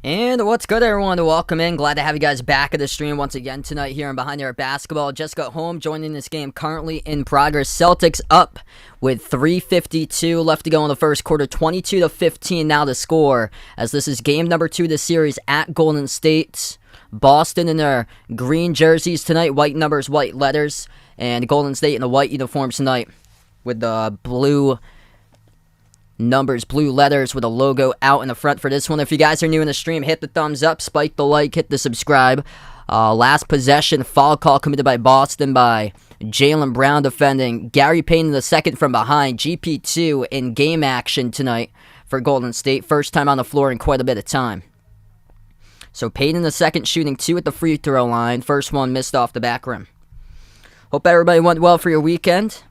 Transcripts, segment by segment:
And what's good, everyone? Welcome in. Glad to have you guys back at the stream once again tonight here on Behind the Arc Basketball. Just got home, joining this game currently in progress. Celtics up with 3:52 left to go in the first quarter. 22-15 now to score, as this is game number 2 of the series at Golden State. Boston in their green jerseys tonight, white numbers, white letters, and Golden State in the white uniforms tonight with the blue numbers, blue letters with a logo out in the front for this one. If you guys are new in the stream, hit the thumbs up, spike the like, hit the subscribe. Last possession, foul call committed by Boston by Jaylen Brown defending. Gary Payton in the second from behind. GP2 in game action tonight for Golden State. First time on the floor in quite a bit of time. So Payton in the second, shooting 2 at the free throw line. First one missed off the back rim. Hope everybody went well for your weekend.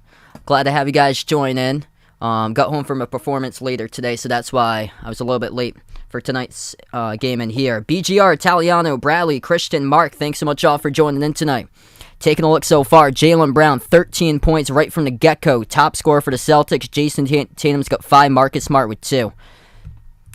Glad to have you guys join in. Got home from a performance later today, so that's why I was a little bit late for tonight's game in here. BGR, Italiano, Bradley, Christian, Mark, thanks so much all for joining in tonight. Taking a look so far, Jaylen Brown, 13 points right from the get-go. Top scorer for the Celtics. Jason Tatum's got 5, Marcus Smart with 2.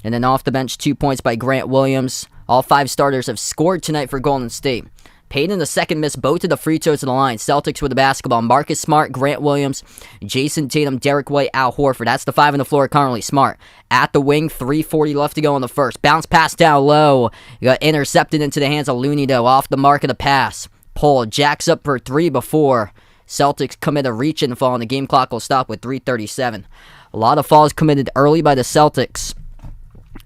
And then off the bench, 2 points by Grant Williams. All 5 starters have scored tonight for Golden State. Payton in the second missed both of the free throws to the line. Celtics with the basketball. Marcus Smart, Grant Williams, Jason Tatum, Derek White, Al Horford. That's the 5 on the floor currently. Smart at the wing, 3:40 left to go in the first. Bounce pass down low. Got intercepted into the hands of Looney, though. Off the mark of the pass. Pull. Jacks up for 3 before Celtics commit a reach and fall, and the game clock will stop with 3:37. A lot of falls committed early by the Celtics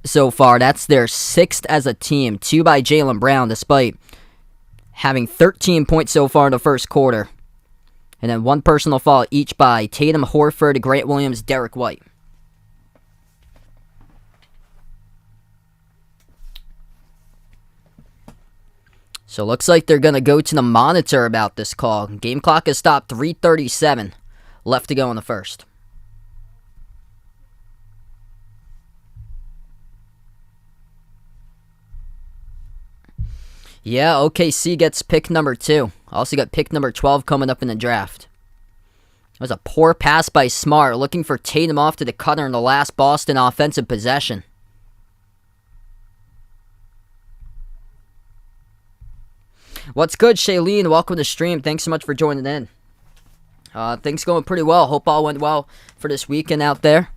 so far. That's their 6th as a team. 2 by Jaylen Brown, despite having 13 points so far in the first quarter. And then 1 personal foul each by Tatum, Horford, Grant Williams, Derek White. So looks like they're going to go to the monitor about this call. Game clock has stopped, 3:37 left to go in the first. Yeah, OKC gets pick number 2. Also got pick number 12 coming up in the draft. It was a poor pass by Smart, looking for Tatum off to the cutter in the last Boston offensive possession. What's good, Shailene? Welcome to the stream. Thanks so much for joining in. Things going pretty well. Hope all went well for this weekend out there.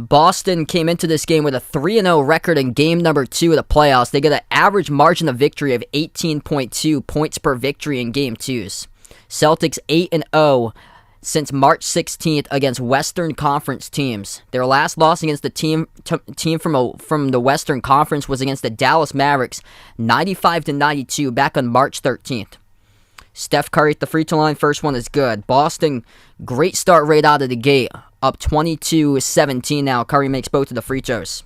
Boston came into this game with a 3-0 record in game number 2 of the playoffs. They get an average margin of victory of 18.2 points per victory in game 2s. Celtics 8-0 since March 16th against Western Conference teams. Their last loss against the team from the Western Conference was against the Dallas Mavericks, 95-92 back on March 13th. Steph Curry at the free throw line, first one is good. Boston, great start right out of the gate. Up 22-17 now. Curry makes both of the free throws.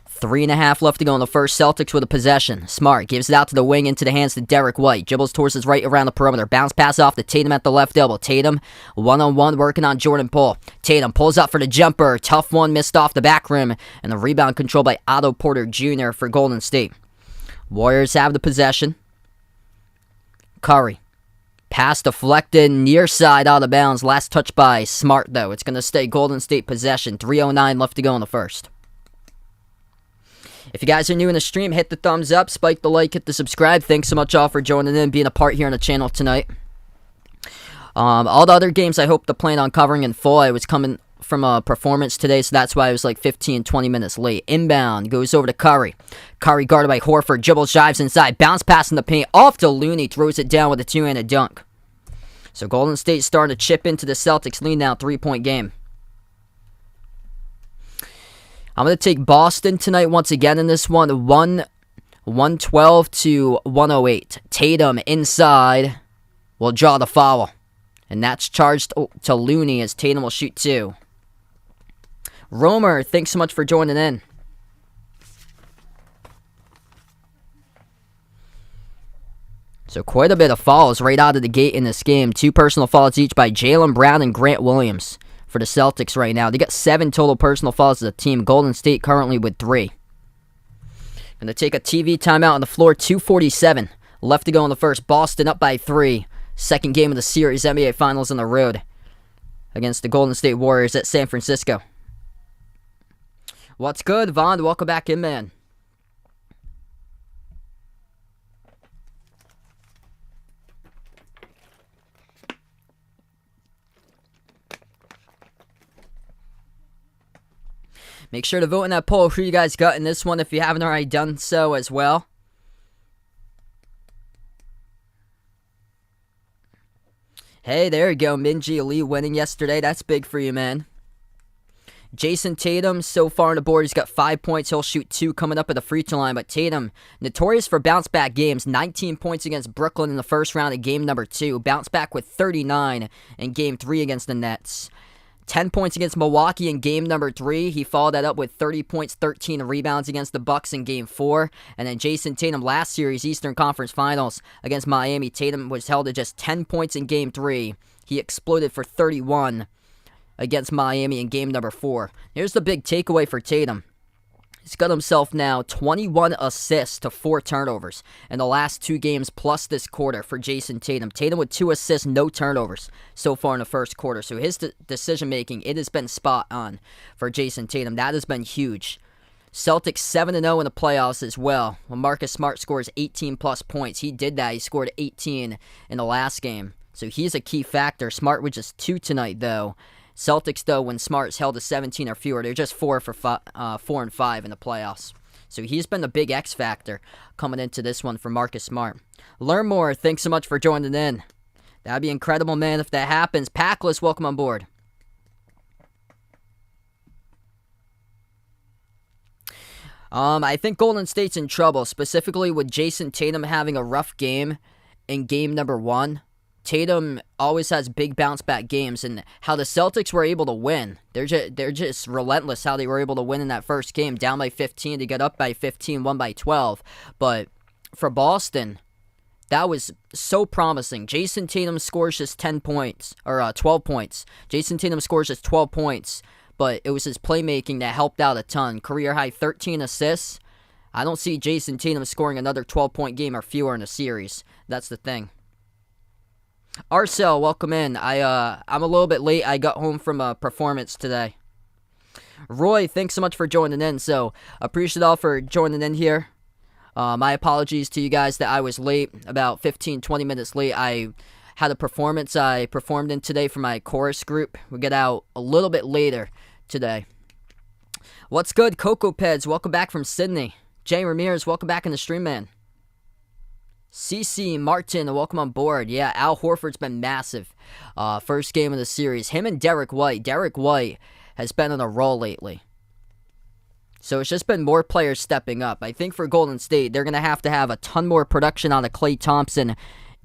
3.5 left to go in the first. Celtics with a possession. Smart gives it out to the wing into the hands to Derek White. Dribbles towards his right around the perimeter. Bounce pass off to Tatum at the left elbow. Tatum, one-on-one working on Jordan Poole. Tatum pulls up for the jumper. Tough one missed off the back rim. And the rebound controlled by Otto Porter Jr. for Golden State. Warriors have the possession. Curry. Pass deflected, near side, out of bounds. Last touch by Smart, though. It's going to stay Golden State possession. 3:09 left to go in the first. If you guys are new in the stream, hit the thumbs up, spike the like, hit the subscribe. Thanks so much all for joining in, being a part here on the channel tonight. All the other games I hope to plan on covering in full. I was coming from a performance today, so that's why I was like 15-20 minutes late. Inbound, goes over to Curry. Curry guarded by Horford, dribbles, drives inside, bounce pass in the paint, off to Looney, throws it down with a 2-handed dunk. So Golden State starting to chip into the Celtics lead now, 3-point game. I'm going to take Boston tonight once again in this one, 112-108. Tatum inside will draw the foul. And that's charged to Looney as Tatum will shoot 2. Romer, thanks so much for joining in. So quite a bit of fouls right out of the gate in this game. 2 personal fouls each by Jaylen Brown and Grant Williams for the Celtics right now. They got 7 total personal fouls as a team. Golden State currently with 3. Going to take a TV timeout on the floor. 2:47 left to go in the first. Boston up by 3. Second game of the series, NBA Finals on the road against the Golden State Warriors at San Francisco. What's good, Vaughn? Welcome back in, man. Make sure to vote in that poll who you guys got in this one if you haven't already done so as well. Hey, there you go. Minji Elite winning yesterday. That's big for you, man. Jason Tatum, so far on the board, he's got 5 points. He'll shoot 2 coming up at the free throw line. But Tatum, notorious for bounce-back games. 19 points against Brooklyn in the first round of game number 2. Bounce back with 39 in game 3 against the Nets. 10 points against Milwaukee in game number 3. He followed that up with 30 points, 13 rebounds against the Bucks in game 4. And then Jason Tatum last series, Eastern Conference Finals against Miami. Tatum was held to just 10 points in game 3. He exploded for 31 against Miami in game number 4. Here's the big takeaway for Tatum. He's got himself now 21 assists to 4 turnovers in the last 2 games plus this quarter for Jason Tatum. Tatum with 2 assists, no turnovers so far in the first quarter. So his decision-making, it has been spot on for Jason Tatum. That has been huge. Celtics 7-0 in the playoffs as well. When Marcus Smart scores 18-plus points, he did that. He scored 18 in the last game. So he's a key factor. Smart with just 2 tonight, though. Celtics, though, when Smart's held to 17 or fewer, they're just 4 and 5 in the playoffs. So he's been the big X factor coming into this one for Marcus Smart. Learn more. Thanks so much for joining in. That'd be incredible, man, if that happens. Packless, welcome on board. I think Golden State's in trouble, specifically with Jason Tatum having a rough game in game number 1. Tatum always has big bounce-back games, and how the Celtics were able to win. They're just relentless how they were able to win in that first game, down by 15 to get up by 15, won by 12. But for Boston, that was so promising. Jason Tatum scores just 10 points, or 12 points. Jason Tatum scores just 12 points, but it was his playmaking that helped out a ton. Career-high 13 assists. I don't see Jason Tatum scoring another 12-point game or fewer in a series. That's the thing. Arcel, welcome in. I'm a little bit late. I got home from a performance today. Roy, thanks so much for joining in. So, appreciate all for joining in here. My apologies to you guys that I was late, about 15, 20 minutes late. I had a performance I performed in today for my chorus group. We get out a little bit later today. What's good, Coco Peds? Welcome back from Sydney. Jay Ramirez, welcome back in the stream, man. CC Martin, welcome on board. Yeah, Al Horford's been massive. First game of the series. Him and Derek White. Derek White has been on a roll lately. So it's just been more players stepping up. I think for Golden State, they're going to have a ton more production out of Klay Thompson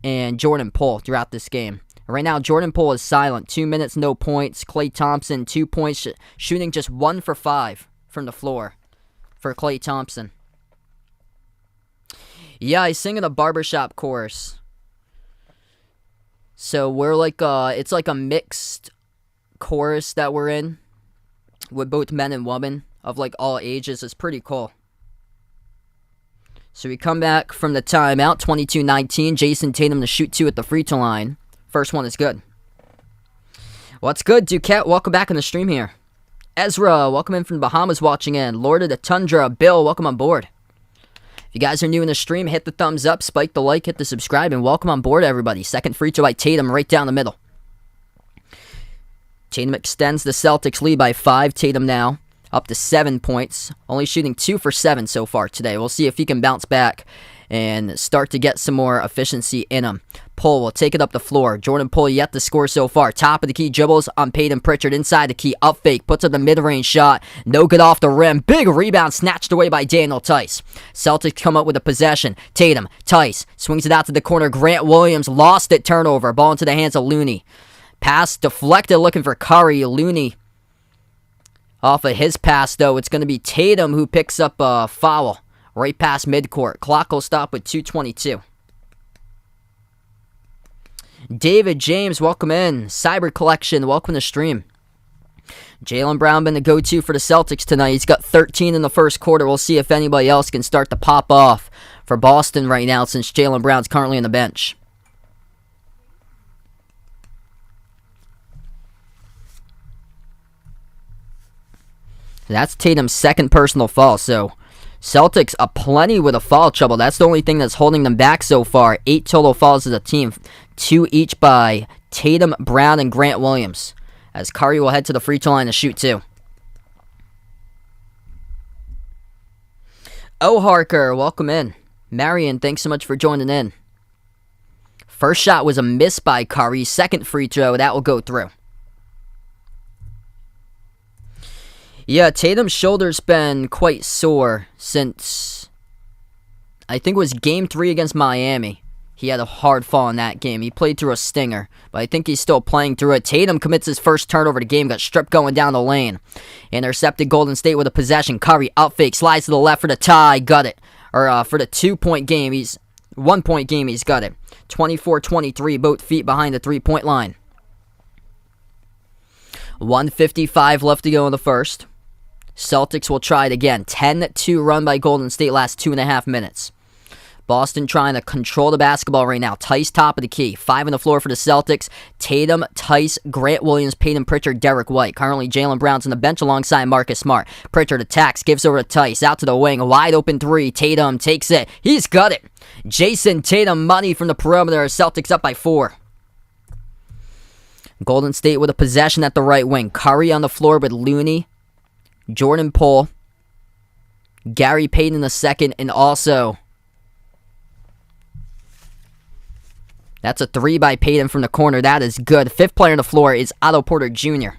and Jordan Poole throughout this game. Right now, Jordan Poole is silent. 2 minutes, no points. Klay Thompson, 2 points, shooting just 1 for 5 from the floor for Klay Thompson. Yeah, he's singing a barbershop chorus. So we're like, it's like a mixed chorus that we're in with both men and women of like all ages. It's pretty cool. So we come back from the timeout, 22-19. Jason Tatum to shoot 2 at the free throw line. First one is good. What's good, Duquette? Welcome back on the stream here. Ezra, welcome in from the Bahamas watching in. Lord of the Tundra, Bill, welcome on board. If you guys are new in the stream, hit the thumbs up, spike the like, hit the subscribe, and welcome on board, everybody. Second free throw by Tatum right down the middle. Tatum extends the Celtics lead by 5. Tatum now up to 7 points. Only shooting 2 for 7 so far today. We'll see if he can bounce back and start to get some more efficiency in him. Poole will take it up the floor. Jordan Poole yet to score so far. Top of the key dribbles on Peyton Pritchard. Inside the key, up fake, puts up the mid-range shot. No good off the rim. Big rebound snatched away by Daniel Tice. Celtics come up with a possession. Tatum, Tice, swings it out to the corner. Grant Williams lost it, turnover. Ball into the hands of Looney. Pass deflected, looking for Curry. Looney off of his pass, though. It's going to be Tatum who picks up a foul. Right past midcourt. Clock will stop with 2:22. David James, welcome in. Cyber Collection, welcome to stream. Jaylen Brown been the go-to for the Celtics tonight. He's got 13 in the first quarter. We'll see if anybody else can start to pop off for Boston right now since Jaylen Brown's currently on the bench. That's Tatum's second personal foul, so Celtics plenty with a foul trouble. That's the only thing that's holding them back so far. 8 total fouls as a team, 2 each by Tatum, Brown, and Grant Williams. As Curry will head to the free throw line to shoot 2. Oh, Harker, welcome in. Marion, thanks so much for joining in. First shot was a miss by Curry. Second free throw, that will go through. Yeah, Tatum's shoulder's been quite sore since, I think it was Game 3 against Miami. He had a hard fall in that game. He played through a stinger, but I think he's still playing through it. Tatum commits his first turnover of the game, got stripped going down the lane. Intercepted Golden State with a possession. Curry out fake, slides to the left for the tie, got it. Or for the 2-point game, 1-point game, he's got it. 24-23, both feet behind the 3-point line. 1:55 left to go in the first. Celtics will try it again. 10-2 run by Golden State last 2.5 minutes. Boston trying to control the basketball right now. Tice top of the key. 5 on the floor for the Celtics. Tatum, Tice, Grant Williams, Peyton Pritchard, Derek White. Currently Jaylen Brown's on the bench alongside Marcus Smart. Pritchard attacks, gives over to Tice. Out to the wing. Wide open 3. Tatum takes it. He's got it. Jason Tatum money from the perimeter. Celtics up by 4. Golden State with a possession at the right wing. Curry on the floor with Looney, Jordan Poole, Gary Payton II, and also that's a 3 by Payton from the corner. That is good. Fifth player on the floor is Otto Porter Jr.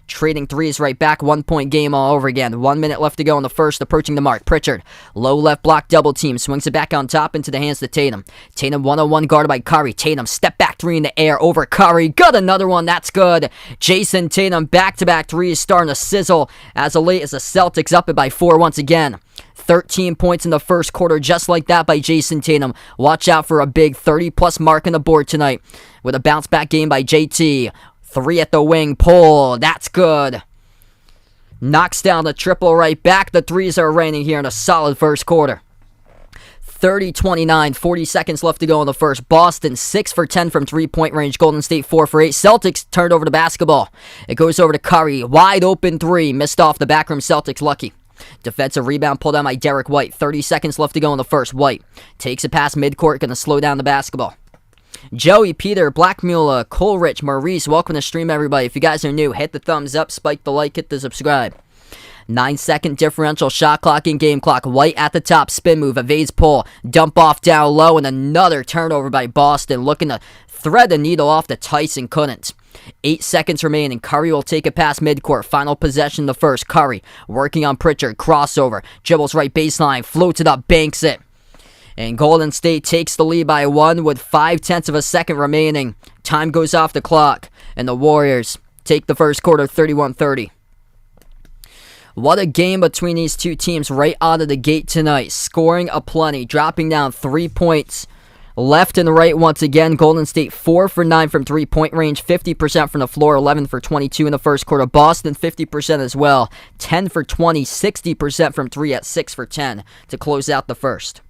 Trading threes right back. 1-point game all over again. 1 minute left to go in the first. Approaching the mark. Pritchard. Low left block double team. Swings it back on top into the hands of Tatum. Tatum 1-on-1 guarded by Curry. Tatum step back 3 in the air over Curry. Got another one. That's good. Jason Tatum back-to-back threes starting to sizzle as late as the Celtics up it by 4 once again. 13 points in the first quarter just like that by Jason Tatum. Watch out for a big 30-plus mark on the board tonight with a bounce-back game by JT. 3 at the wing, pull, that's good. Knocks down the triple right back. The threes are raining here in a solid first quarter. 30-29, 40 seconds left to go in the first. Boston 6 for 10 from 3-point range. Golden State 4 for 8. Celtics turned over the basketball. It goes over to Curry. Wide open 3. Missed off the back rim. Celtics lucky. Defensive rebound pulled down by Derek White. 30 seconds left to go in the first. White takes it past midcourt. Going to slow down the basketball. Joey, Peter, Blackmula, Coleridge, Maurice, welcome to the stream, everybody. If you guys are new, hit the thumbs up, spike the like, hit the subscribe. 9-second differential shot clock and game clock. White at the top, spin move, evades pull, dump off down low, and another turnover by Boston, looking to thread the needle off to Tyson, couldn't. 8 seconds remaining. Curry will take it past midcourt. Final possession the first. Curry working on Pritchard, crossover, dribbles right baseline, floats it up, banks it. And Golden State takes the lead by 1 with 0.5 of a second remaining. Time goes off the clock, and the Warriors take the first quarter 31-30. What a game between these two teams right out of the gate tonight. Scoring aplenty, dropping down 3 points left and right once again. Golden State 4 for 9 from 3-point range, 50% from the floor, 11 for 22 in the first quarter. Boston 50% as well, 10 for 20, 60% from 3 at 6 for 10 to close out the first.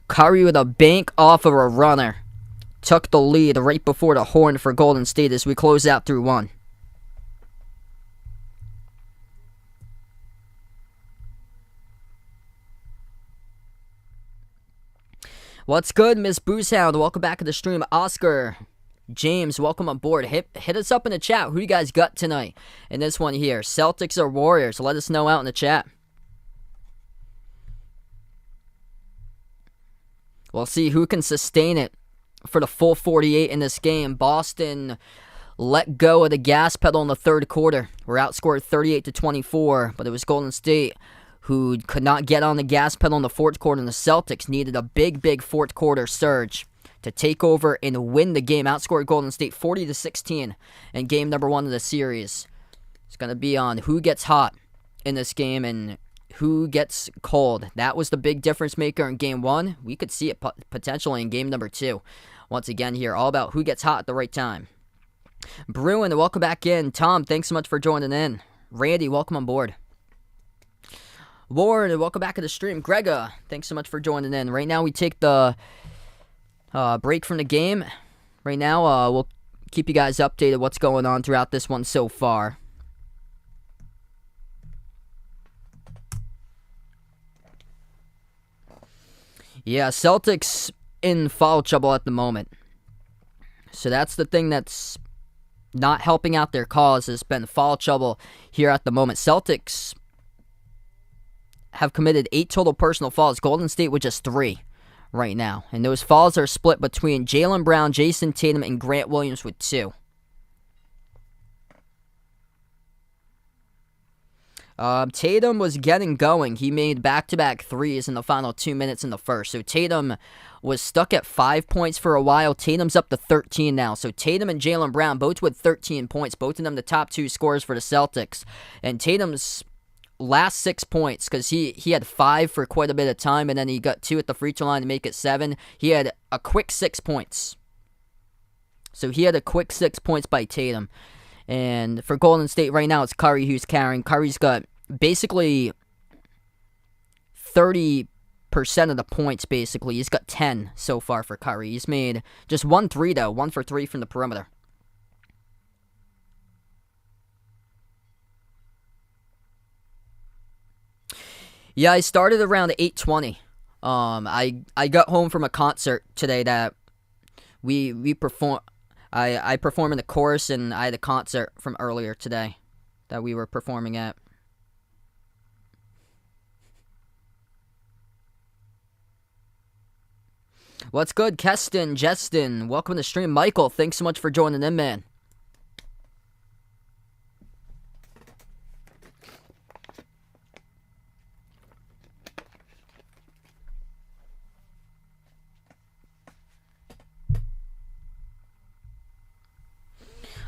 Curry with a bank off of a runner took the lead right before the horn for Golden State as we close out through 1. What's good, Miss Boosehound? Welcome back to the stream. Oscar, James, welcome on board. Hit us up in the chat. Who you guys got tonight in this one here? Celtics or Warriors? Let us know out in the chat. We'll see who can sustain it for the full 48 in this game. Boston let go of the gas pedal in the third quarter. We're outscored 38-24, but it was Golden State who could not get on the gas pedal in the fourth quarter, and the Celtics needed a big fourth quarter surge to take over and win the game. Outscored Golden State 40-16 in game number 1 of the series. It's going to be on who gets hot in this game and who gets cold. That was the big difference maker in game 1. We could see it potentially in game number 2. Once again here, all about who gets hot at the right time. Bruin, welcome back in. Tom, thanks so much for joining in. Randy, welcome on board. Warren, welcome back to the stream. Grega, thanks so much for joining in. Right now we take the break from the game. Right now we'll keep you guys updated what's going on throughout this one so far. Yeah, Celtics in foul trouble at the moment. So that's the thing that's not helping out their cause, has been foul trouble here at the moment. Celtics have committed 8 total personal fouls. Golden State with just 3 right now. And those fouls are split between Jaylen Brown, Jason Tatum, and Grant Williams with 2. Tatum was getting going. He made back-to-back threes in the final 2 minutes in the first. So Tatum was stuck at 5 points for a while. Tatum's up to 13 now. So Tatum and Jaylen Brown, both with 13 points. Both of them the top 2 scorers for the Celtics. And Tatum's last 6 points, because he had 5 for quite a bit of time, and then he got 2 at the free throw line to make it 7. He had a quick 6 points. So he had a quick 6 points by Tatum. And for Golden State right now, it's Curry who's carrying. Curry's got basically 30% of the points, basically. He's got 10 so far for Curry. He's made just 1 3, though. 1 for 3 from the perimeter. Yeah, I started around 8:20. I got home from a concert today that we perform. I perform in the chorus, and I had a concert from earlier today that we were performing at. What's good, Keston, Justin? Welcome to the stream. Michael, thanks so much for joining in, man.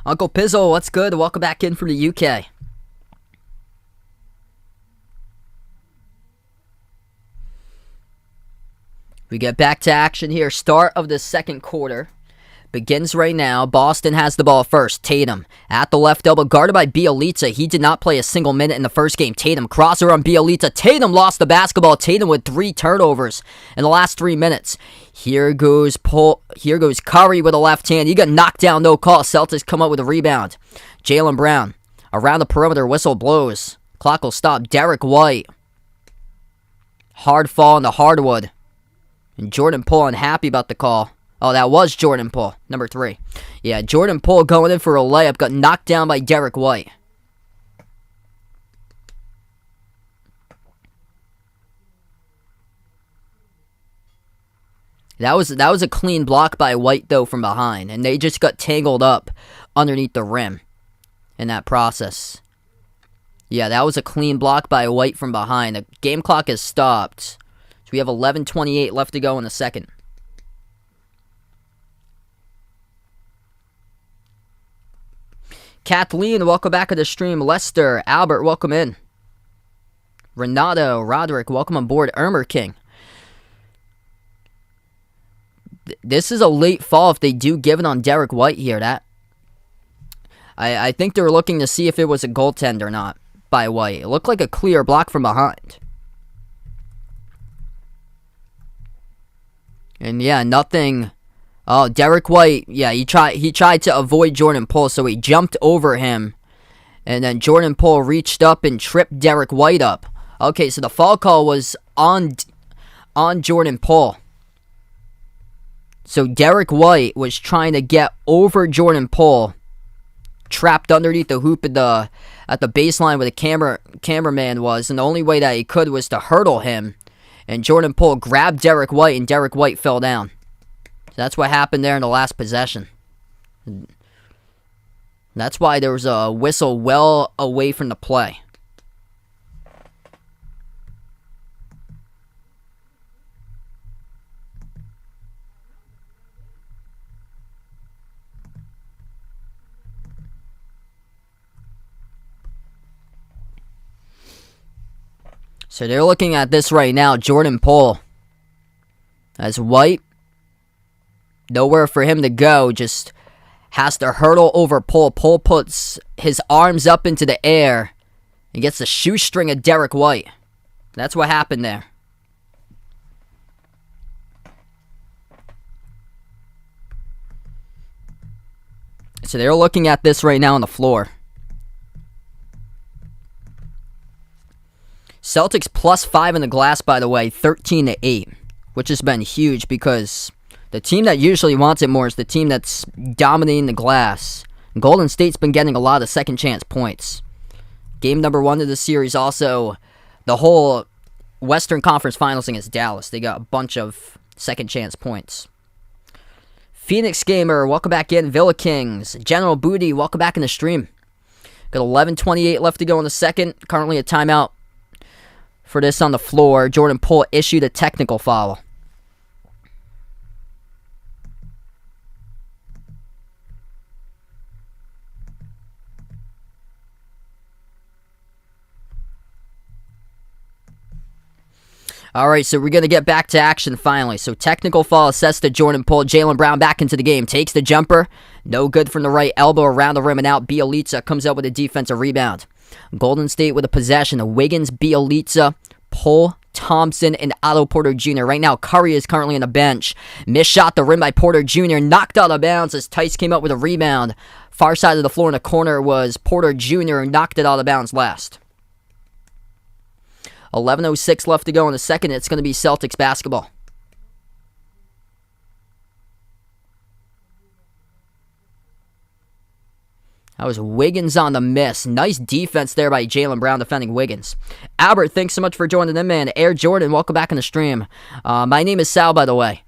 Uncle Pizzle, what's good? Welcome back in from the UK. We get back to action here. Start of the second quarter begins right now. Boston has the ball first. Tatum at the left elbow, guarded by Bielitsa. He did not play a single minute in the first game. Tatum crosser on Bielitsa. Tatum lost the basketball. Tatum with 3 turnovers in the last 3 minutes. Here goes Curry with a left hand. He got knocked down, no call. Celtics come up with a rebound. Jaylen Brown around the perimeter. Whistle blows. Clock will stop. Derek White. Hard fall on the hardwood. And Jordan Poole unhappy about the call. Oh, that was Jordan Poole, number 3. Yeah, Jordan Poole going in for a layup, got knocked down by Derek White. That was a clean block by White, though, from behind. And they just got tangled up underneath the rim in that process. Yeah, that was a clean block by White from behind. The game clock has stopped. So we have 11:28 left to go in the second. Kathleen, welcome back to the stream. Lester, Albert, welcome in. Renato, Roderick, welcome on board. Ermer King. This is a late fall if they do give it on Derek White here. I think they were looking to see if it was a goaltend or not by White. It looked like a clear block from behind. And yeah, nothing. Oh, Derek White, yeah, he tried to avoid Jordan Poole, so he jumped over him. And then Jordan Poole reached up and tripped Derek White up. Okay, so the foul call was on Jordan Poole. So Derek White was trying to get over Jordan Poole, trapped underneath the hoop at the baseline where the cameraman was, and the only way that he could was to hurdle him. And Jordan Poole grabbed Derek White, and Derek White fell down. So that's what happened there in the last possession. That's why there was a whistle well away from the play. So they're looking at this right now. Jordan Poole as White. Nowhere for him to go. Just has to hurdle over Poole. Poole puts his arms up into the air and gets the shoestring of Derek White. That's what happened there. So they're looking at this right now on the floor. Celtics +5 in the glass, by the way, 13-8. which has been huge because the team that usually wants it more is the team that's dominating the glass. Golden State's been getting a lot of second chance points. Game number 1 of the series also, the whole Western Conference Finals against Dallas. They got a bunch of second chance points. Phoenix Gamer, welcome back in. Villa Kings, General Booty, welcome back in the stream. Got 11:28 left to go in the second. Currently a timeout for this on the floor. Jordan Poole issued a technical foul. All right, so we're going to get back to action finally. So technical foul assessed to Jordan Poole. Jaylen Brown back into the game. Takes the jumper. No good from the right elbow around the rim and out. Bielitsa comes up with a defensive rebound. Golden State with a possession. Wiggins, Bielitsa, Poole, Thompson, and Otto Porter Jr. Right now, Curry is currently on the bench. Missed shot, the rim by Porter Jr. Knocked out of bounds as Tice came up with a rebound. Far side of the floor in the corner was Porter Jr. Knocked it out of bounds last. 11:06 left to go in the second. It's going to be Celtics basketball. That was Wiggins on the miss. Nice defense there by Jaylen Brown defending Wiggins. Albert, thanks so much for joining in, man. Air Jordan, welcome back in the stream. My name is Sal, by the way.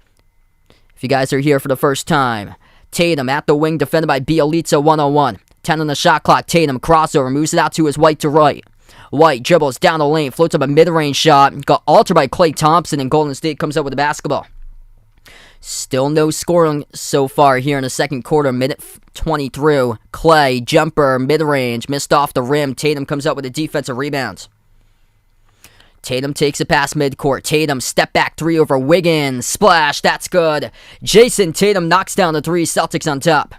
If you guys are here for the first time. Tatum at the wing, defended by Bielitsa, 1-on-1. 10 on the shot clock. Tatum crossover, moves it out to his White to right. White dribbles down the lane, floats up a mid-range shot. Got altered by Klay Thompson, and Golden State comes up with the basketball. Still no scoring so far here in the second quarter. Minute 20 through. Klay, jumper, mid-range, missed off the rim. Tatum comes up with a defensive rebound. Tatum takes it past midcourt. Tatum, step back 3 over Wiggins. Splash, that's good. Jason Tatum knocks down the 3. Celtics on top.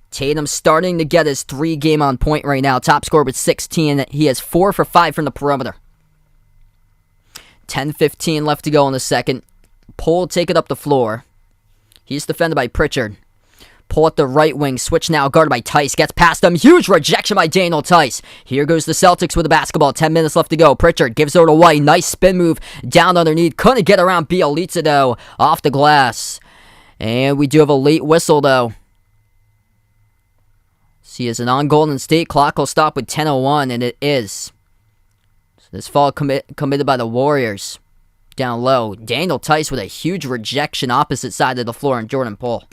Tatum starting to get his 3 game on point right now. Top scorer with 16. He has 4 for 5 from the perimeter. 10:15 left to go in the second. Poole take it up the floor. He's defended by Pritchard. Poole at the right wing. Switch now guarded by Tice. Gets past him. Huge rejection by Daniel Tice. Here goes the Celtics with the basketball. 10 minutes left to go. Pritchard gives over to White. Nice spin move down underneath. Couldn't get around Bielitsa though. Off the glass. And we do have a late whistle though. See, as an on Golden State, clock will stop with 10:01, and it is. So this foul committed by the Warriors. Down low. Daniel Tice with a huge rejection opposite side of the floor on Jordan Poole.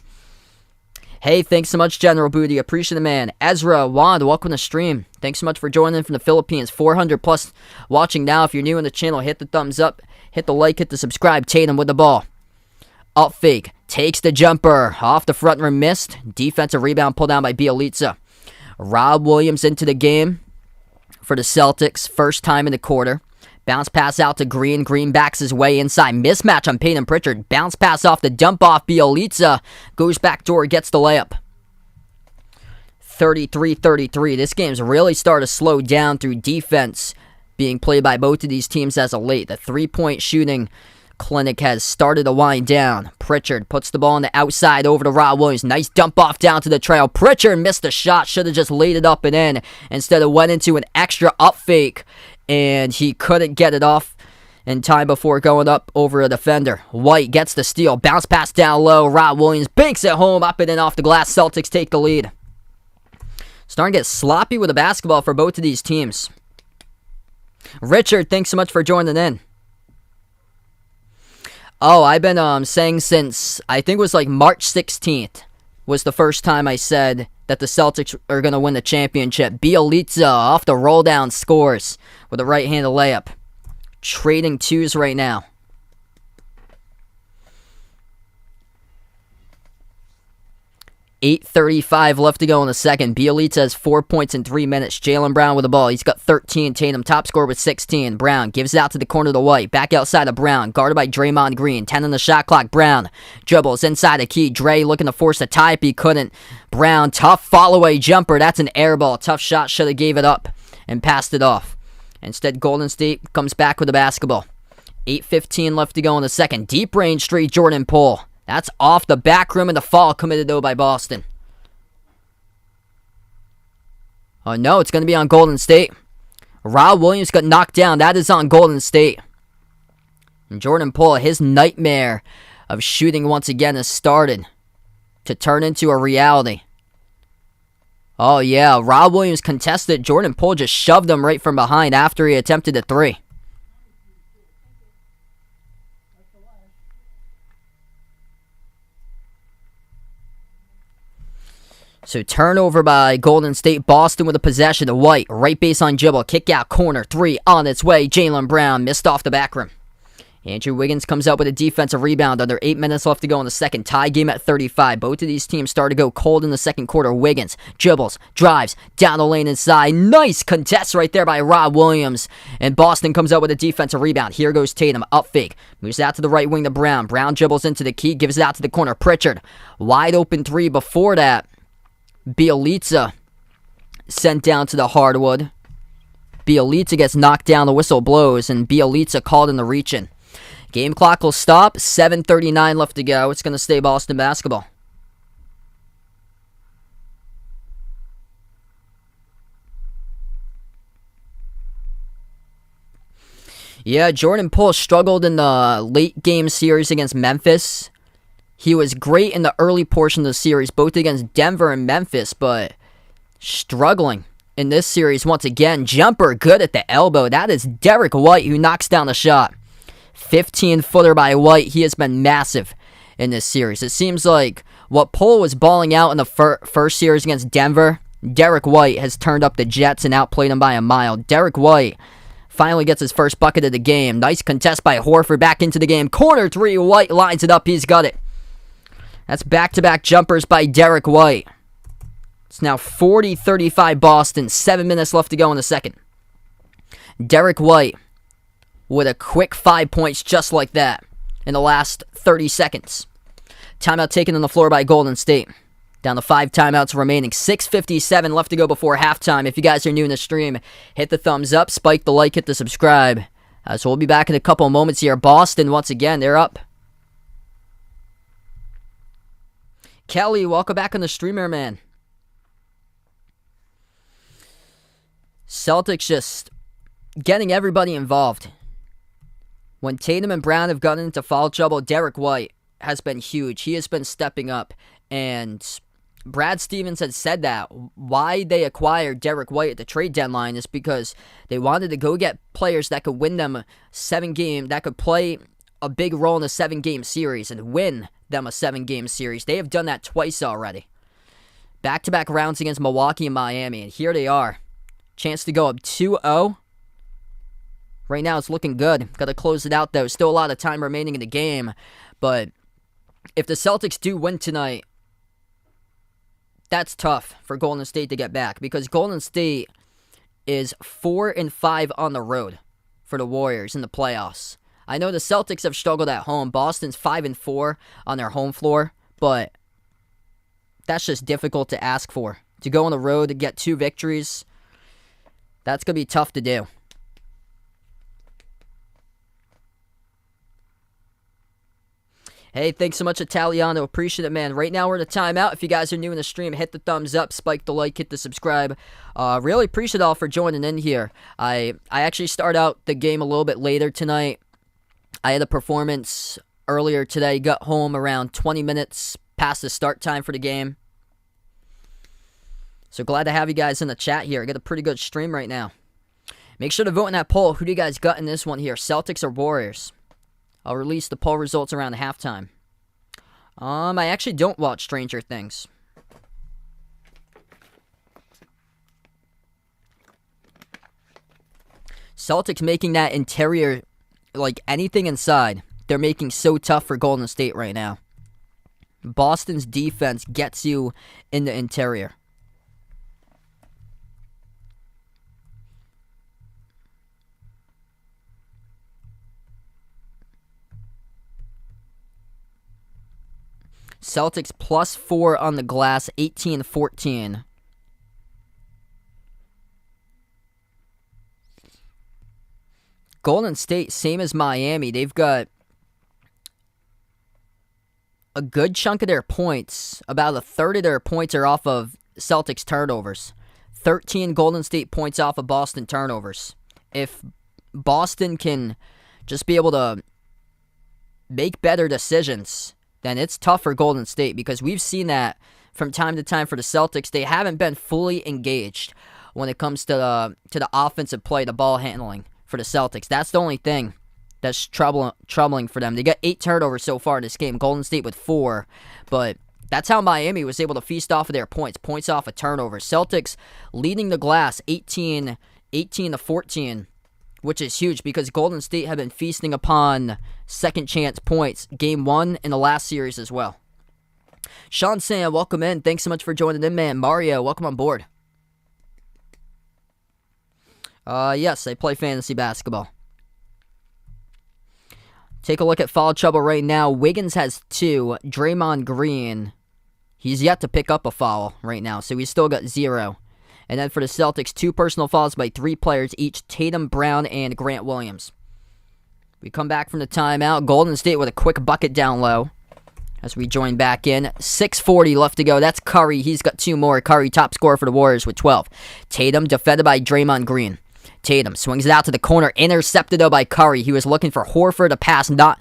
Hey, thanks so much, General Booty. Appreciate it, man. Ezra, Wand, welcome to the stream. Thanks so much for joining in from the Philippines. 400 plus watching now. If you're new in the channel, hit the thumbs up, hit the like, hit the subscribe. Tatum with the ball. Up fake. Takes the jumper. Off the front rim, missed. Defensive rebound pulled down by Bielitsa. Rob Williams into the game for the Celtics. First time in the quarter. Bounce pass out to Green. Green backs his way inside. Mismatch on Peyton Pritchard. Bounce pass off the dump off. Bielitsa goes back door, gets the layup. 33-33. This game's really started to slow down through defense being played by both of these teams as of late. The three-point shooting clinic has started to wind down. Pritchard puts the ball on the outside over to Rob Williams. Nice dump off down to the trail. Pritchard missed the shot. Should have just laid it up and in. Instead of went into an extra up fake. And he couldn't get it off in time before going up over a defender. White gets the steal. Bounce pass down low. Rob Williams banks it home. Up and in off the glass. Celtics take the lead. Starting to get sloppy with the basketball for both of these teams. Richard, thanks so much for joining in. Oh, I've been saying since, I think it was like March 16th was the first time I said that the Celtics are going to win the championship. Bielitsa off the roll down scores with a right-handed layup. Trading twos right now. 8:35 left to go in the second. Bielitsa has 4 points in 3 minutes. Jaylen Brown with the ball. He's got 13. Tatum top scorer with 16. Brown gives it out to the corner to White. Back outside of Brown. Guarded by Draymond Green. 10 on the shot clock. Brown dribbles inside the key. Dre looking to force a tie if he couldn't. Brown, tough follow-away jumper. That's an air ball. Tough shot. Should have gave it up and passed it off. Instead, Golden State comes back with the basketball. 8:15 left to go in the second. Deep range straight Jordan Poole. That's off the back rim and the foul committed, though, by Boston. Oh, no, it's going to be on Golden State. Rob Williams got knocked down. That is on Golden State. And Jordan Poole, his nightmare of shooting once again has started to turn into a reality. Oh yeah, Rob Williams contested. Jordan Poole just shoved him right from behind after he attempted a three. So turnover by Golden State. Boston with a possession to White. Right base on Jibble. Kick out corner. Three on its way. Jaylen Brown missed off the back rim. Andrew Wiggins comes up with a defensive rebound. Under 8 minutes left to go in the second. Tie game at 35. Both of these teams start to go cold in the second quarter. Wiggins dribbles, drives, down the lane inside. Nice contest right there by Rob Williams. And Boston comes up with a defensive rebound. Here goes Tatum. Up fake. Moves out to the right wing to Brown. Brown dribbles into the key. Gives it out to the corner. Pritchard. Wide open three before that. Bjelica sent down to the hardwood. Bjelica gets knocked down. The whistle blows. And Bjelica called in the reach-in. Game clock will stop. 7:39 left to go. It's going to stay Boston basketball. Yeah, Jordan Poole struggled in the late game series against Memphis. He was great in the early portion of the series, both against Denver and Memphis, but struggling in this series once again. Jumper good at the elbow. That is Derek White who knocks down the shot. 15-footer by White. He has been massive in this series. It seems like what Poole was balling out in the first series against Denver, Derek White has turned up the Jets and outplayed him by a mile. Derek White finally gets his first bucket of the game. Nice contest by Horford back into the game. Corner three. White lines it up. He's got it. That's back-to-back jumpers by Derek White. It's now 40-35 Boston. 7 minutes left to go in the second. Derek White with a quick 5 points just like that in the last 30 seconds. Timeout taken on the floor by Golden State. Down to 5 timeouts remaining. 6:57 left to go before halftime. If you guys are new in the stream, hit the thumbs up, spike the like, hit the subscribe. So we'll be back in a couple moments here. Boston, once again, they're up. Kelly, welcome back on the streamer, man. Celtics just getting everybody involved. When Tatum and Brown have gotten into foul trouble, Derek White has been huge. He has been stepping up. And Brad Stevens had said that. Why they acquired Derek White at the trade deadline is because they wanted to go get players that could win them a 7-game, that could play a big role in a 7-game series and win them a 7-game series. They have done that twice already. Back-to-back rounds against Milwaukee and Miami, and here they are. Chance to go up 2-0. Right now it's looking good. Got to close it out, though. Still a lot of time remaining in the game. But if the Celtics do win tonight, that's tough for Golden State to get back, because Golden State is 4-5 on the road for the Warriors in the playoffs. I know the Celtics have struggled at home. Boston's 5-4 on their home floor, but that's just difficult to ask for. To go on the road to get 2 victories, that's going to be tough to do. Hey, thanks so much, Italiano. Appreciate it, man. Right now we're at a timeout. If you guys are new in the stream, hit the thumbs up, spike the like, hit the subscribe. Really appreciate all for joining in here. I actually start out the game a little bit later tonight. I had a performance earlier today. Got home around 20 minutes past the start time for the game. So glad to have you guys in the chat here. I got a pretty good stream right now. Make sure to vote in that poll. Who do you guys got in this one here? Celtics or Warriors? I'll release the poll results around the halftime. I actually don't watch Stranger Things. Celtics making that interior, like anything inside, they're making so tough for Golden State right now. Boston's defense gets you in the interior. Celtics +4 on the glass, 18-14. Golden State, same as Miami. They've got a good chunk of their points. About a third of their points are off of Celtics turnovers. 13 Golden State points off of Boston turnovers. If Boston can just be able to make better decisions, then it's tough for Golden State, because we've seen that from time to time for the Celtics. They haven't been fully engaged when it comes to the offensive play, the ball handling for the Celtics. That's the only thing that's troubling for them. They got 8 turnovers so far in this game. Golden State with 4, but that's how Miami was able to feast off of their points off of turnovers. Celtics leading the glass 18 to 14, which is huge because Golden State have been feasting upon second chance points. Game 1 in the last series as well. Sean Sam, welcome in. Thanks so much for joining in, man. Mario, welcome on board. Yes, I play fantasy basketball. Take a look at foul trouble right now. Wiggins has 2. Draymond Green, he's yet to pick up a foul right now, so he's still got 0. And then for the Celtics, 2 personal fouls by 3 players each, Tatum, Brown, and Grant Williams. We come back from the timeout. Golden State with a quick bucket down low as we join back in. 6:40 left to go. That's Curry. He's got 2 more. Curry, top scorer for the Warriors with 12. Tatum, defended by Draymond Green. Tatum swings it out to the corner. Intercepted, though, by Curry. He was looking for Horford to pass. Not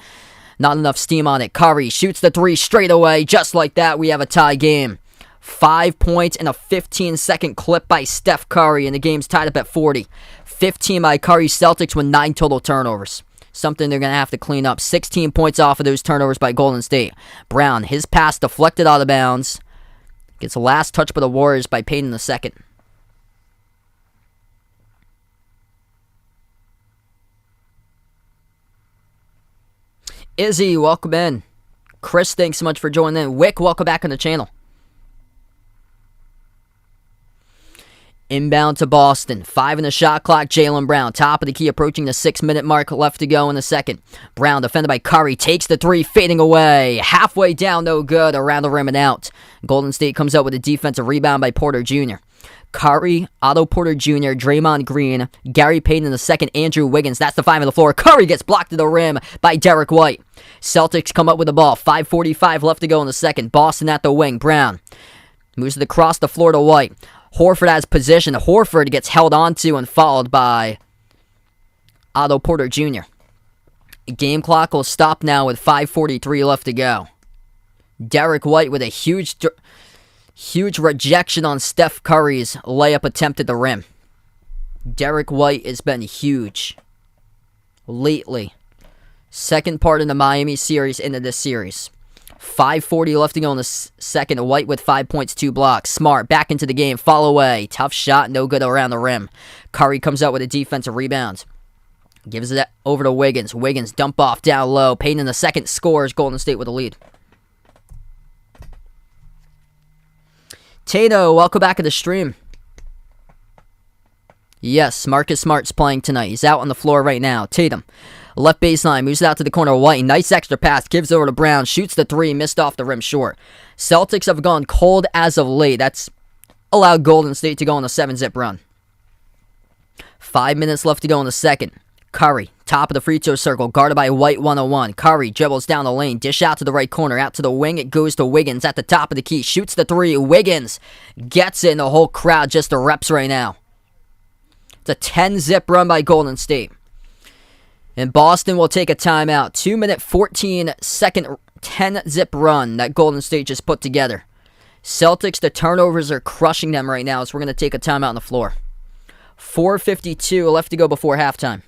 enough steam on it. Curry shoots the 3 straight away. Just like that, we have a tie game. 5 points in a 15-second clip by Steph Curry, and the game's tied up at 40. 15 by Curry. Celtics with 9 total turnovers. Something they're going to have to clean up. 16 points off of those turnovers by Golden State. Brown, his pass deflected out of bounds. Gets the last touch by the Warriors by Payton II. Izzy, welcome in. Chris, thanks so much for joining in. Wick, welcome back on the channel. Inbound to Boston. 5 in the shot clock. Jaylen Brown, top of the key, approaching the 6-minute mark left to go in the second. Brown, defended by Curry, takes the 3, fading away. Halfway down, no good. Around the rim and out. Golden State comes out with a defensive rebound by Porter Jr. Curry, Otto Porter Jr., Draymond Green, Gary Payton II, Andrew Wiggins. That's the 5 on the floor. Curry gets blocked to the rim by Derek White. Celtics come up with the ball. 5:45 left to go in the second. Boston at the wing. Brown moves it across the floor to White. Horford has position. Horford gets held onto and fouled by Otto Porter Jr. Game clock will stop now with 5:43 left to go. Derek White with a huge rejection on Steph Curry's layup attempt at the rim. Derek White has been huge lately. Second part in the Miami series into this series. 5:40 left to go in the second. White with 5 points, 2 blocks. Smart back into the game. Fall away. Tough shot. No good around the rim. Curry comes out with a defensive rebound. Gives it over to Wiggins. Wiggins dump off down low. Payton II scores. Golden State with a lead. Tato, welcome back to the stream. Yes, Marcus Smart's playing tonight. He's out on the floor right now. Tatum, left baseline, moves it out to the corner of White. Nice extra pass, gives over to Brown, shoots the 3, missed off the rim short. Celtics have gone cold as of late. That's allowed Golden State to go on a 7-zip run. 5 minutes left to go in the second. Curry, top of the free throw circle, guarded by White 101. Curry dribbles down the lane, dish out to the right corner, out to the wing. It goes to Wiggins at the top of the key, shoots the 3. Wiggins gets it, and the whole crowd just erupts right now. It's a 10-zip run by Golden State. And Boston will take a timeout. 2-minute, 14-second 10-zip run that Golden State just put together. Celtics, the turnovers are crushing them right now, so we're going to take a timeout on the floor. 4:52 left to go before halftime.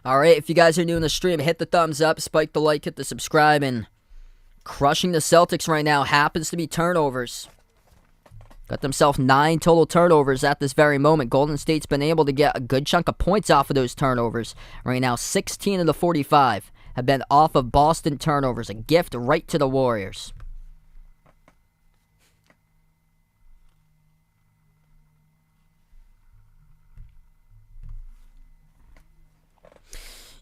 Alright, if you guys are new in the stream, hit the thumbs up, spike the like, hit the subscribe, and crushing the Celtics right now happens to be turnovers. Got themselves 9 total turnovers at this very moment. Golden State's been able to get a good chunk of points off of those turnovers. Right now, 16 of the 45 have been off of Boston turnovers. A gift right to the Warriors.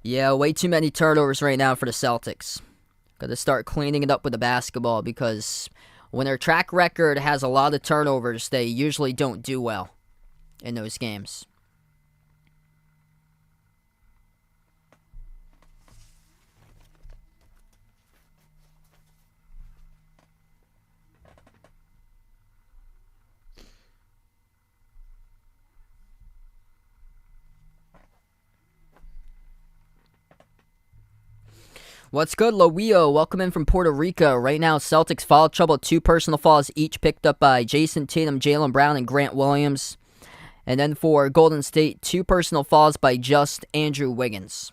Yeah, way too many turnovers right now for the Celtics. Got to start cleaning it up with the basketball because when their track record has a lot of turnovers, they usually don't do well in those games. What's good, Loio? Welcome in from Puerto Rico. Right now, Celtics foul trouble. 2 personal fouls each picked up by Jason Tatum, Jaylen Brown, and Grant Williams. And then for Golden State, 2 personal fouls by just Andrew Wiggins.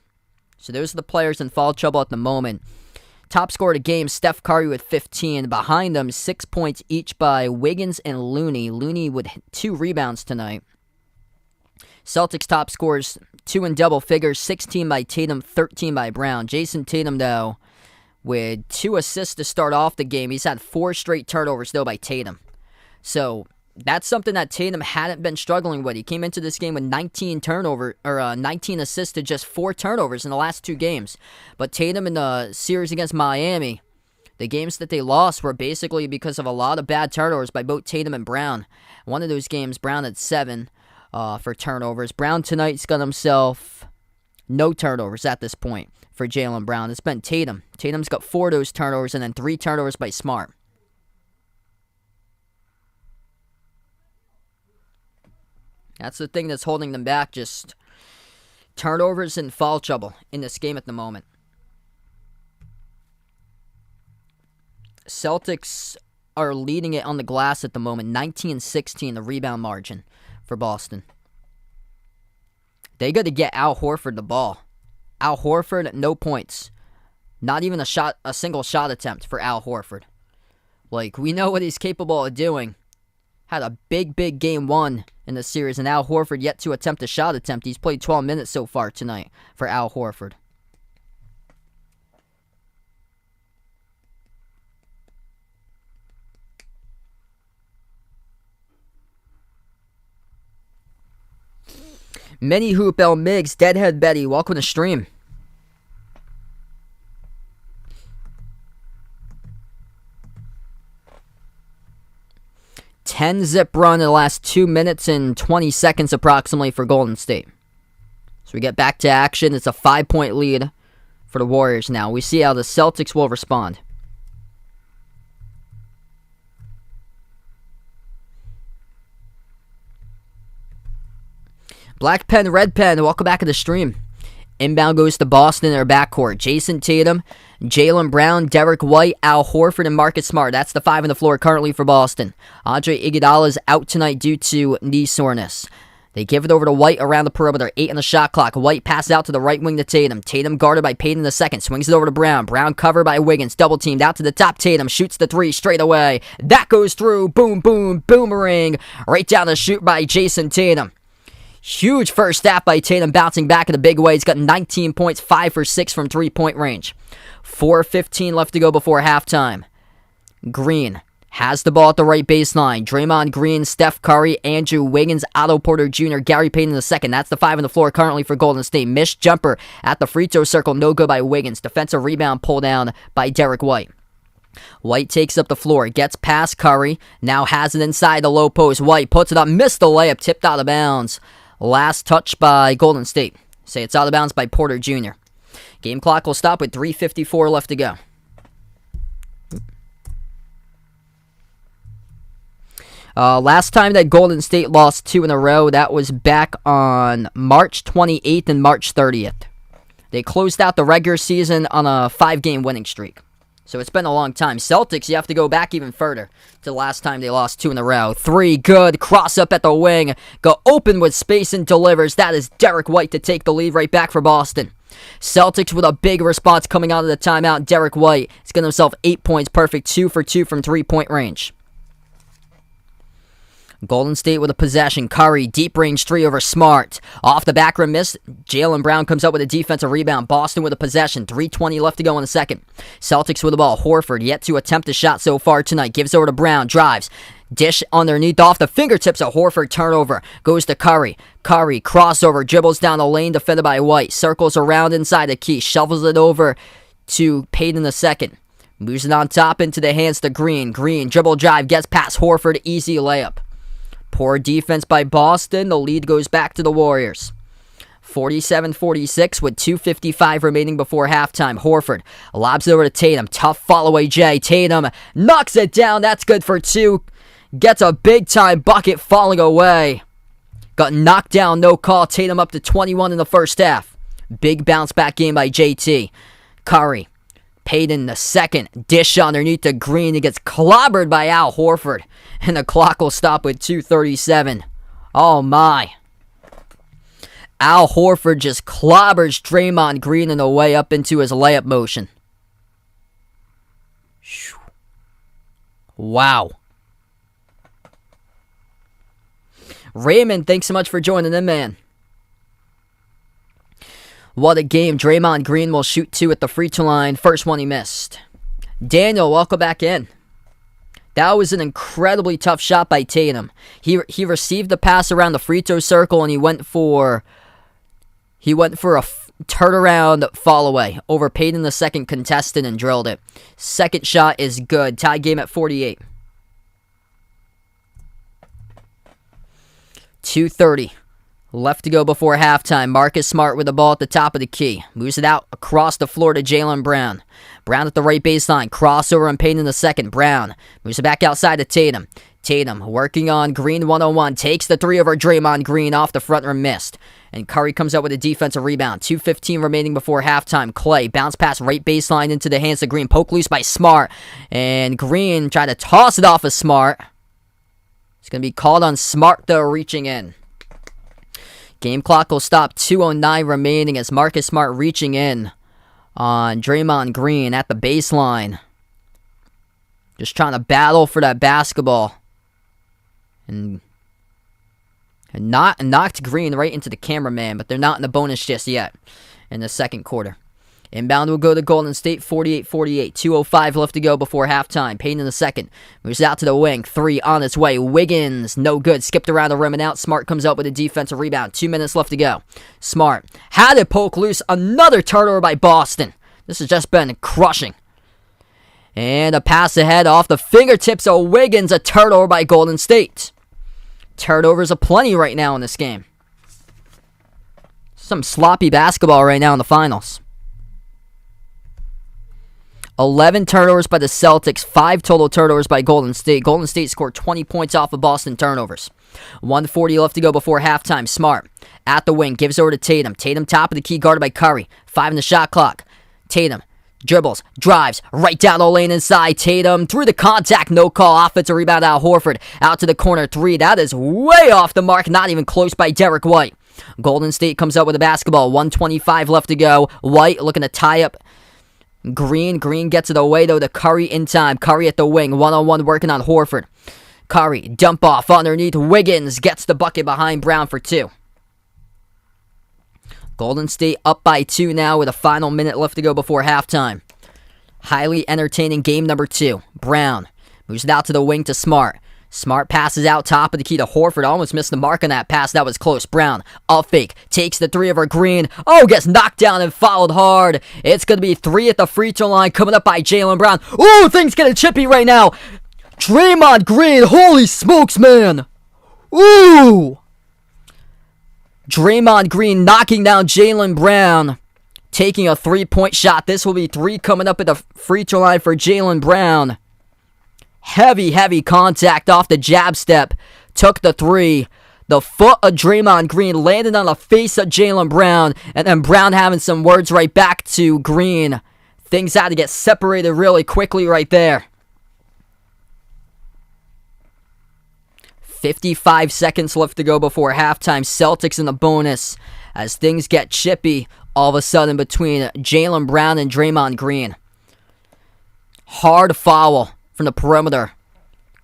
So those are the players in foul trouble at the moment. Top scorer of the game, Steph Curry with 15. Behind them, 6 points each by Wiggins and Looney. Looney with 2 rebounds tonight. Celtics top scorers, 2 in double figures, 16 by Tatum, 13 by Brown. Jason Tatum, though, with 2 assists to start off the game. He's had 4 straight turnovers, though, by Tatum. So that's something that Tatum hadn't been struggling with. He came into this game with 19 assists to just 4 turnovers in the last 2 games. But Tatum in the series against Miami, the games that they lost were basically because of a lot of bad turnovers by both Tatum and Brown. One of those games, Brown had 7. For turnovers. Brown tonight's got himself no turnovers at this point for Jaylen Brown. It's been Tatum. Tatum's got 4 of those turnovers and then 3 turnovers by Smart. That's the thing that's holding them back, just turnovers and foul trouble in this game at the moment. Celtics are leading it on the glass at the moment, 19-16, the rebound margin for Boston. They got to get Al Horford the ball. Al Horford, no points. Not even a single shot attempt for Al Horford. Like, we know what he's capable of doing. Had a big game 1 in the series, and Al Horford yet to attempt a shot attempt. He's played 12 minutes so far tonight for Al Horford. Mini Hoop El Migs, Deadhead Betty, welcome to stream. Zip run in the last 2 minutes and 20 seconds approximately for Golden State. So we get back to action. It's a 5-point lead for the Warriors now. We see how the Celtics will respond. Black Pen, Red Pen, welcome back to the stream. Inbound goes to Boston in their backcourt. Jason Tatum, Jaylen Brown, Derek White, Al Horford, and Marcus Smart. That's the 5 on the floor currently for Boston. Andre Iguodala is out tonight due to knee soreness. They give it over to White around the perimeter. 8 on the shot clock. White passes out to the right wing to Tatum. Tatum guarded by Payton in the second. Swings it over to Brown. Brown covered by Wiggins. Double teamed out to the top. Tatum shoots the 3 straight away. That goes through. Boom, boom, boomerang. Right down the shoot by Jason Tatum. Huge first half by Tatum, bouncing back in a big way. He's got 19 points, 5 for 6 from 3-point range. 4:15 left to go before halftime. Green has the ball at the right baseline. Draymond Green, Steph Curry, Andrew Wiggins, Otto Porter Jr., Gary Payton in the second. That's the 5 on the floor currently for Golden State. Missed jumper at the free throw circle, no good by Wiggins. Defensive rebound pull down by Derek White. White takes up the floor, gets past Curry, now has it inside the low post. White puts it up, missed the layup, tipped out of bounds. Last touch by Golden State. Say it's out of bounds by Porter Jr. Game clock will stop with 3:54 left to go. Last time that Golden State lost 2 in a row, that was back on March 28th and March 30th. They closed out the regular season on a 5-game winning streak. So it's been a long time. Celtics, you have to go back even further to the last time they lost 2 in a row. 3, good. Cross up at the wing. Go open with space and delivers. That is Derek White to take the lead right back for Boston. Celtics with a big response coming out of the timeout. Derek White has got himself 8 points, perfect 2 for 2 from 3-point range. Golden State with a possession. Curry, deep range 3 over Smart. Off the back rim miss. Jaylen Brown comes up with a defensive rebound. Boston with a possession. 3:20 left to go in the second. Celtics with the ball. Horford yet to attempt a shot so far tonight. Gives over to Brown. Drives. Dish underneath off the fingertips of Horford. Turnover. Goes to Curry. Curry crossover. Dribbles down the lane. Defended by White. Circles around inside the key. Shovels it over to Payton in the second. Moves it on top into the hands to Green. Green dribble drive. Gets past Horford. Easy layup. Poor defense by Boston. The lead goes back to the Warriors. 47-46 with 2:55 remaining before halftime. Horford lobs it over to Tatum. Tough follow-away Jay. Tatum knocks it down. That's good for 2. Gets a big-time bucket falling away. Got knocked down, no call. Tatum up to 21 in the first half. Big bounce-back game by JT. Curry Payton the second. Dish underneath to Green. He gets clobbered by Al Horford. And the clock will stop with 2:37. Oh my. Al Horford just clobbers Draymond Green on the way up into his layup motion. Wow. Raymond, thanks so much for joining in, man. What a game. Draymond Green will shoot 2 at the free throw line. First one he missed. Daniel, welcome back in. That was an incredibly tough shot by Tatum. He received the pass around the free throw circle and he went for a turnaround fall away over Payton the second contested and drilled it. Second shot is good. Tie game at 48. 2:30 left to go before halftime. Marcus Smart with the ball at the top of the key. Moves it out across the floor to Jaylen Brown. Brown at the right baseline. Crossover and Payton in the second. Brown moves it back outside to Tatum. Tatum working on Green 1-on-1. Takes the 3 over Draymond Green off the front rim, missed. And Curry comes out with a defensive rebound. 2:15 remaining before halftime. Clay bounce pass right baseline into the hands of Green. Poke loose by Smart. And Green tried to toss it off of Smart. It's going to be called on Smart, though, reaching in. Game clock will stop. 2:09 remaining as Marcus Smart reaching in on Draymond Green at the baseline. Just trying to battle for that basketball. And knocked Green right into the cameraman, but they're not in the bonus just yet in the second quarter. Inbound will go to Golden State, 48-48. 2:05 left to go before halftime. Payton in the second. Moves out to the wing. 3 on its way. Wiggins, no good. Skipped around the rim and out. Smart comes up with a defensive rebound. 2 minutes left to go. Smart had it poke loose. Another turnover by Boston. This has just been crushing. And a pass ahead off the fingertips of Wiggins. A turnover by Golden State. Turnovers aplenty right now in this game. Some sloppy basketball right now in the finals. 11 turnovers by the Celtics, 5 total turnovers by Golden State. Golden State scored 20 points off of Boston turnovers. 1:40 left to go before halftime. Smart at the wing, gives over to Tatum. Tatum top of the key, guarded by Curry. 5 in the shot clock. Tatum dribbles, drives, right down the lane inside. Tatum through the contact, no call. Offensive rebound out. Horford out to the corner 3. That is way off the mark, not even close by Derek White. Golden State comes up with the basketball. 1:25 left to go. White looking to tie up Green gets it away, though, to Curry in time. Curry at the wing, 1-on-1 working on Horford. Curry, dump off underneath. Wiggins gets the bucket behind Brown for 2. Golden State up by 2 now with a final minute left to go before halftime. Highly entertaining game number 2. Brown moves it out to the wing to Smart. Smart passes out top of the key to Horford. Almost missed the mark on that pass. That was close. Brown, up fake. Takes the 3 over Green. Oh, gets knocked down and fouled hard. It's going to be 3 at the free throw line coming up by Jaylen Brown. Ooh, things getting chippy right now. Draymond Green. Holy smokes, man. Ooh. Draymond Green knocking down Jaylen Brown. Taking a 3-point shot. This will be 3 coming up at the free throw line for Jaylen Brown. Heavy contact off the jab step. Took the 3. The foot of Draymond Green landed on the face of Jaylen Brown. And then Brown having some words right back to Green. Things had to get separated really quickly right there. 55 seconds left to go before halftime. Celtics in the bonus as things get chippy all of a sudden between Jaylen Brown and Draymond Green. Hard foul from the perimeter.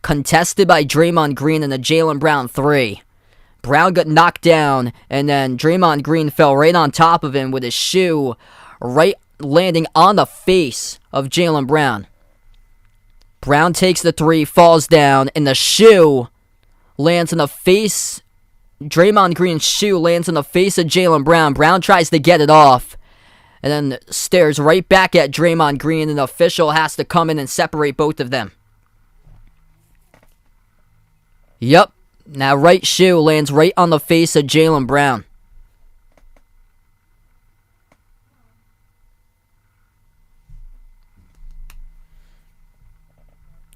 Contested by Draymond Green and the Jaylen Brown 3. Brown got knocked down, and then Draymond Green fell right on top of him with his shoe right landing on the face of Jaylen Brown. Brown takes the 3, falls down, and the shoe lands in the face. Draymond Green's shoe lands in the face of Jaylen Brown. Brown tries to get it off, and then stares right back at Draymond Green, and the official has to come in and separate both of them. Yep, now right shoe lands right on the face of Jaylen Brown.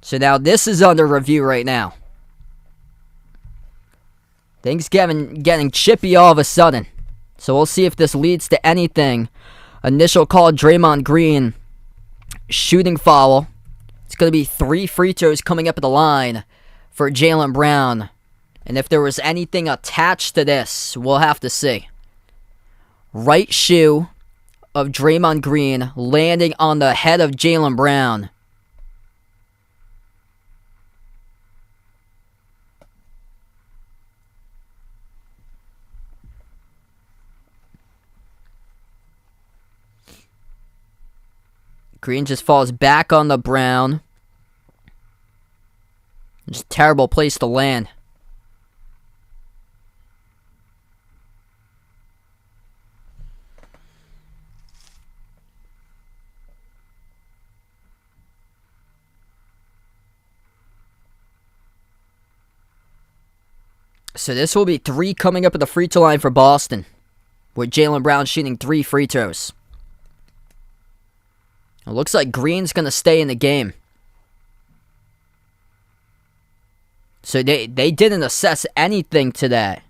So now this is under review right now. Things getting chippy all of a sudden. So we'll see if this leads to anything. Initial call, Draymond Green shooting foul. It's going to be 3 free throws coming up at the line for Jaylen Brown. And if there was anything attached to this, we'll have to see. Right shoe of Draymond Green landing on the head of Jaylen Brown. Green just falls back on the Brown. Just a terrible place to land. So this will be 3 coming up at the free throw line for Boston, with Jaylen Brown shooting 3 free throws. It looks like Green's going to stay in the game. So they didn't assess anything to that.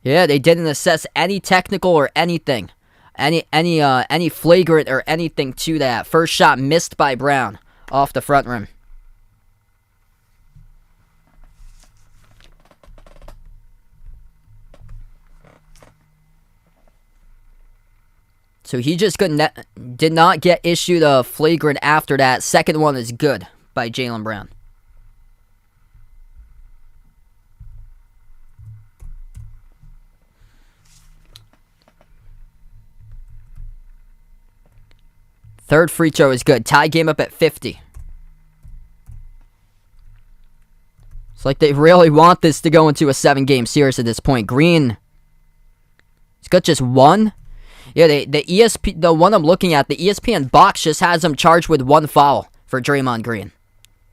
Yeah, they didn't assess any technical or anything. Any flagrant or anything to that. First shot missed by Brown off the front rim. So he just did not get issued a flagrant after that. Second one is good by Jaylen Brown. Third free throw is good. Tie game up at 50. It's like they really want this to go into a 7-game series at this point. Green, he's got just 1. Yeah, the one I'm looking at, the ESPN box just has him charged with 1 foul for Draymond Green.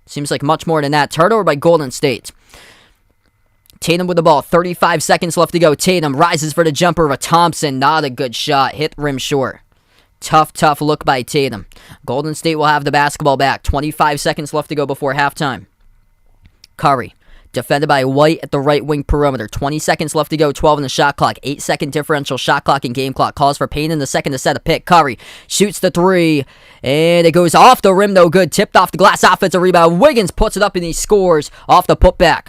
Seems like much more than that. Turnover by Golden State. Tatum with the ball. 35 seconds left to go. Tatum rises for the jumper of Thompson. Not a good shot. Hit rim short. Tough look by Tatum. Golden State will have the basketball back. 25 seconds left to go before halftime. Curry. Defended by White at the right wing perimeter. 20 seconds left to go. 12 in the shot clock. 8-second differential shot clock and game clock. Calls for Payne in the second to set a pick. Curry shoots the 3. And it goes off the rim. No good. Tipped off the glass. Offensive rebound. Wiggins puts it up and he scores off the putback.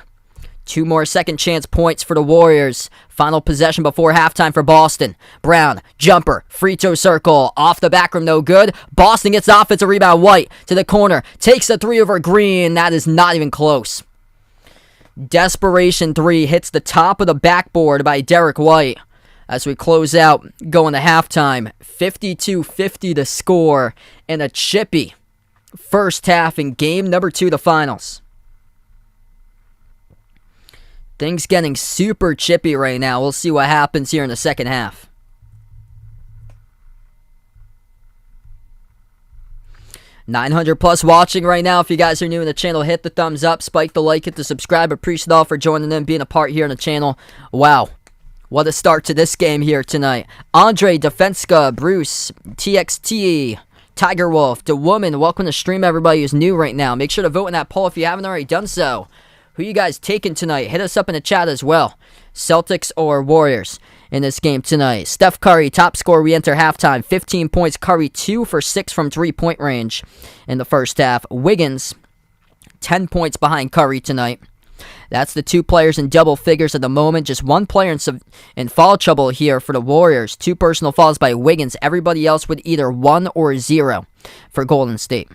2 more second chance points for the Warriors. Final possession before halftime for Boston. Brown, jumper, free throw circle, off the back rim, no good. Boston gets the offensive rebound. White to the corner, takes the 3 over Green. That is not even close. Desperation 3 hits the top of the backboard by Derek White as we close out going to halftime. 52-50 to score in a chippy first half in game number 2 of the finals. Things getting super chippy right now. We'll see what happens here in the second half. +900 watching right now. If you guys are new in the channel, hit the thumbs up, spike the like, hit the subscribe. Appreciate all for joining in, being a part here on the channel. Wow, what a start to this game here tonight. Andre, Defenska, Bruce, TXT, Tiger Wolf, The Woman, welcome to stream everybody who's new right now. Make sure to vote in that poll if you haven't already done so. Who you guys taking tonight? Hit us up in the chat as well. Celtics or Warriors in this game tonight. Steph Curry, top scorer. We enter halftime. 15 points. Curry, 2 for 6 from 3-point range in the first half. Wiggins, 10 points behind Curry tonight. That's the 2 players in double figures at the moment. Just 1 player in foul trouble here for the Warriors. 2 personal fouls by Wiggins. Everybody else with either 1 or 0 for Golden State.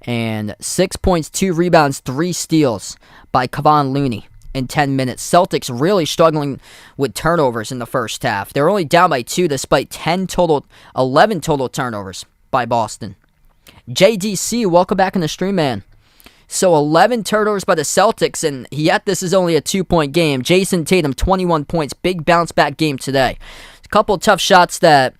And 6 points, 2 rebounds, 3 steals by Kevon Looney in 10 minutes. Celtics really struggling with turnovers in the first half. They're only down by 2 despite 11 total turnovers by Boston. JDC, welcome back in the stream, man. So 11 turnovers by the Celtics, and yet this is only a 2-point game. Jason Tatum, 21 points. Big bounce back game today. A couple tough shots that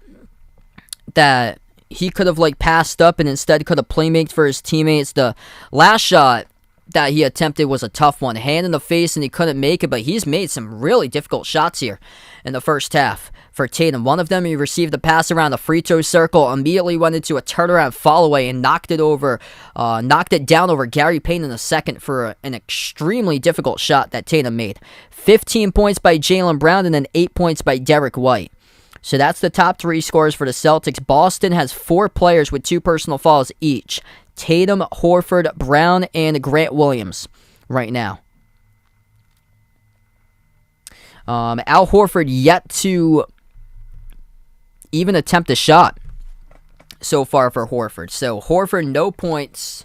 he could have passed up and instead could have playmaked for his teammates. The last shot that he attempted was a tough one. Hand in the face and he couldn't make it, but he's made some really difficult shots here in the first half for Tatum. One of them, he received a pass around the free throw circle, immediately went into a turnaround fall away and knocked it down over Gary Payne in the second for an extremely difficult shot that Tatum made. 15 points by Jaylen Brown and then 8 points by Derek White. So that's the top 3 scores for the Celtics. Boston has 4 players with 2 personal fouls each. Tatum, Horford, Brown, and Grant Williams right now. Al Horford yet to even attempt a shot so far for Horford. So Horford, no points,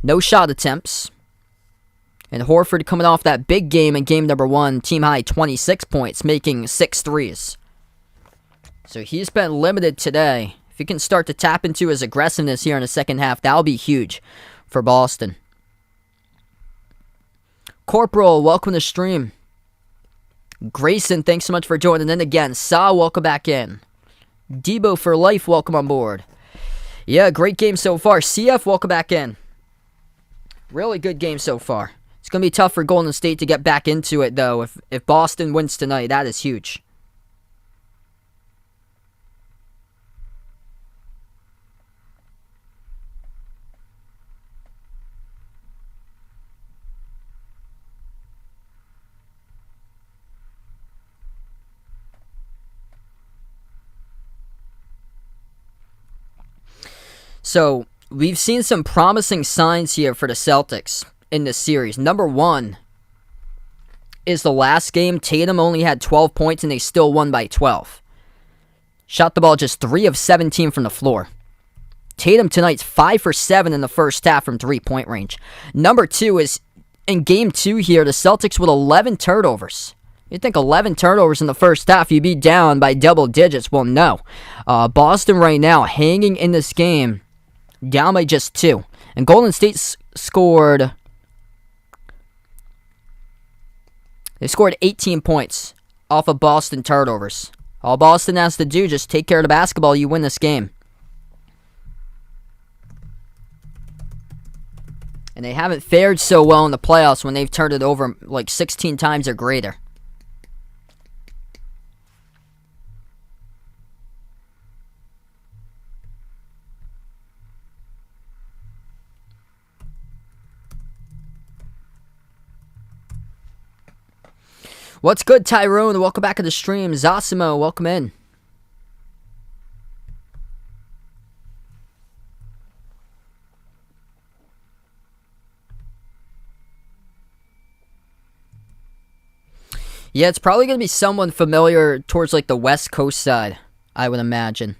no shot attempts. And Horford coming off that big game in game number 1, team high 26 points, making 6 threes. So he's been limited today. If he can start to tap into his aggressiveness here in the second half, that'll be huge for Boston. Corporal, welcome to the stream. Grayson, thanks so much for joining in again. Sa, welcome back in. Debo for life, welcome on board. Yeah, great game so far. CF, welcome back in. Really good game so far. It's going to be tough for Golden State to get back into it, though. If Boston wins tonight, that is huge. So, we've seen some promising signs here for the Celtics in this series. Number 1 is the last game. Tatum only had 12 points and they still won by 12. Shot the ball just 3 of 17 from the floor. Tatum tonight's 5 for 7 in the first half from 3-point range. Number 2 is in game 2 here, the Celtics with 11 turnovers. You'd think 11 turnovers in the first half, you'd be down by double digits. Well, no. Boston right now hanging in this game, down by just 2. And Golden State scored 18 points off of Boston turnovers. All Boston has to do, just take care of the basketball, you win this game. And they haven't fared so well in the playoffs when they've turned it over like 16 times or greater. What's good, Tyrone? Welcome back to the stream. Zosimo, welcome in. Yeah, it's probably going to be someone familiar towards like the West Coast side, I would imagine.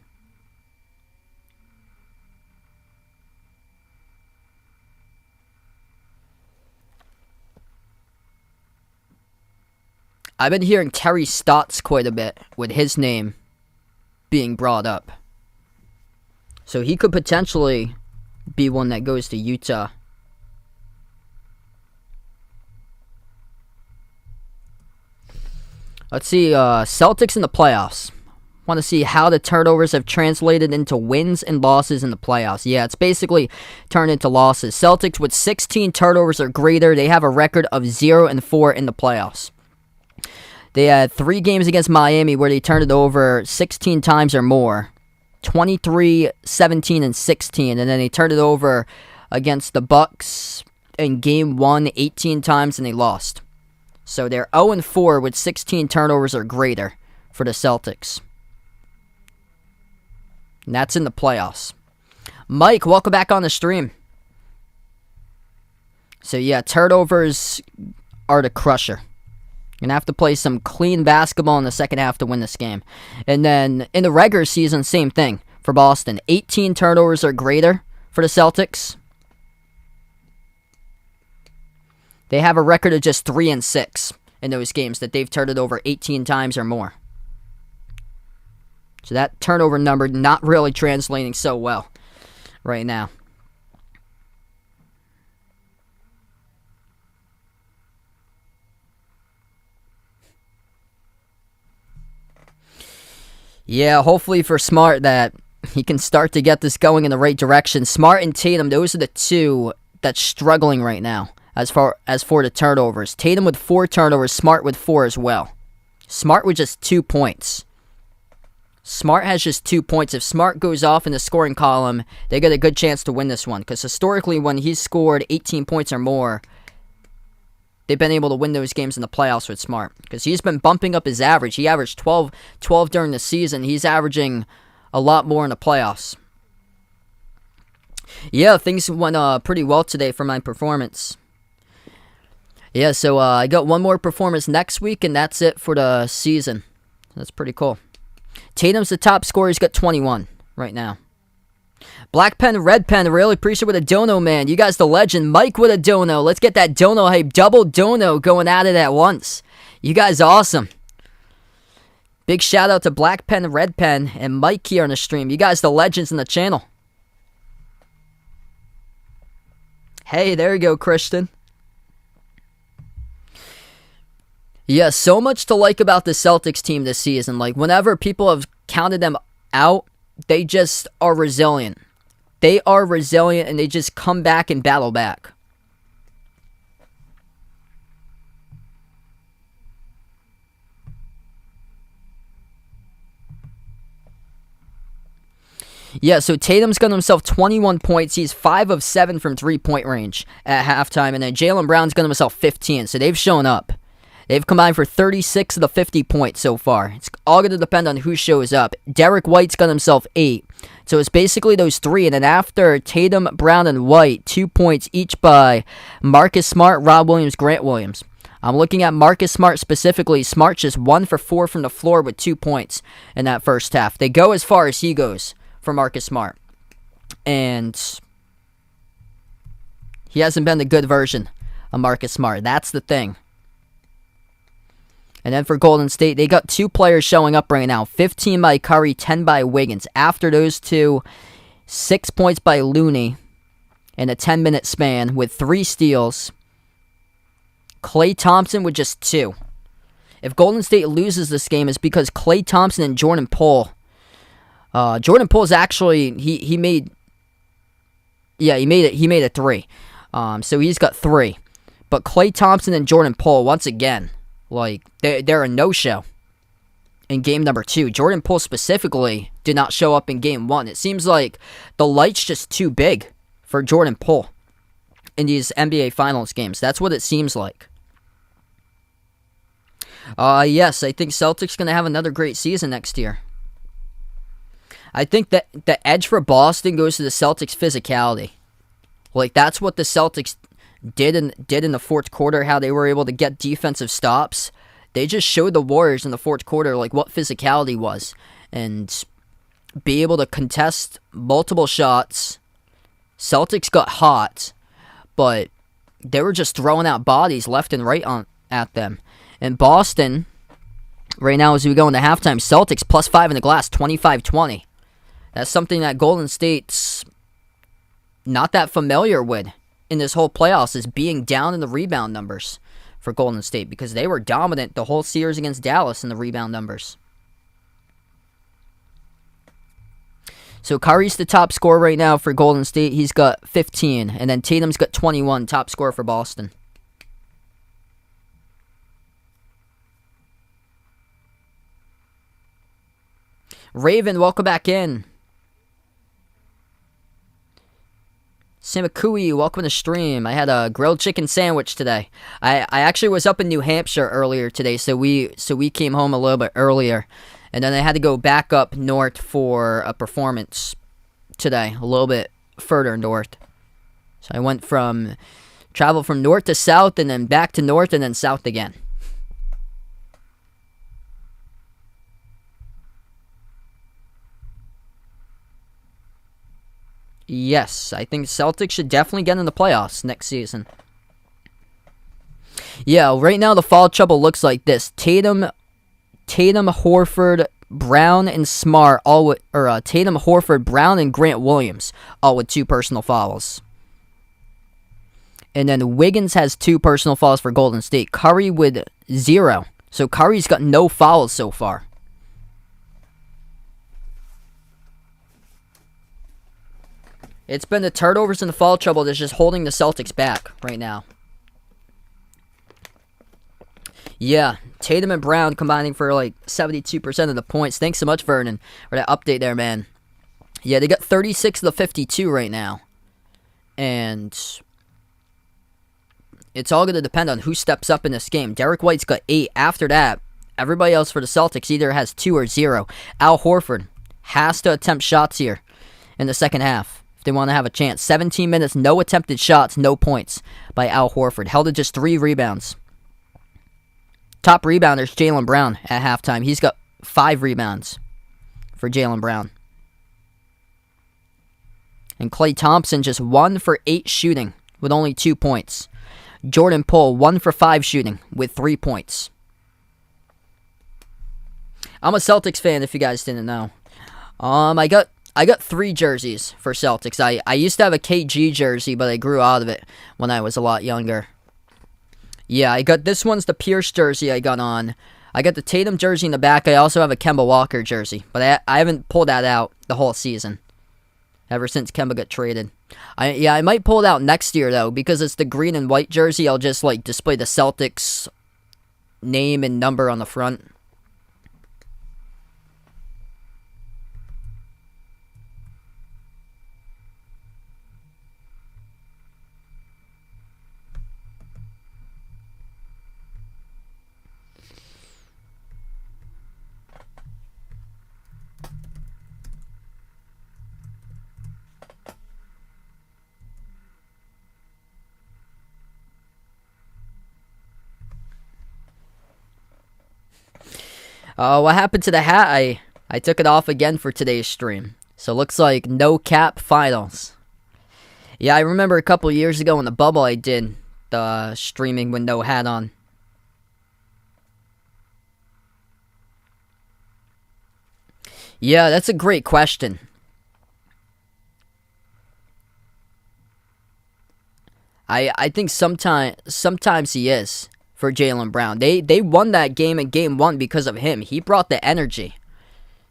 I've been hearing Terry Stotts quite a bit with his name being brought up. So he could potentially be one that goes to Utah. Let's see, Celtics in the playoffs. Want to see how the turnovers have translated into wins and losses in the playoffs. Yeah, it's basically turned into losses. Celtics with 16 turnovers or greater, they have a record of 0-4 in the playoffs. They had 3 games against Miami where they turned it over 16 times or more. 23, 17, and 16. And then they turned it over against the Bucks in game 1 18 times and they lost. So they're 0-4 with 16 turnovers or greater for the Celtics. And that's in the playoffs. Mike, welcome back on the stream. So yeah, turnovers are the crusher. You're going to have to play some clean basketball in the second half to win this game. And then in the regular season, same thing for Boston. 18 turnovers or greater for the Celtics. They have a record of just 3-6 in those games that they've turned it over 18 times or more. So that turnover number not really translating so well right now. Yeah, hopefully for Smart that he can start to get this going in the right direction. Smart and Tatum, those are the two that's struggling right now as for the turnovers. Tatum with 4 turnovers, Smart with 4 as well. Smart with just 2 points. Smart has just 2 points. If Smart goes off in the scoring column, they get a good chance to win this one. Because historically, when he's scored 18 points or more, they've been able to win those games in the playoffs with Smart. Because he's been bumping up his average. He averaged 12 during the season. He's averaging a lot more in the playoffs. Yeah, things went pretty well today for my performance. Yeah, so I got one more performance next week, and that's it for the season. That's pretty cool. Tatum's the top scorer. He's got 21 right now. Black pen, red pen. Really appreciate with a dono, man. You guys the legend. Mike with a dono. Let's get that dono hype. Double dono going at it at once. You guys are awesome. Big shout out to Black pen, red pen, and Mike here on the stream. You guys the legends in the channel. Hey, there you go, Christian. Yeah, so much to like about the Celtics team this season. Like, whenever people have counted them out, they just are resilient. They are resilient, and they just come back and battle back. Yeah, so Tatum's got himself 21 points. He's 5 of 7 from three-point range at halftime. And then Jaylen Brown's got himself 15, so they've shown up. They've combined for 36 of the 50 points so far. It's all going to depend on who shows up. Derek White's got himself 8. So it's basically those three. And then after Tatum, Brown, and White, 2 points each by Marcus Smart, Rob Williams, Grant Williams. I'm looking at Marcus Smart specifically. Smart just 1 for 4 from the floor with 2 points in that first half. They go as far as he goes for Marcus Smart. And he hasn't been the good version of Marcus Smart. That's the thing. And then for Golden State, they got 2 players showing up right now. 15 by Curry, 10 by Wiggins. After those two, 6 points by Looney in a 10-minute span with 3 steals. Klay Thompson with just 2. If Golden State loses this game, it's because Klay Thompson and Jordan Poole. Jordan Poole's actually, he made a 3. So he's got 3. But Klay Thompson and Jordan Poole, once again, like, they're a no-show in game number 2. Jordan Poole specifically did not show up in game 1. It seems like the light's just too big for Jordan Poole in these NBA Finals games. That's what it seems like. Yes, I think Celtics going to have another great season next year. I think that the edge for Boston goes to the Celtics' physicality. Like, that's what the Celtics did in the fourth quarter, how they were able to get defensive stops. They just showed the Warriors in the fourth quarter like what physicality was, and be able to contest multiple shots. Celtics got hot, but they were just throwing out bodies left and right at them. And Boston, right now as we go into halftime, Celtics plus 5 in the glass, 25-20. That's something that Golden State's not that familiar with in this whole playoffs, is being down in the rebound numbers for Golden State, because they were dominant the whole series against Dallas in the rebound numbers. So Curry's the top scorer right now for Golden State. He's got 15, and then Tatum's got 21, top scorer for Boston. Raven, welcome back in. Simakui, welcome to the stream. I had a grilled chicken sandwich today. I actually was up in New Hampshire earlier today, so we came home a little bit earlier. And then I had to go back up north for a performance today, a little bit further north. So I traveled from north to south, and then back to north, and then south again. Yes, I think Celtics should definitely get in the playoffs next season. Yeah, right now the foul trouble looks like this. Tatum, Horford, Brown, and Smart Tatum, Horford, Brown, and Grant Williams all with 2 personal fouls. And then Wiggins has 2 personal fouls for Golden State. Curry with 0. So Curry's got no fouls so far. It's been the turnovers and the foul trouble that's just holding the Celtics back right now. Yeah, Tatum and Brown combining for like 72% of the points. Thanks so much, Vernon, for that update there, man. Yeah, they got 36 of the 52 right now. And it's all going to depend on who steps up in this game. Derek White's got 8. After that, everybody else for the Celtics either has 2 or 0. Al Horford has to attempt shots here in the second half if they want to have a chance. 17 minutes, no attempted shots, no points by Al Horford. Held to just 3 rebounds. Top rebounder is Jaylen Brown at halftime. He's got 5 rebounds for Jaylen Brown. And Klay Thompson just 1 for 8 shooting with only 2 points. Jordan Poole 1 for 5 shooting with 3 points. I'm a Celtics fan if you guys didn't know. I got 3 jerseys for Celtics. I used to have a KG jersey, but I grew out of it when I was a lot younger. Yeah, I got this one's the Pierce jersey I got on. I got the Tatum jersey in the back. I also have a Kemba Walker jersey, but I haven't pulled that out the whole season. Ever since Kemba got traded. I might pull it out next year, though, because it's the green and white jersey. I'll just, display the Celtics name and number on the front. What happened to the hat? I took it off again for today's stream. So it looks like no cap finals. Yeah, I remember a couple years ago in the bubble I did the streaming with no hat on. Yeah, that's a great question. I think sometimes he is. For Jaylen Brown. They won that game in game 1 because of him. He brought the energy.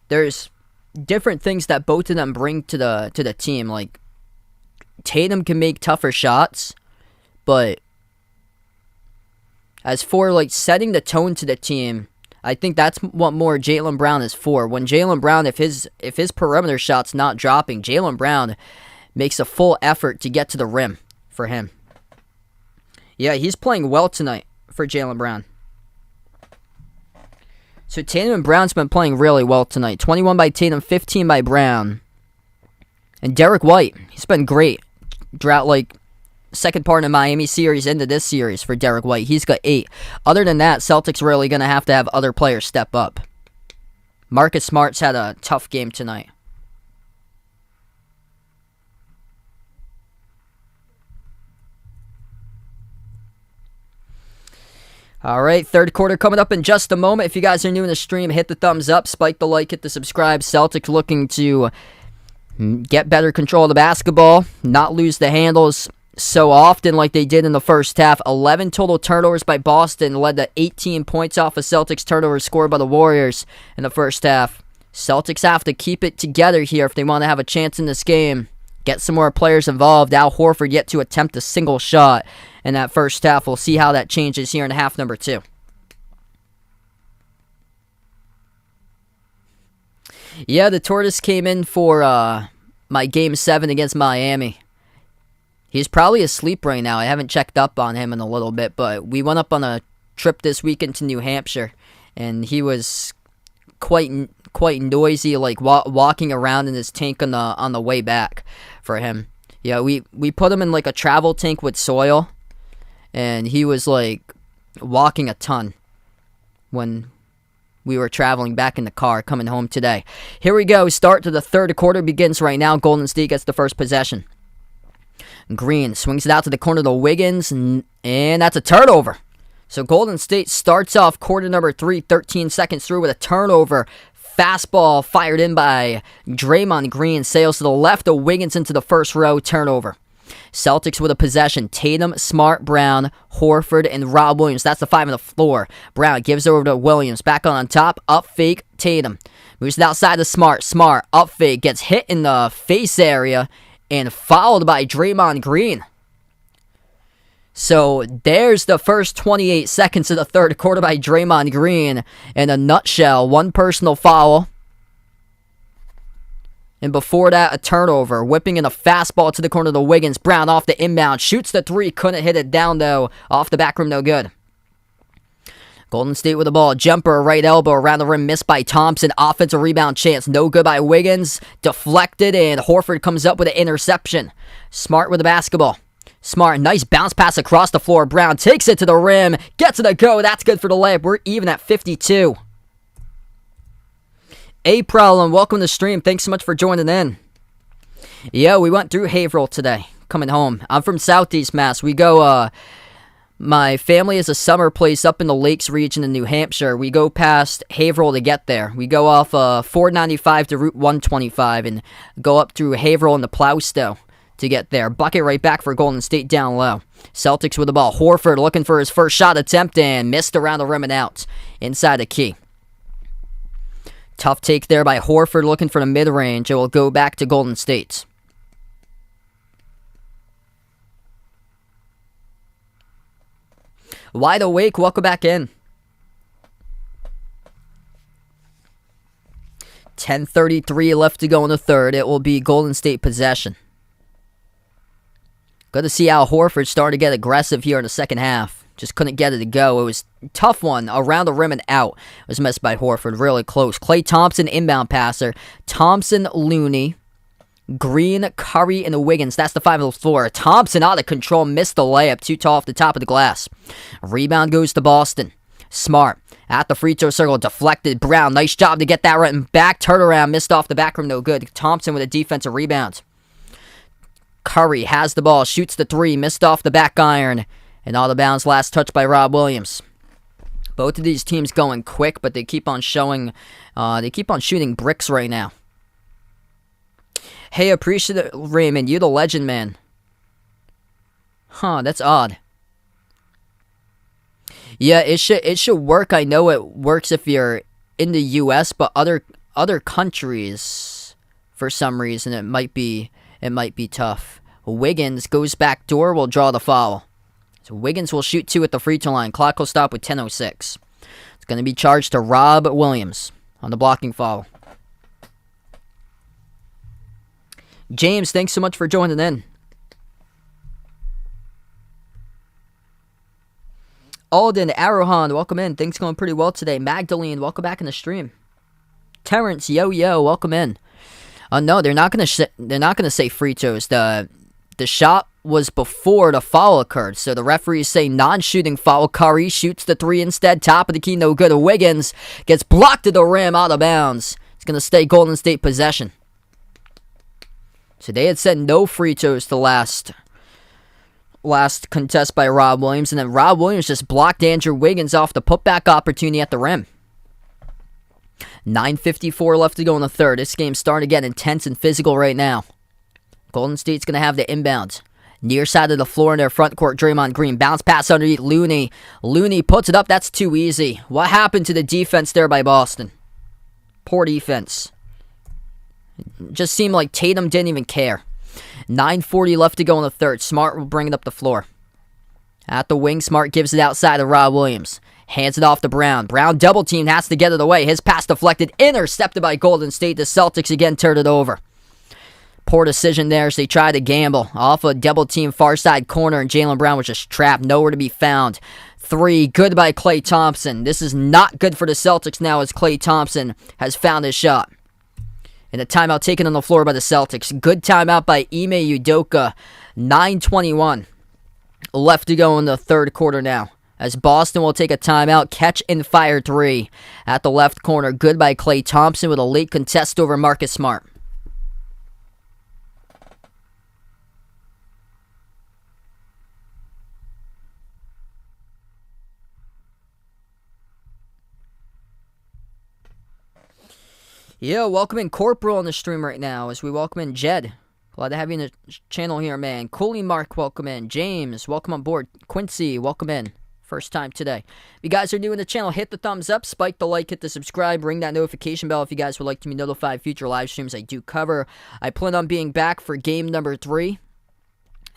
There's different things that both of them bring to the team. Like, Tatum can make tougher shots, but as for, setting the tone to the team, I think that's what more Jaylen Brown is for. When Jaylen Brown, if his perimeter shot's not dropping, Jaylen Brown makes a full effort to get to the rim for him. Yeah, he's playing well tonight. For Jaylen Brown. So Tatum and Brown's been playing really well tonight. 21 by Tatum, 15 by Brown. And Derek White, he's been great. Drought second part of the Miami series into this series for Derek White. He's got 8. Other than that, Celtics really going to have other players step up. Marcus Smart's had a tough game tonight. Alright, third quarter coming up in just a moment. If you guys are new in the stream, hit the thumbs up, spike the like, hit the subscribe. Celtics looking to get better control of the basketball, not lose the handles so often like they did in the first half. 11 total turnovers by Boston led to 18 points off of Celtics turnovers scored by the Warriors in the first half. Celtics have to keep it together here if they want to have a chance in this game. Get some more players involved. Al Horford yet to attempt a single shot in that first half. We'll see how that changes here in half number 2. Yeah, the Tortoise came in for my Game 7 against Miami. He's probably asleep right now. I haven't checked up on him in a little bit, but we went up on a trip this weekend to New Hampshire, and he was quite noisy, walking around in his tank on the way back for him. Yeah, we put him in a travel tank with soil, and he was walking a ton when we were traveling back in the car coming home today. Here we go. Start to the third quarter begins right now. Golden State gets the first possession. Green swings it out to the corner to Wiggins, and that's a turnover. So Golden State starts off quarter number 3, 13 seconds through with a turnover. Fastball fired in by Draymond Green. Sails to the left of Wiggins into the first row. Turnover. Celtics with a possession. Tatum, Smart, Brown, Horford, and Rob Williams. That's the 5 on the floor. Brown gives it over to Williams. Back on top. Up fake. Tatum. Moves it outside to Smart. Smart. Up fake. Gets hit in the face area. And fouled by Draymond Green. So there's the first 28 seconds of the third quarter by Draymond Green. In a nutshell, one personal foul. And before that, a turnover. Whipping in a fastball to the corner of the Wiggins. Brown off the inbound. Shoots the three. Couldn't hit it down, though. Off the back rim, no good. Golden State with the ball. Jumper, right elbow around the rim. Missed by Thompson. Offensive rebound chance. No good by Wiggins. Deflected, and Horford comes up with an interception. Smart with the basketball. Smart, nice bounce pass across the floor. Brown takes it to the rim. Gets it to go. That's good for the layup. We're even at 52. A-Problem, welcome to the stream. Thanks so much for joining in. Yeah, we went through Haverhill today, coming home. I'm from Southeast Mass. We go, my family has a summer place up in the Lakes region in New Hampshire. We go past Haverhill to get there. We go off 495 to Route 125 and go up through Haverhill and the Plowstow to get there. Bucket right back for Golden State down low. Celtics with the ball. Horford looking for his first shot attempt and missed around the rim and out inside the key. Tough take there by Horford looking for the mid-range. It will go back to Golden State. Wide awake, welcome back in. 10:33 left to go in the third. It will be Golden State possession. Good to see Al Horford starting to get aggressive here in the second half. Just couldn't get it to go. It was a tough one. Around the rim and out. It was missed by Horford. Really close. Klay Thompson, inbound passer. Thompson, Looney, Green, Curry, and the Wiggins. That's the 5 on the floor. Thompson out of control. Missed the layup. Too tall off the top of the glass. Rebound goes to Boston. Smart. At the free throw circle. Deflected. Brown. Nice job to get that right and back. Turnaround. Missed off the back rim. No good. Thompson with a defensive rebound. Curry has the ball. Shoots the three. Missed off the back iron. And out of bounds, last touch by Rob Williams. Both of these teams going quick, but they keep on showing, they keep on shooting bricks right now. Hey, appreciate it, Raymond. You the legend, man. Huh, that's odd. Yeah, it should work. I know it works if you're in the U.S., but other countries, for some reason, it might be tough. Wiggins goes back door, will draw the foul. So Wiggins will shoot 2 at the free throw line. Clock will stop with 10:06. It's going to be charged to Rob Williams on the blocking foul. James, thanks so much for joining in. Alden, Arohan, welcome in. Things going pretty well today. Magdalene, welcome back in the stream. Terrence, yo, welcome in. No, they're not gonna say free throws. The shot was before the foul occurred, so the referees say non-shooting foul. Curry shoots the 3 instead. Top of the key, no good. Wiggins gets blocked at the rim, out of bounds. It's gonna stay Golden State possession. So they had said no free throws to last contest by Rob Williams, and then Rob Williams just blocked Andrew Wiggins off the putback opportunity at the rim. 9:54 left to go in the third. This game's starting to get intense and physical right now. Golden State's going to have the inbound. Near side of the floor in their front court, Draymond Green. Bounce pass underneath Looney. Looney puts it up. That's too easy. What happened to the defense there by Boston? Poor defense. Just seemed like Tatum didn't even care. 9:40 left to go in the third. Smart will bring it up the floor. At the wing, Smart gives it outside to Rob Williams. Hands it off to Brown. Brown double teamed, has to get it away. His pass deflected, intercepted by Golden State. The Celtics again turned it over. Poor decision there as they tried to gamble. Off a double team far side corner, and Jaylen Brown was just trapped, nowhere to be found. 3, good by Klay Thompson. This is not good for the Celtics now as Klay Thompson has found his shot. And a timeout taken on the floor by the Celtics. Good timeout by Ime Udoka. 9:21 left to go in the third quarter now. As Boston will take a timeout, catch and fire 3 at the left corner. Good by Klay Thompson with a late contest over Marcus Smart. Yeah, welcome in Corporal on the stream right now as we welcome in Jed. Glad to have you in the channel here, man. Cooley Mark, welcome in. James, welcome on board. Quincy, welcome in. First time today. If you guys are new in the channel, hit the thumbs up, spike the like, hit the subscribe, ring that notification bell if you guys would like to be notified of future live streams I do cover. I plan on being back for game number 3.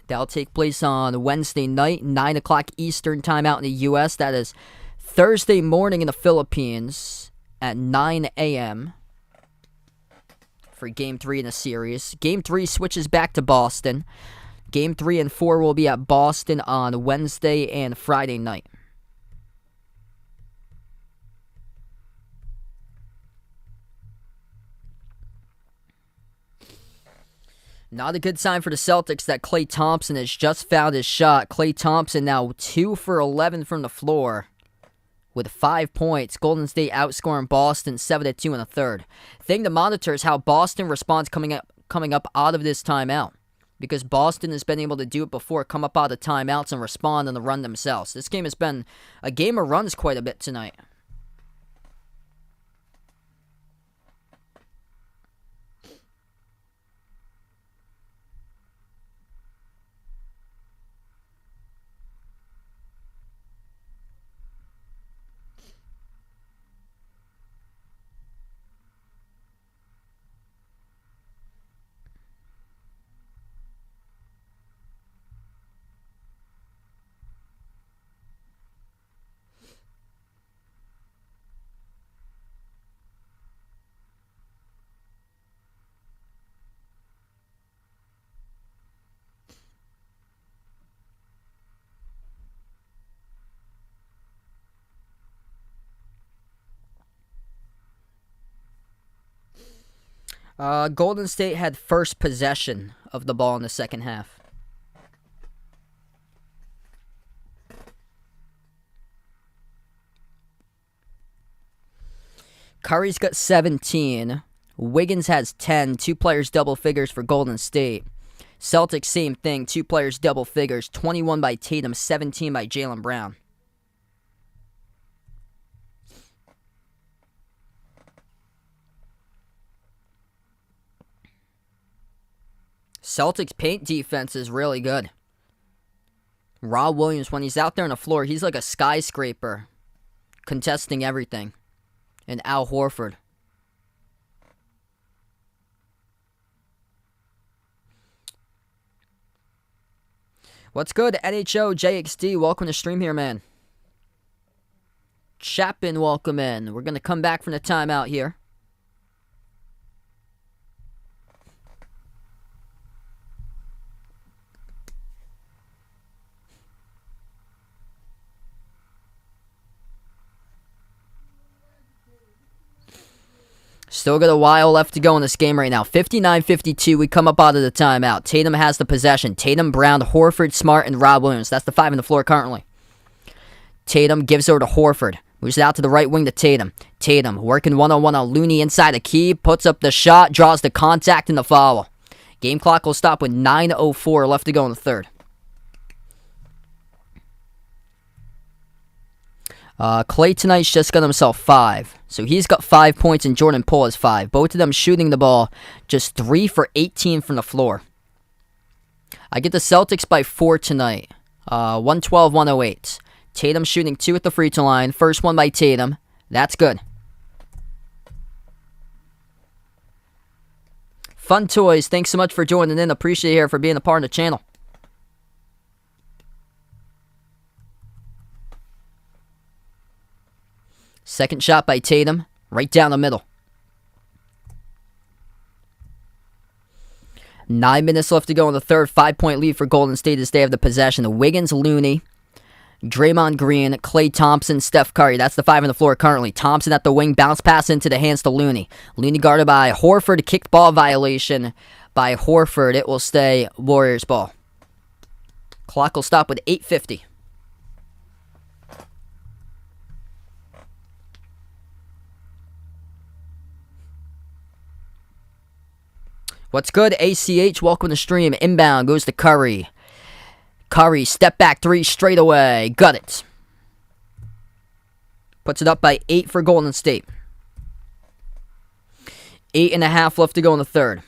That'll take place on Wednesday night, 9 o'clock Eastern time out in the U.S. That is Thursday morning in the Philippines at 9 a.m. for Game 3 in the series. Game 3 switches back to Boston. Game 3 and 4 will be at Boston on Wednesday and Friday night. Not a good sign for the Celtics that Klay Thompson has just found his shot. Klay Thompson now 2 for 11 from the floor with 5 points. Golden State outscoring Boston 7-2 in the third. Thing to monitor is how Boston responds coming up out of this timeout, because Boston has been able to do it before, come up out of timeouts and respond on the run themselves. This game has been a game of runs quite a bit tonight. Golden State had first possession of the ball in the second half. Curry's got 17. Wiggins has 10. 2 players double figures for Golden State. Celtics, same thing. 2 players double figures. 21 by Tatum, 17 by Jaylen Brown. Celtics paint defense is really good. Rob Williams, when he's out there on the floor, he's like a skyscraper, contesting everything. And Al Horford. What's good, NHO JXD? Welcome to stream here, man. Chapin, welcome in. We're going to come back from the timeout here. Still got a while left to go in this game right now. 59-52, we come up out of the timeout. Tatum has the possession. Tatum, Brown, Horford, Smart, and Rob Williams. That's the 5 on the floor currently. Tatum gives over to Horford. Moves it out to the right wing to Tatum. Tatum working one-on-one on Looney inside the key. Puts up the shot, draws the contact, and the foul. Game clock will stop with 9:04 left to go in the third. Klay tonight's just got himself 5. So he's got 5 points and Jordan Poole has 5. Both of them shooting the ball just 3 for 18 from the floor. I get the Celtics by 4 tonight. 112-108. Tatum shooting 2 at the free throw line. First one by Tatum. That's good. Fun Toys, thanks so much for joining in. Appreciate you here for being a part of the channel. Second shot by Tatum, right down the middle. 9 minutes left to go in the third. 5-point lead for Golden State as they have the possession. Wiggins, Looney, Draymond Green, Klay Thompson, Steph Curry. That's the 5 on the floor currently. Thompson at the wing, bounce pass into the hands to Looney. Looney guarded by Horford, kicked ball violation by Horford. It will stay Warriors ball. Clock will stop with 8:50. What's good, ACH? Welcome to the stream. Inbound goes to Curry. Curry, step back 3 straight away. Got it. Puts it up by 8 for Golden State. 8.5 left to go in the third.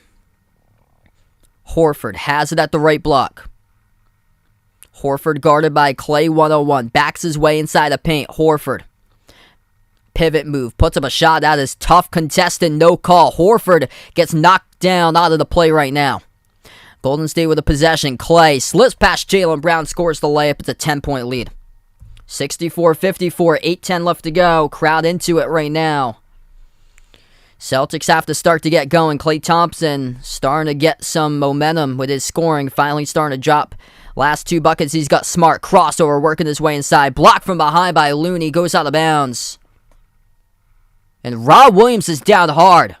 Horford has it at the right block. Horford guarded by Klay 101. Backs his way inside the paint. Horford. Pivot move. Puts up a shot that is tough, contested, no call. Horford gets knocked down out of the play right now. Golden State with a possession. Klay slips past Jaylen Brown, scores the layup. It's a 10-point lead. 64-54, 8:10 left to go. Crowd into it right now. Celtics have to start to get going. Klay Thompson starting to get some momentum with his scoring, finally starting to drop. Last 2 buckets, he's got Smart. Crossover, working his way inside. Blocked from behind by Looney, goes out of bounds. And Rob Williams is down hard.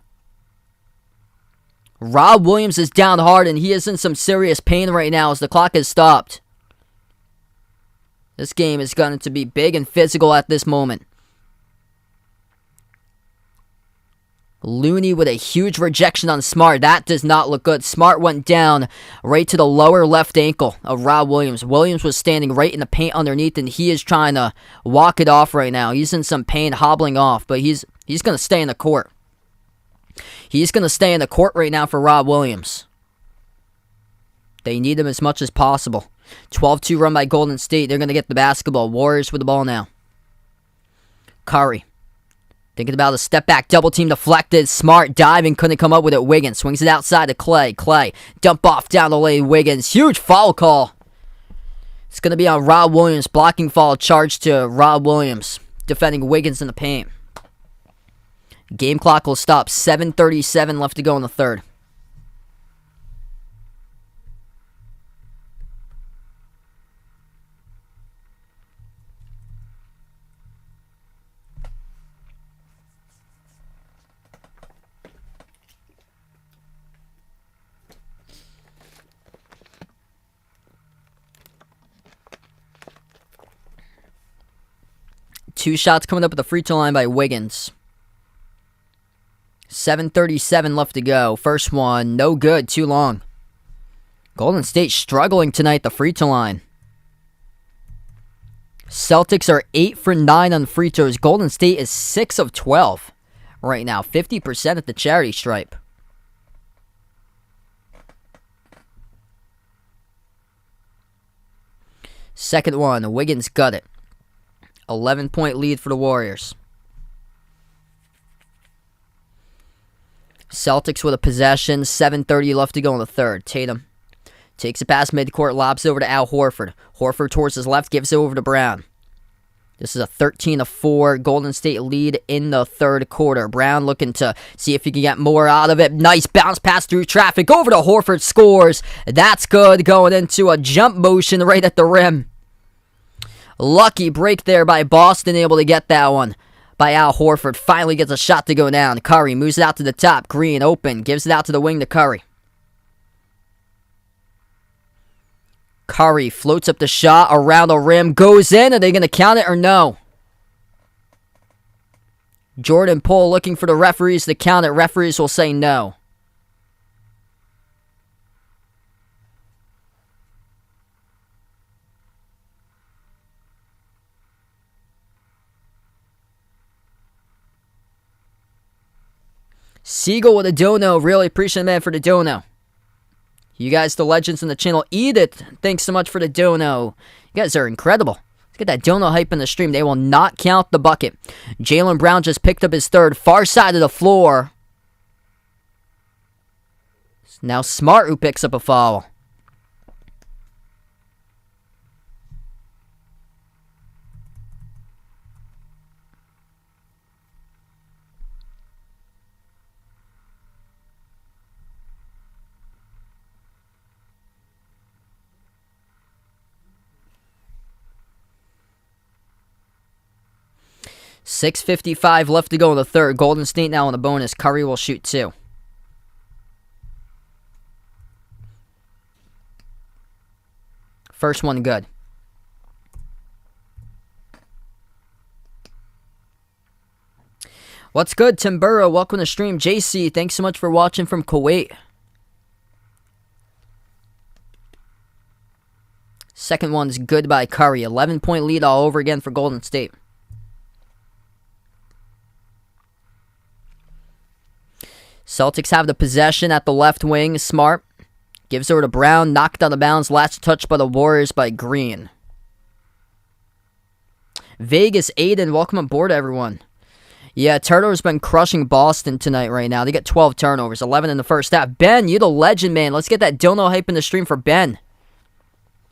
Rob Williams is down hard, and he is in some serious pain right now as the clock has stopped. This game is going to be big and physical at this moment. Looney with a huge rejection on Smart. That does not look good. Smart went down right to the lower left ankle of Rob Williams. Williams was standing right in the paint underneath, and he is trying to walk it off right now. He's in some pain, hobbling off, but he's going to stay in the court. He's going to stay in the court right now for Rob Williams. They need him as much as possible. 12-2 run by Golden State. They're going to get the basketball. Warriors with the ball now. Curry. Thinking about a step back, double team deflected. Smart diving, couldn't come up with it. Wiggins swings it outside to Klay. Klay, dump off down the lane. Wiggins, huge foul call. It's going to be on Rob Williams. Blocking foul charge to Rob Williams. Defending Wiggins in the paint. Game clock will stop. 7:37 left to go in the third. Two shots coming up at the free throw line by Wiggins. 7:37 left to go. First one, no good, too long. Golden State struggling tonight, the free throw line. Celtics are 8 for 9 on free throws. Golden State is 6 of 12 right now. 50% at the charity stripe. Second one, Wiggins got it. 11-point lead for the Warriors. Celtics with a possession. 7:30 left to go in the third. Tatum takes it past midcourt, lobs over to Al Horford. Horford towards his left, gives it over to Brown. This is a 13-4 Golden State lead in the third quarter. Brown looking to see if he can get more out of it. Nice bounce pass through traffic. Over to Horford, scores. That's good. Going into a jump motion right at the rim. Lucky break there by Boston, able to get that one by Al Horford. Finally gets a shot to go down. Curry moves it out to the top. Green open. Gives it out to the wing to Curry. Curry floats up the shot around the rim. Goes in. Are they going to count it or no? Jordan Poole looking for the referees to count it. Referees will say no. Siegel with a dono. Really appreciate it, man, for the dono. You guys, the legends in the channel. Edith, thanks so much for the dono. You guys are incredible. Let's get that dono hype in the stream. They will not count the bucket. Jaylen Brown just picked up his third. Far side of the floor. It's now Smart who picks up a foul. .655 left to go in the third. Golden State now on the bonus. Curry will shoot 2. First one good. What's good, Tim Burrow? Welcome to stream. JC, thanks so much for watching from Kuwait. Second one's good by Curry. 11-point lead all over again for Golden State. Celtics have the possession at the left wing. Smart gives over to Brown. Knocked out of bounds. Last touch by the Warriors by Green. Vegas, Aiden, welcome aboard, everyone. Yeah, turnovers been crushing Boston tonight right now. They get 12 turnovers, 11 in the first half. Ben, you the legend, man. Let's get that dono hype in the stream for Ben.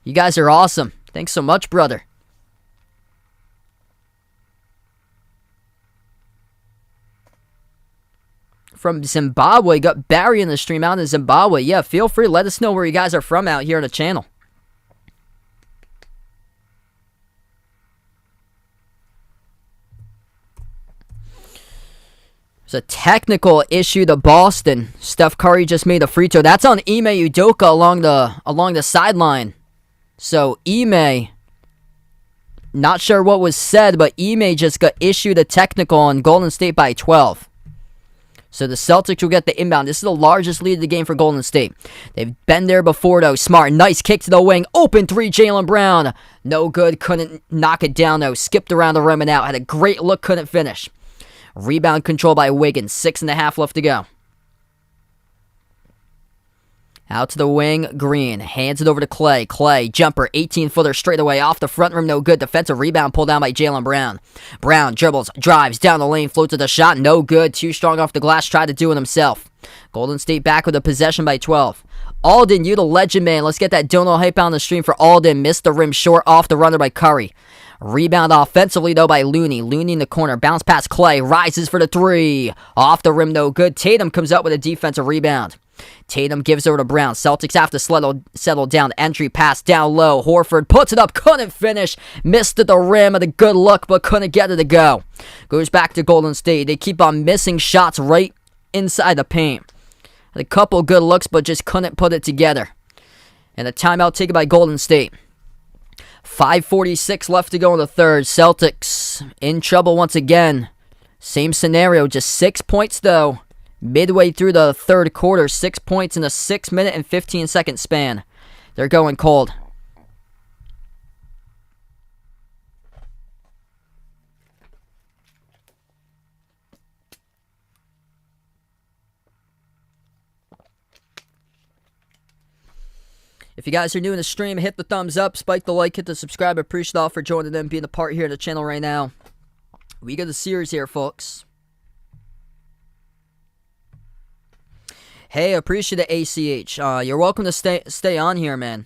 You guys are awesome. Thanks so much, brother. from Zimbabwe. Got Barry in the stream out in Zimbabwe. Yeah, feel free. Let us know where you guys are from out here on the channel. It's a technical issue to Boston. Steph Curry just made a free throw. That's on Ime Udoka along the sideline. So Ime, not sure what was said, but Ime just got issued a technical on Golden State by 12. So the Celtics will get the inbound. This is the largest lead of the game for Golden State. They've been there before, though. Smart, nice kick to the wing. Open three, Jaylen Brown. No good, couldn't knock it down, though. Skipped around the rim and out. Had a great look, couldn't finish. Rebound control by Wiggins. 6.5 left to go. Out to the wing, Green. Hands it over to Clay. Clay, jumper, 18-footer straight away. Off the front rim, no good. Defensive rebound pulled down by Jaylen Brown. Brown dribbles, drives, down the lane, floats to the shot. No good. Too strong off the glass. Tried to do it himself. Golden State back with a possession by 12. Alden, you the legend man. Let's get that Dono hype on the stream for Alden. Missed the rim short off the runner by Curry. Rebound offensively, though, by Looney. Looney in the corner. Bounce past Clay. Rises for the three. Off the rim, no good. Tatum comes up with a defensive rebound. Tatum gives over to Brown. Celtics have to settle down. Entry pass down low. Horford puts it up. Couldn't finish. Missed at the rim. Had a good look, but couldn't get it to go. Goes back to Golden State. They keep on missing shots right inside the paint. Had a couple good looks, but just couldn't put it together. And a timeout taken by Golden State. 5:46 left to go in the third. Celtics in trouble once again. Same scenario, just 6 points though. Midway through the third quarter, 6 points in a 6-minute and 15-second span. They're going cold. If you guys are new in the stream, hit the thumbs up, spike the like, hit the subscribe. I appreciate all for joining in, being a part here of the channel right now. We got the series here, folks. Hey, appreciate the ACH. You're welcome to stay on here, man.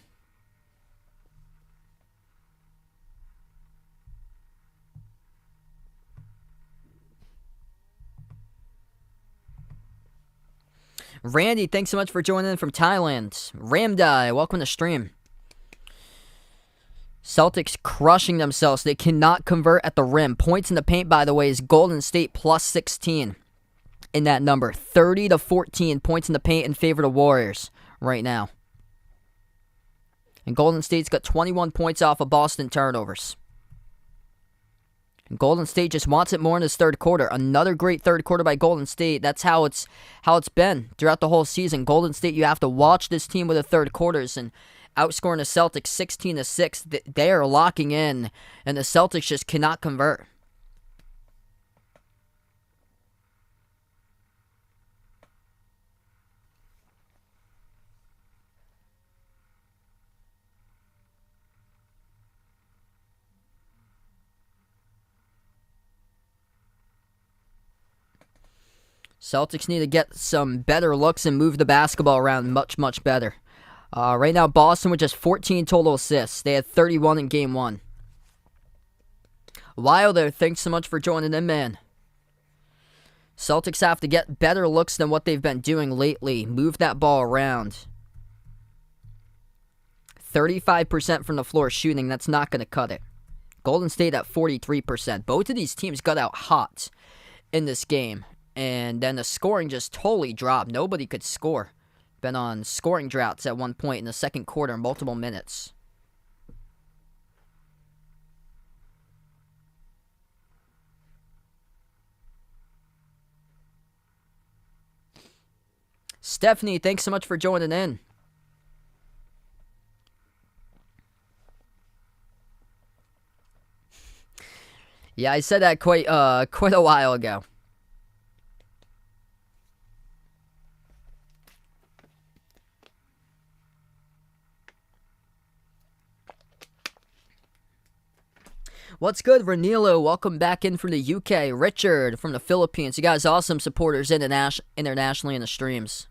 Randy, thanks so much for joining in from Thailand. Ramdai, welcome to stream. Celtics crushing themselves. They cannot convert at the rim. Points in the paint, by the way, is Golden State plus 16 in that number. 30-14 points in the paint in favor of the Warriors right now. And Golden State's got 21 points off of Boston turnovers. Golden State just wants it more in this third quarter. Another great third quarter by Golden State. That's how it's been throughout the whole season. Golden State, you have to watch this team with the third quarters, and outscoring the Celtics 16-6. They are locking in, and the Celtics just cannot convert. Celtics need to get some better looks and move the basketball around much, much better. Right now, Boston with just 14 total assists. They had 31 in Game 1. Wilder, thanks so much for joining in, man. Celtics have to get better looks than what they've been doing lately. Move that ball around. 35% from the floor shooting, that's not going to cut it. Golden State at 43%. Both of these teams got out hot in this game. And then the scoring just totally dropped. Nobody could score. Been on scoring droughts at one point in the second quarter, multiple minutes. Stephanie, thanks so much for joining in. Yeah, I said that quite a while ago. What's good, Ranilo? Welcome back in from the UK. Richard from the Philippines. You guys awesome supporters internationally in the streams.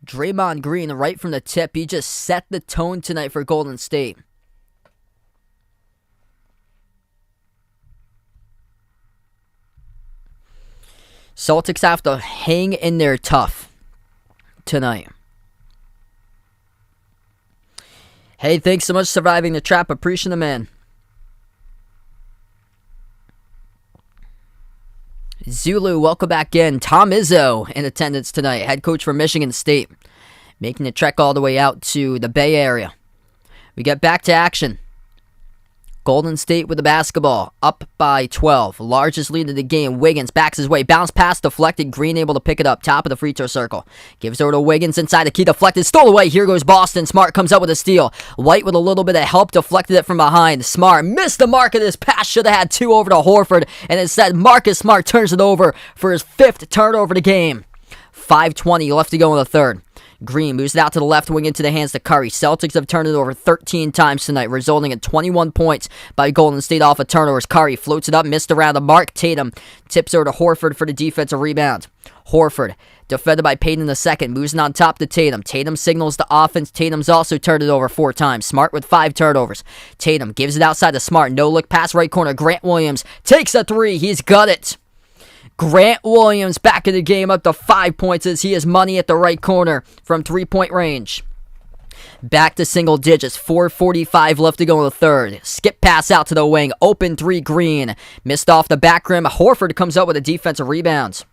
Draymond Green, right from the tip. He just set the tone tonight for Golden State. Celtics have to hang in there tough tonight. Hey, thanks so much for surviving the trap. Appreciate it, man. Zulu, welcome back in. Tom Izzo in attendance tonight, head coach for Michigan State, making the trek all the way out to the Bay Area. We get back to action. Golden State with the basketball, up by 12. Largest lead of the game. Wiggins backs his way. Bounce pass deflected. Green able to pick it up. Top of the free throw circle. Gives over to Wiggins inside the key. Deflected. Stole away. Here goes Boston. Smart comes up with a steal. White with a little bit of help. Deflected it from behind. Smart missed the mark of this pass. Should have had 2 over to Horford. And instead, Marcus Smart turns it over for his 5th turnover of the game. 5:20 left to go in the third. Green moves it out to the left wing into the hands of Curry. Celtics have turned it over 13 times tonight, resulting in 21 points by Golden State off of turnovers. Curry floats it up, missed around the mark. Tatum tips over to Horford for the defensive rebound. Horford, defended by Payton II, moves it on top to Tatum. Tatum signals the offense. Tatum's also turned it over 4 times. Smart with 5 turnovers. Tatum gives it outside to Smart. No look pass right corner. Grant Williams takes a 3. He's got it. Grant Williams back in the game up to 5 points as he has money at the right corner from 3-point range. Back to single digits. 4:45 left to go in the third. Skip pass out to the wing. Open 3 Green. Missed off the back rim. Horford comes up with a defensive rebound.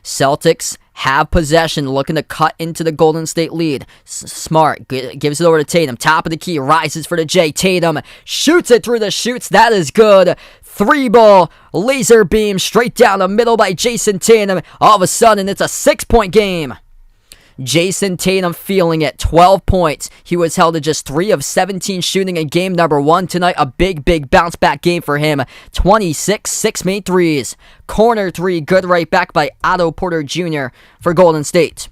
Celtics have possession, looking to cut into the Golden State lead. Smart gives it over to Tatum. Top of the key. Rises for the J. Tatum shoots it through the shoots. That is good. 3-ball laser beam straight down the middle by Jason Tatum. All of a sudden, it's a 6-point game. Jason Tatum feeling it. 12 points. He was held to just 3 of 17 shooting in game number 1 tonight. A big bounce back game for him. 26 6-made threes. Corner 3, good right back by Otto Porter Jr. for Golden State.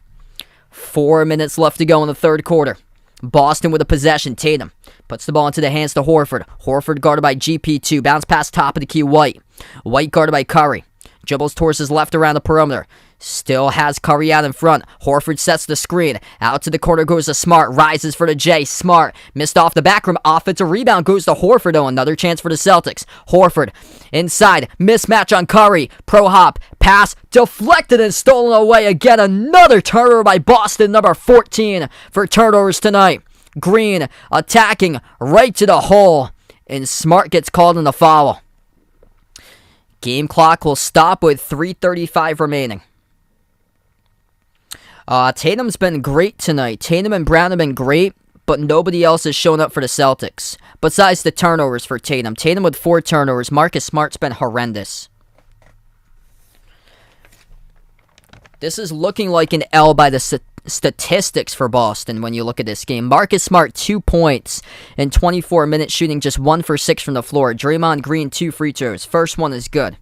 4 minutes left to go in the third quarter. Boston with a possession. Tatum puts the ball into the hands to Horford. Horford guarded by GP2. Bounce pass top of the key. White. White guarded by Curry. Dribbles towards his left around the perimeter. Still has Curry out in front. Horford sets the screen. Out to the corner goes to Smart. Rises for the J. Smart missed off the back rim. Offensive rebound goes to Horford. Oh, another chance for the Celtics. Horford inside. Mismatch on Curry. Pro hop. Pass deflected and stolen away. Again, another turnover by Boston. Number 14 for turnovers tonight. Green attacking right to the hole. And Smart gets called in the foul. Game clock will stop with 3:35 remaining. Tatum's been great tonight. Tatum and Brown have been great, but nobody else has shown up for the Celtics. Besides the turnovers for Tatum. Tatum with 4 turnovers. Marcus Smart's been horrendous. This is looking like an L by the statistics for Boston when you look at this game. Marcus Smart, 2 points in 24 minutes, shooting just 1 for 6 from the floor. Draymond Green, 2 free throws. First one is good.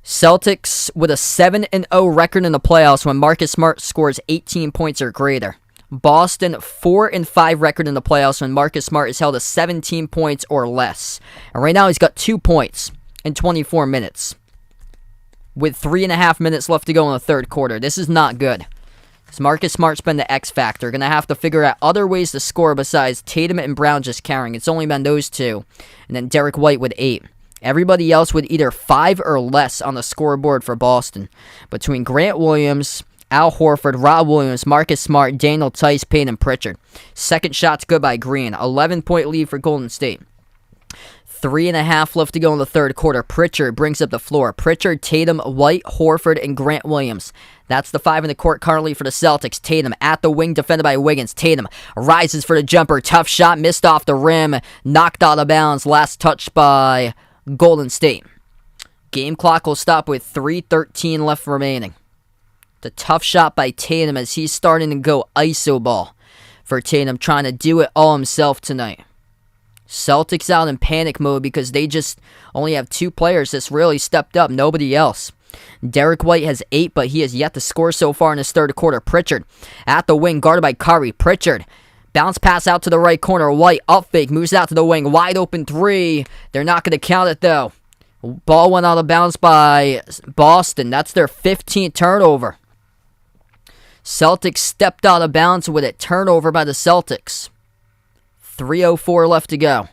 Celtics with a 7-0 record in the playoffs when Marcus Smart scores 18 points or greater. Boston, 4-5 record in the playoffs when Marcus Smart is held to 17 points or less. And right now he's got 2 points in 24 minutes. With 3.5 minutes left to go in the third quarter. This is not good. Marcus Smart's been the X factor. Going to have to figure out other ways to score besides Tatum and Brown just carrying. It's only been those 2. And then Derek White with 8. Everybody else with either 5 or less on the scoreboard for Boston. Between Grant Williams, Al Horford, Rob Williams, Marcus Smart, Daniel Tice, Payne, and Pritchard. Second shot's good by Green. 11-point lead for Golden State. 3.5 left to go in the third quarter. Pritchard brings up the floor. Pritchard, Tatum, White, Horford, and Grant Williams. That's the 5 in the court currently for the Celtics. Tatum at the wing, defended by Wiggins. Tatum rises for the jumper. Tough shot, missed off the rim. Knocked out of bounds. Last touch by Golden State. Game clock will stop with 3:13 left remaining. The tough shot by Tatum as he's starting to go iso ball for Tatum, trying to do it all himself tonight. Celtics out in panic mode because they just only have 2 players that's really stepped up, nobody else. Derek White has 8, but he has yet to score so far in his third quarter. Pritchard at the wing, guarded by Curry. Pritchard, bounce pass out to the right corner. White, up fake, moves out to the wing. Wide open 3. They're not going to count it, though. Ball went out of bounds by Boston. That's their 15th turnover. Celtics stepped out of bounds with it. Turnover by the Celtics. 3:04 left to go.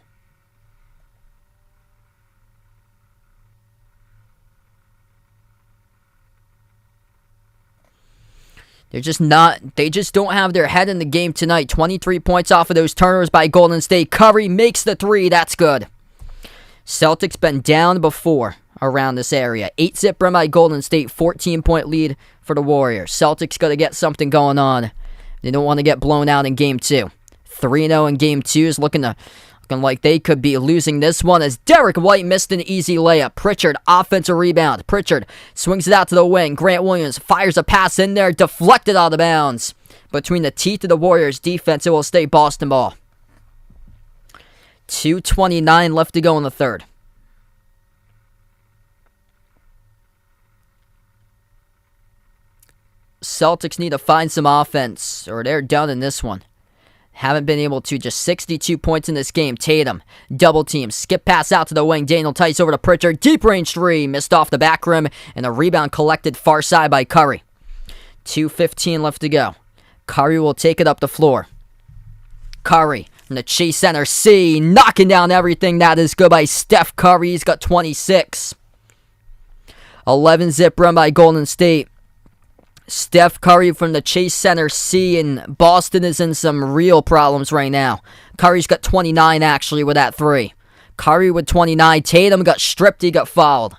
They just don't have their head in the game tonight. 23 points off of those turnovers by Golden State. Curry makes the three. That's good. Celtics been down before around this area. 8-zip run by Golden State. 14-point lead for the Warriors. Celtics got to get something going on. They don't want to get blown out in Game 2. 3-0 in Game 2 is looking like they could be losing this one as Derek White missed an easy layup. Pritchard, offensive rebound. Pritchard swings it out to the wing. Grant Williams fires a pass in there, deflected out of bounds. Between the teeth of the Warriors defense, it will stay Boston ball. 2:29 left to go in the third. Celtics need to find some offense, or they're done in this one. Haven't been able to. Just 62 points in this game. Tatum, double team, skip pass out to the wing. Daniel Tice over to Pritchard. Deep range three. Missed off the back rim. And the rebound collected far side by Curry. 2:15 left to go. Curry will take it up the floor. Curry from the Chase Center C. Knocking down everything. That is good by Steph Curry. He's got 26. 11-zip run by Golden State. Steph Curry from the Chase Center C, and Boston is in some real problems right now. Curry's got 29 actually with that three. Curry with 29. Tatum got stripped. He got fouled.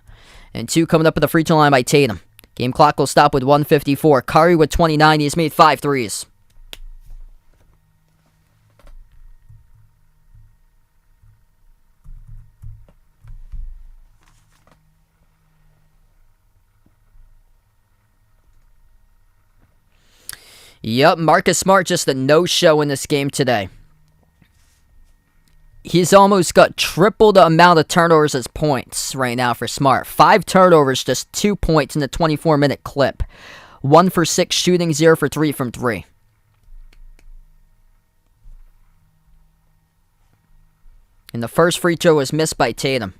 And 2 coming up at the free throw line by Tatum. Game clock will stop with 1:54. Curry with 29. He's made 5 threes. Yep, Marcus Smart just a no-show in this game today. He's almost got triple the amount of turnovers as points right now for Smart. 5 turnovers, just 2 points in the 24-minute clip. 1 for 6 shooting, 0 for 3 from 3. And the first free throw was missed by Tatum.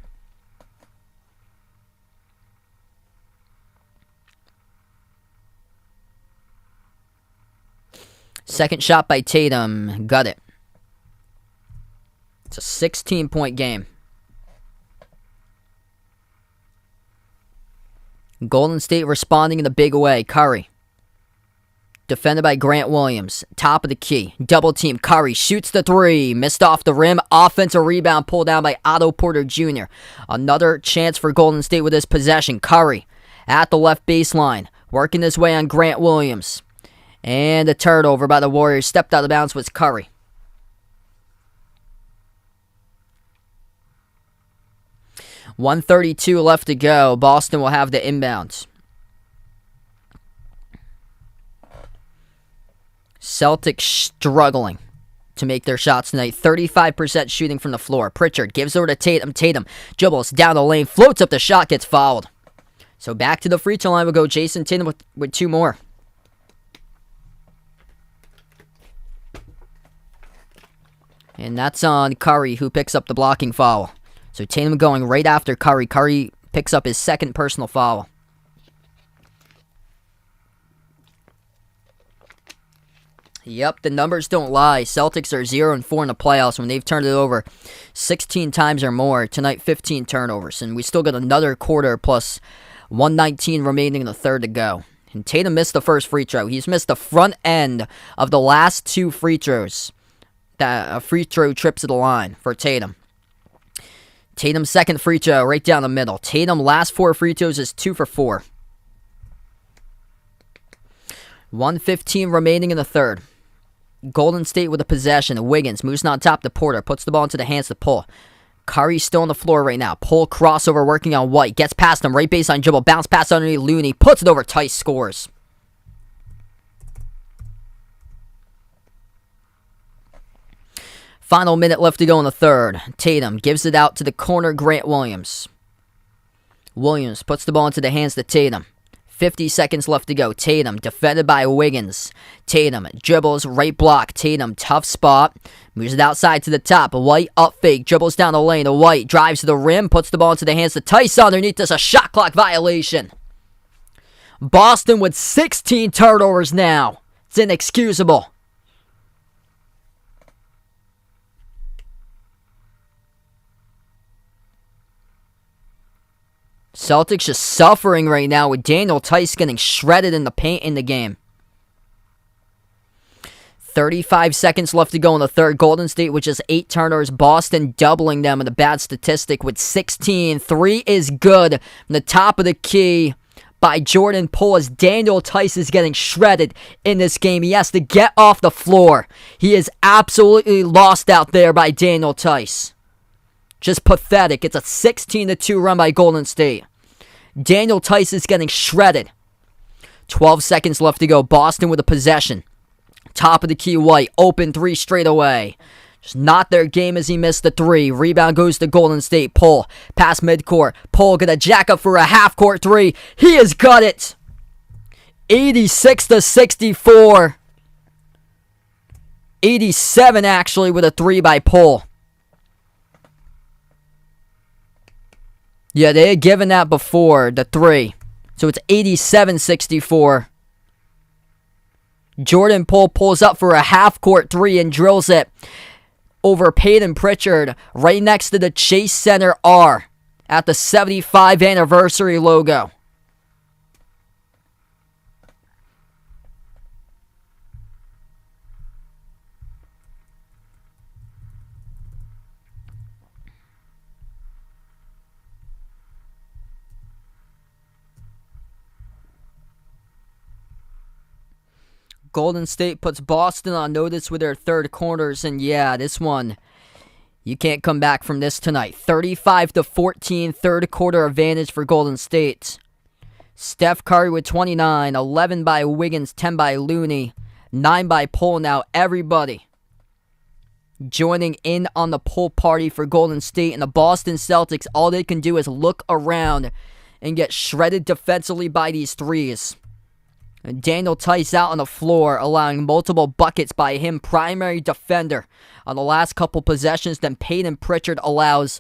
Second shot by Tatum. Got it. It's a 16-point game. Golden State responding in a big way. Curry. Defended by Grant Williams. Top of the key. Double team. Curry shoots the three. Missed off the rim. Offensive rebound pulled down by Otto Porter Jr. Another chance for Golden State with this possession. Curry at the left baseline. Working his way on Grant Williams. And the turnover by the Warriors. Stepped out of bounds was Curry. .132 left to go. Boston will have the inbounds. Celtics struggling to make their shots tonight. 35% shooting from the floor. Pritchard gives over to Tatum. Tatum dribbles down the lane. Floats up the shot. Gets fouled. So back to the free throw line will go Jason Tatum with 2 more. And that's on Curry, who picks up the blocking foul. So Tatum going right after Curry. Curry picks up his second personal foul. Yep, the numbers don't lie. Celtics are 0-4 in the playoffs when they've turned it over 16 times or more. Tonight, 15 turnovers. And we still got another quarter plus 1:19 remaining in the third to go. And Tatum missed the first free throw. He's missed the front end of the last 2 free throws. A free throw trips to the line for Tatum. Tatum's second free throw right down the middle. Tatum last 4 free throws is 2 for 4. 1:15 remaining in the third. Golden State with a possession. Wiggins moves on top to Porter. Puts the ball into the hands to Pull. Curry's still on the floor right now. Pull crossover working on White. Gets past him. Right baseline dribble. Bounce pass underneath Looney. Puts it over. Tice scores. Final minute left to go in the third. Tatum gives it out to the corner, Grant Williams. Williams puts the ball into the hands to Tatum. 50 seconds left to go. Tatum defended by Wiggins. Tatum dribbles, right block. Tatum, tough spot. Moves it outside to the top. White up fake. Dribbles down the lane. White drives to the rim. Puts the ball into the hands to Tice underneath. There's a shot clock violation. Boston with 16 turnovers now. It's inexcusable. Celtics just suffering right now with Daniel Tice getting shredded in the paint in the game. 35 seconds left to go in the third. Golden State with just 8 turnovers. Boston doubling them in a bad statistic with 16. 3 is good from the top of the key by Jordan Poole as Daniel Tice is getting shredded in this game. He has to get off the floor. He is absolutely lost out there by Daniel Tice. Just pathetic. It's a 16-2 run by Golden State. Daniel Tice is getting shredded. 12 seconds left to go. Boston with a possession. Top of the key, White. Open 3 straight away. Just not their game as he missed the 3. Rebound goes to Golden State. Poole. Pass midcourt. Poole gonna jack up for a half-court 3. He has got it. 86-64. 87 actually with a 3 by Poole. Yeah, they had given that before, the 3. So it's 87-64. Jordan Poole pulls up for a half-court 3 and drills it over Peyton Pritchard right next to the Chase Center R at the 75 anniversary logo. Golden State puts Boston on notice with their third quarters, and yeah, this one, you can't come back from this tonight. 35-14, third quarter advantage for Golden State. Steph Curry with 29, 11 by Wiggins, 10 by Looney, 9 by Poole. Now everybody joining in on the pool party for Golden State, and the Boston Celtics, all they can do is look around and get shredded defensively by these threes. And Daniel Tice out on the floor, allowing multiple buckets by him, primary defender, on the last couple possessions. Then Peyton Pritchard allows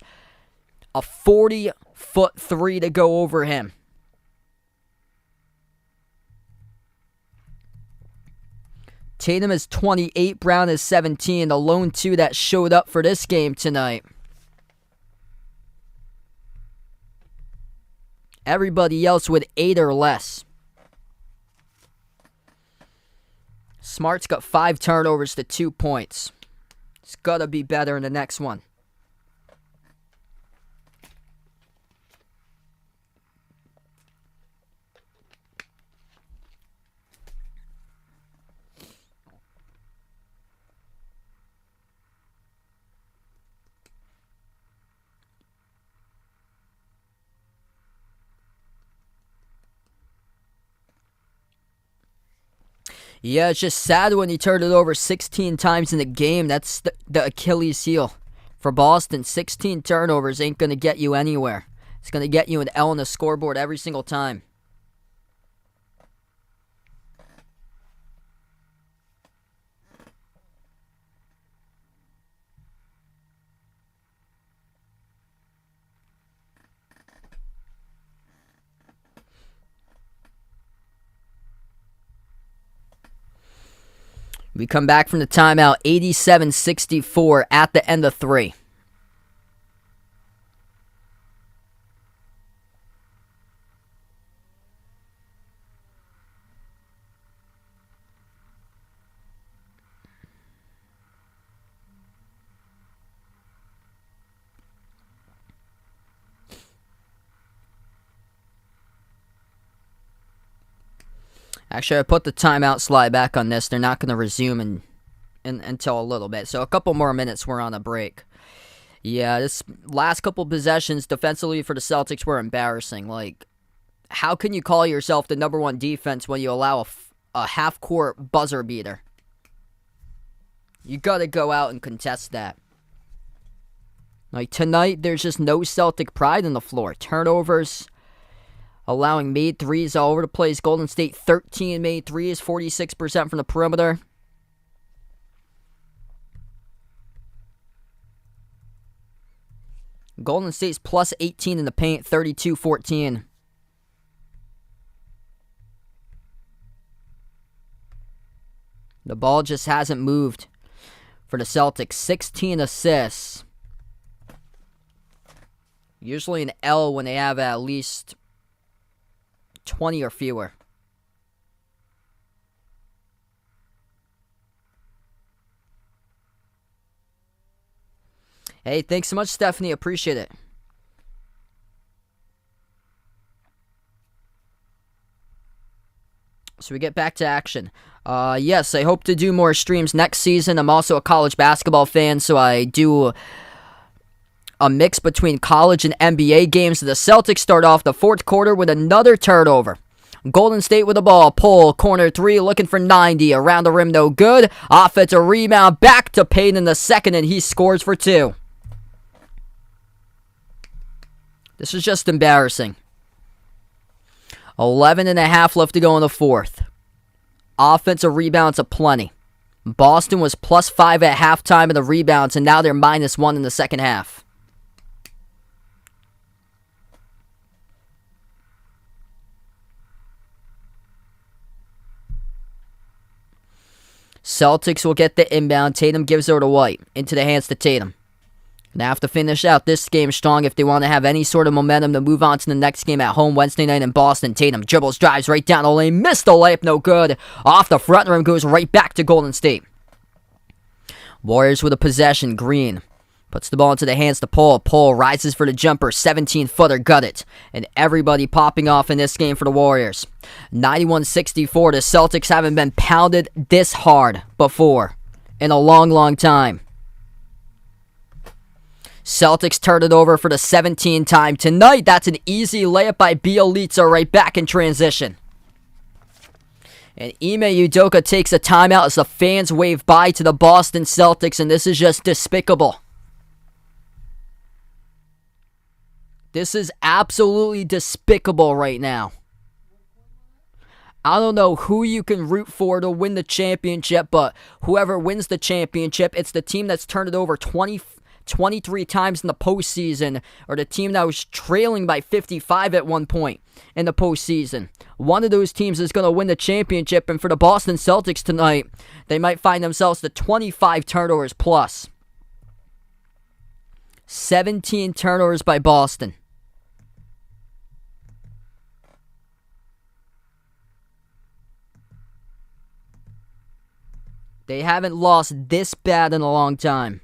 a 40-foot 3 to go over him. Tatum is 28, Brown is 17, the lone 2 that showed up for this game tonight. Everybody else with 8 or less. Smart's got 5 turnovers to 2 points. It's got to be better in the next one. Yeah, it's just sad when he turned it over 16 times in the game. That's the Achilles heel for Boston. 16 turnovers ain't going to get you anywhere. It's going to get you an L on the scoreboard every single time. We come back from the timeout, 87-64 at the end of 3. Actually, I put the timeout slide back on this. They're not going to resume until a little bit. So a couple more minutes, we're on a break. Yeah, this last couple possessions defensively for the Celtics were embarrassing. Like, how can you call yourself the number 1 defense when you allow a half-court buzzer beater? You got to go out and contest that. Like, tonight, there's just no Celtic pride on the floor. Turnovers, allowing made threes all over the place. Golden State 13 made threes, 46% from the perimeter. Golden State's plus 18 in the paint, 32-14. The ball just hasn't moved for the Celtics. 16 assists. Usually an L when they have at least 20 or fewer. Hey, thanks so much, Stephanie. Appreciate it. So we get back to action. Yes, I hope to do more streams next season. I'm also a college basketball fan, so I do a mix between college and NBA games. The Celtics start off the fourth quarter with another turnover. Golden State with the ball. Pull. Corner three. Looking for 90. Around the rim. No good. Offensive rebound. Back to Payne in the second. And he scores for 2. This is just embarrassing. 11.5 left to go in the fourth. Offensive rebounds aplenty. Boston was +5 at halftime in the rebounds. And now they're -1 in the second half. Celtics will get the inbound. Tatum gives over to White. Into the hands to Tatum. They have to finish out this game strong if they want to have any sort of momentum to move on to the next game at home Wednesday night in Boston. Tatum dribbles, drives right down the lane. Missed the layup, no good. Off the front rim, goes right back to Golden State. Warriors with a possession. Green puts the ball into the hands to Paul. Paul rises for the jumper. 17-footer, got it. And everybody popping off in this game for the Warriors. 91-64. The Celtics haven't been pounded this hard before in a long, long time. Celtics turn it over for the 17th time tonight. That's an easy layup by Bjelica right back in transition. And Ime Udoka takes a timeout as the fans wave bye to the Boston Celtics, and this is just despicable. This is absolutely despicable right now. I don't know who you can root for to win the championship, but whoever wins the championship, it's the team that's turned it over 23 times in the postseason, or the team that was trailing by 55 at one point in the postseason. One of those teams is going to win the championship, and for the Boston Celtics tonight, they might find themselves to 25 turnovers plus. 17 turnovers by Boston. They haven't lost this bad in a long time.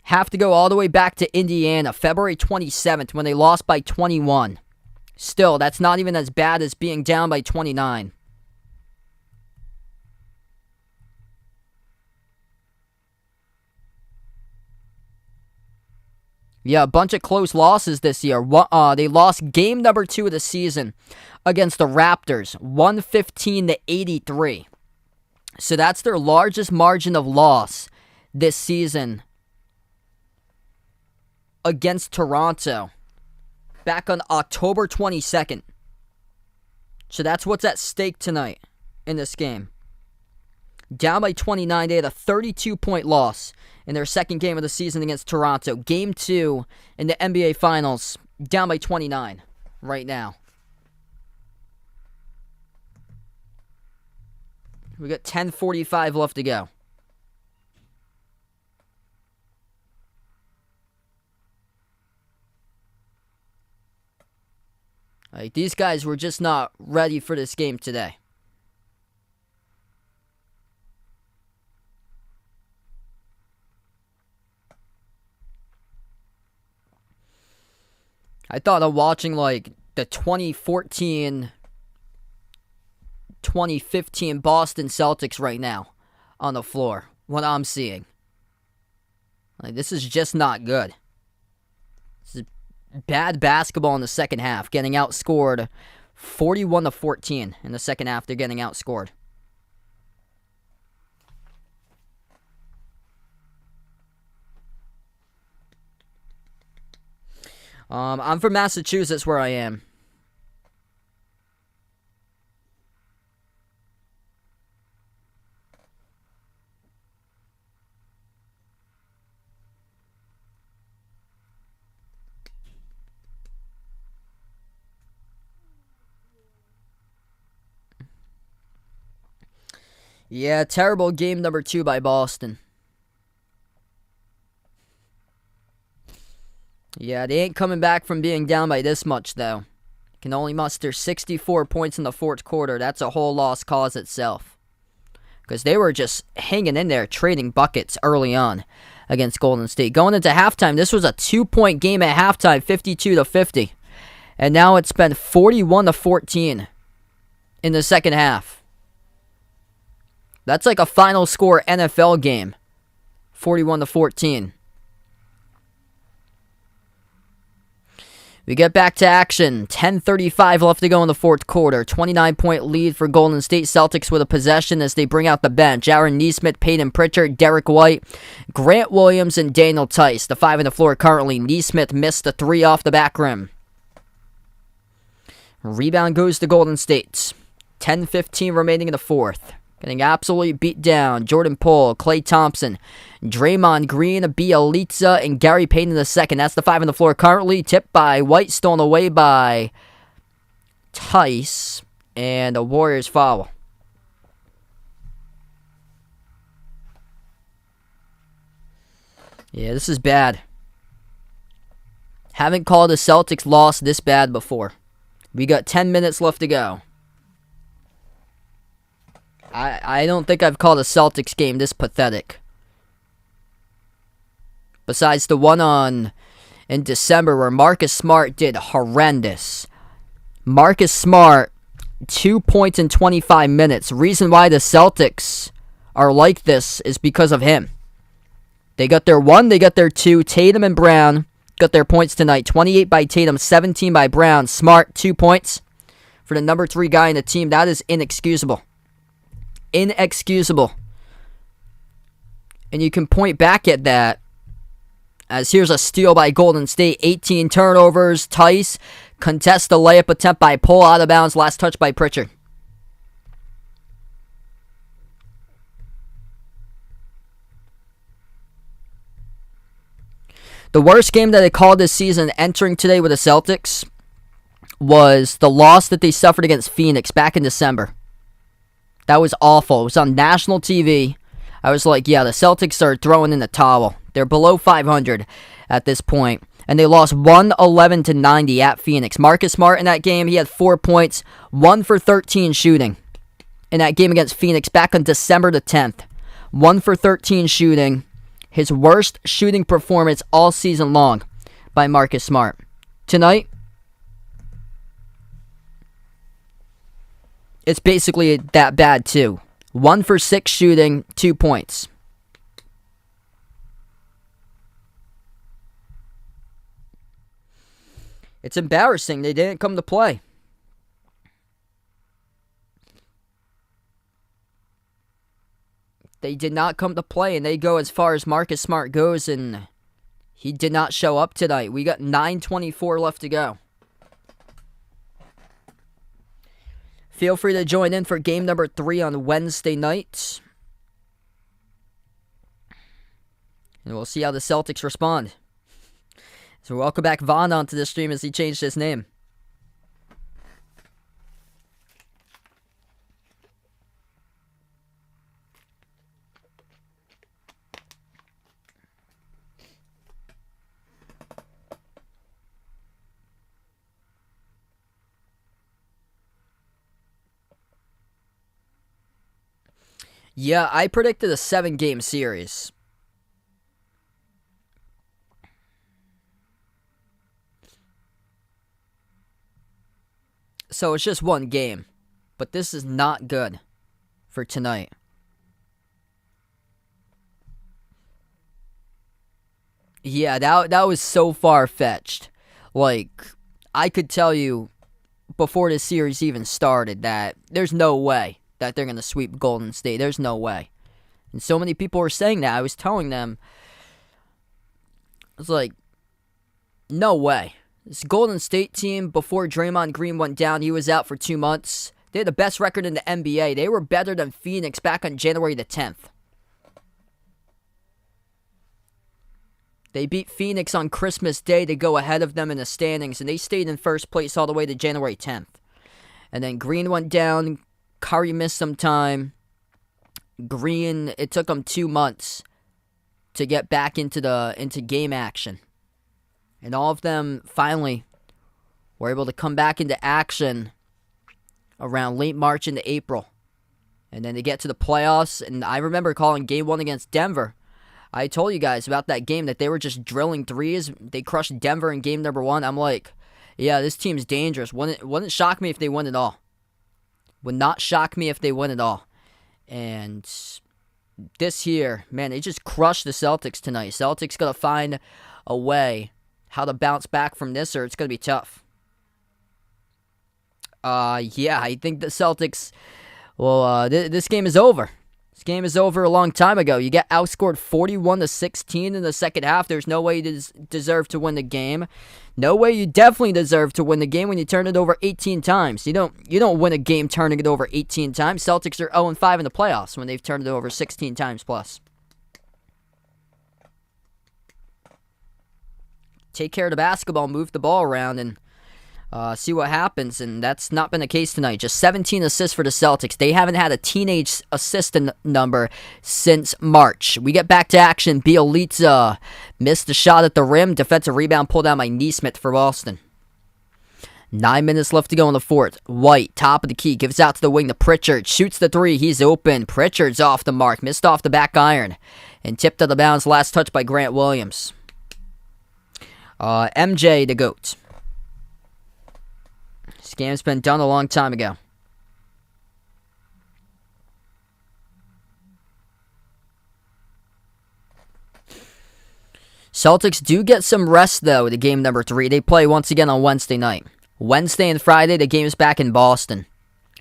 Have to go all the way back to Indiana, February 27th, when they lost by 21. Still, that's not even as bad as being down by 29. Yeah, a bunch of close losses this year. They lost game number 2 of the season against the Raptors, 115-83. So that's their largest margin of loss this season against Toronto back on October 22nd. So that's what's at stake tonight in this game. Down by 29, they had a 32-point loss in their second game of the season against Toronto. Game 2 in the NBA Finals, down by 29 right now. We got 10:45 left to go. Like, these guys were just not ready for this game today. I thought of watching, like, the 2014, 2015 Boston Celtics right now on the floor. What I'm seeing. Like, this is just not good. This is bad basketball in the second half. Getting outscored 41-14 in the second half. They're getting outscored. I'm from Massachusetts, where I am. Yeah, terrible game number 2 by Boston. Yeah, they ain't coming back from being down by this much, though. Can only muster 64 points in the fourth quarter. That's a whole lost cause itself. because they were just hanging in there, trading buckets early on against Golden State. Going into halftime, this was a 2-point game at halftime, 52-50. And now it's been 41-14 in the second half. That's like a final score NFL game, 41-14. We get back to action. 10:35 left to go in the fourth quarter. 29-point lead for Golden State. Celtics with a possession as they bring out the bench. Aaron Nesmith, Peyton Pritchard, Derek White, Grant Williams, and Daniel Tice. The 5 on the floor currently. Nesmith missed the 3 off the back rim. Rebound goes to Golden State. 10:15 remaining in the fourth. Getting absolutely beat down. Jordan Poole, Klay Thompson, Draymond Green, Bielitsa, and Gary Payton II. That's the 5 on the floor currently. Tipped by White, stolen away by Tice, and a Warriors foul. Yeah, this is bad. Haven't called a Celtics loss this bad before. We got 10 minutes left to go. I don't think I've called a Celtics game this pathetic. Besides the one in December where Marcus Smart did horrendous. Marcus Smart, 2 points in 25 minutes. Reason why the Celtics are like this is because of him. They got their 1, they got their 2. Tatum and Brown got their points tonight. 28 by Tatum, 17 by Brown. Smart, 2 points for the number 3 guy in the team. That is inexcusable. Inexcusable. And you can point back at that as here's a steal by Golden State. 18 turnovers. Tice contests the layup attempt by Poole, out of bounds. Last touch by Pritchard. The worst game that they called this season entering today with the Celtics was the loss that they suffered against Phoenix back in December. That was awful. It was on national TV. I was like, yeah, the Celtics are throwing in the towel. They're below 500 at this point. And they lost 111-90 at Phoenix. Marcus Smart in that game, he had 4 points, 1 for 13 shooting in that game against Phoenix back on December the 10th. 1 for 13 shooting. His worst shooting performance all season long by Marcus Smart. Tonight, it's basically that bad too. 1 for 6 shooting, 2 points. It's embarrassing they didn't come to play. They did not come to play, and they go as far as Marcus Smart goes, and he did not show up tonight. We got 9:24 left to go. Feel free to join in for game number 3 on Wednesday night. And we'll see how the Celtics respond. So welcome back Vaughn onto the stream as he changed his name. Yeah, I predicted a 7-game series. So it's just 1 game. But this is not good for tonight. Yeah, that was so far-fetched. Like, I could tell you before the series even started that there's no way that they're going to sweep Golden State. There's no way. And so many people were saying that. I was telling them, I was like, no way. This Golden State team, before Draymond Green went down, he was out for 2 months. They had the best record in the NBA. They were better than Phoenix back on January the 10th. They beat Phoenix on Christmas Day to go ahead of them in the standings, and they stayed in first place all the way to January 10th. And then Green went down. Curry missed some time. Green, it took him 2 months to get back into game action. And all of them finally were able to come back into action around late March into April. And then they get to the playoffs, and I remember calling Game 1 against Denver. I told you guys about that game that they were just drilling threes. They crushed Denver in game number 1. I'm like, yeah, this team's dangerous. Wouldn't shock me if they win it all. Would not shock me if they win it all. And this year, man, they just crushed the Celtics tonight. Celtics got to find a way how to bounce back from this, or it's going to be tough. Yeah, I think the Celtics, well, this game is over. This game is over a long time ago. You get outscored 41-16 in the second half. There's no way you deserve to win the game. No way you definitely deserve to win the game when you turn it over 18 times. You don't win a game turning it over 18 times. Celtics are 0-5 in the playoffs when they've turned it over 16 times plus. Take care of the basketball, move the ball around, and see what happens, and that's not been the case tonight. Just 17 assists for the Celtics. They haven't had a teenage assist number since March. We get back to action. Bielitsa missed the shot at the rim. Defensive rebound pulled down by Nesmith for Boston. 9 minutes left to go in the fourth. White, top of the key, gives out to the wing to Pritchard. Shoots the three. He's open. Pritchard's off the mark. Missed off the back iron. And tipped out of bounds. Last touch by Grant Williams. MJ the GOAT. This game's been done a long time ago. Celtics do get some rest, though, to game number 3. They play once again on Wednesday night. Wednesday and Friday, the game is back in Boston.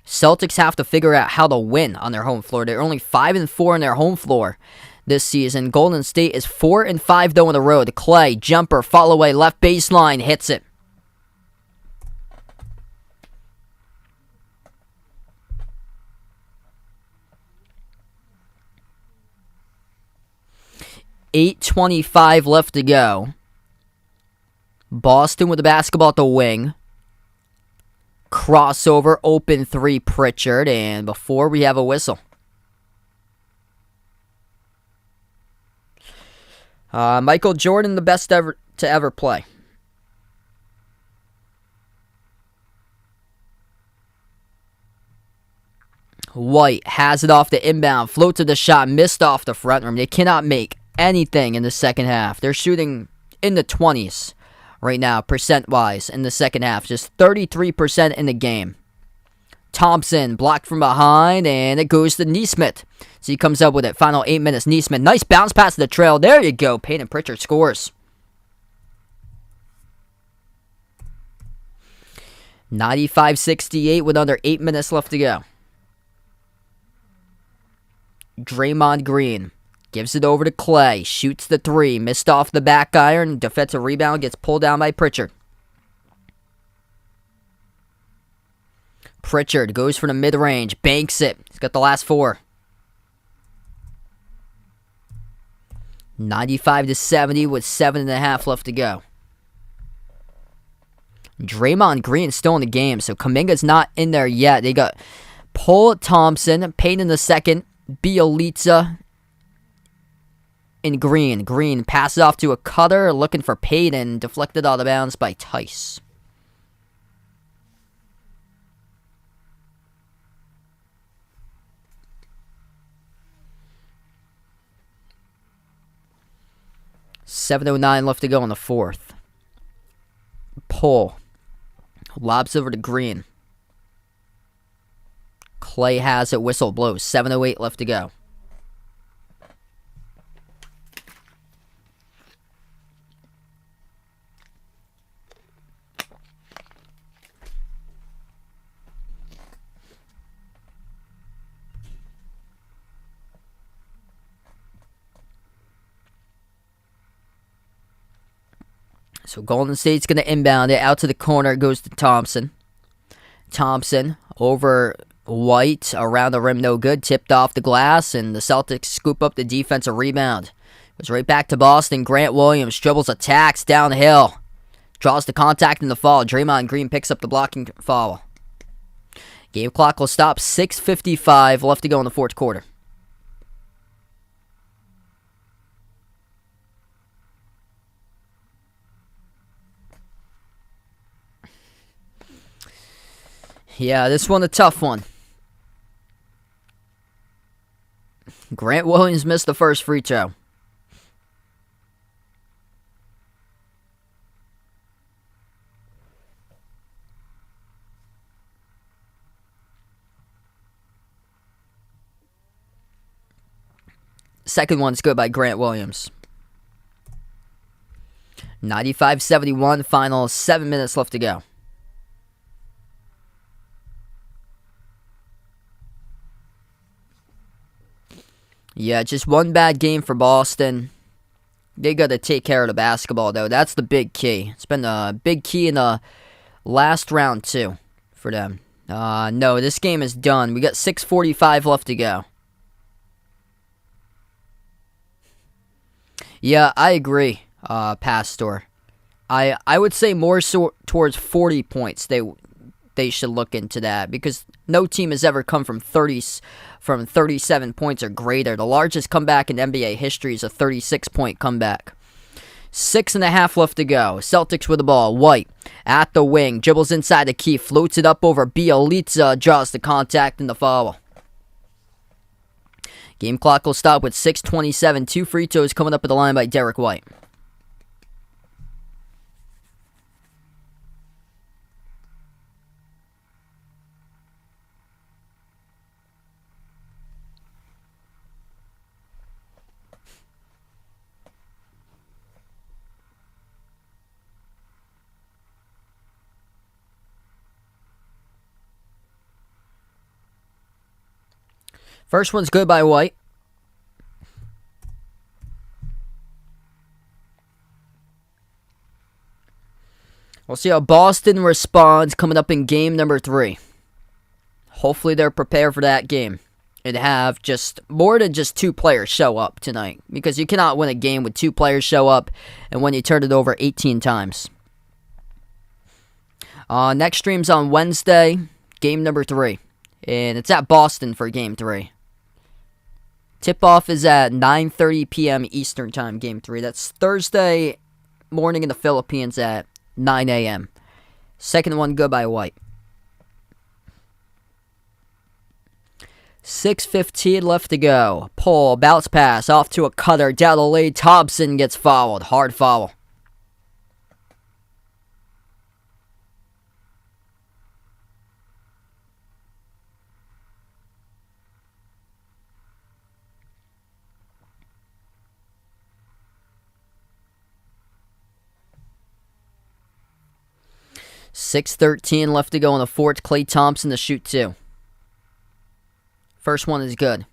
Celtics have to figure out how to win on their home floor. They're only 5-4 on their home floor this season. Golden State is 4-5, though, on the road. Clay, jumper, fall away, left baseline, hits it. .8:25 left to go. Boston with the basketball at the wing. Crossover, open three, Pritchard. And before we have a whistle. Michael Jordan, the best ever to ever play. White has it off the inbound, float to the shot, missed off the front rim. They cannot make anything in the second half. They're shooting in the 20s right now, percent-wise, in the second half. Just 33% in the game. Thompson blocked from behind, and it goes to Nesmith. So he comes up with it. Final 8 minutes. Nesmith, nice bounce pass to the trail. There you go. Payton Pritchard scores. 95-68 with under 8 minutes left to go. Draymond Green gives it over to Clay. Shoots the three. Missed off the back iron. Defensive rebound gets pulled down by Pritchard. Pritchard goes for the mid-range. Banks it. He's got the last four. 95-70 with 7.5 left to go. Draymond Green still in the game, so Kuminga's not in there yet. They got Paul Thompson, Payton in the second, Bielitsa, and Green. Green passes off to a cutter, looking for Payton, deflected out of bounds by Tice. .709 left to go in the fourth. Pull. Lobs over to Green. Clay has it. Whistle blows. 7:08 left to go. So Golden State's going to inbound it out to the corner. It goes to Thompson. Thompson over White, around the rim, no good. Tipped off the glass, and the Celtics scoop up the defensive rebound. Goes right back to Boston. Grant Williams dribbles, attacks downhill. Draws the contact in the fall. Draymond Green picks up the blocking foul. Game clock will stop. 6:55 left to go in the fourth quarter. Yeah, this one a tough one. Grant Williams missed the first free throw. Second one's good by Grant Williams. 95-71, final 7 minutes left to go. Yeah, just one bad game for Boston. They got to take care of the basketball, though. That's the big key. It's been a big key in the last round, too, for them. No, this game is done. We got 6:45 left to go. Yeah, I agree, Pastor. I would say more so towards 40 points. They should look into that because no team has ever come from 37 points or greater. The largest comeback in NBA history is a 36-point comeback. 6.5 left to go. Celtics with the ball. White at the wing. Dribbles inside the key. Floats it up over Bjelica. Draws the contact and the foul. Game clock will stop with 6:27. 2 free throws coming up at the line by Derek White. First one's good by White. We'll see how Boston responds coming up in game number 3. Hopefully they're prepared for that game and have just more than just 2 players show up tonight because you cannot win a game with 2 players show up and when you turn it over 18 times. Next stream's on Wednesday, game number 3. And it's at Boston for game 3. Tip-off is at 9:30 p.m. Eastern Time, Game 3. That's Thursday morning in the Philippines at 9 a.m. Second one, good by White. 6:15 left to go. Pull, bounce pass, off to a cutter, down the lane. Thompson gets fouled. Hard foul. $6:13 left to go in the fourth. Klay Thompson to shoot 2. First one is good.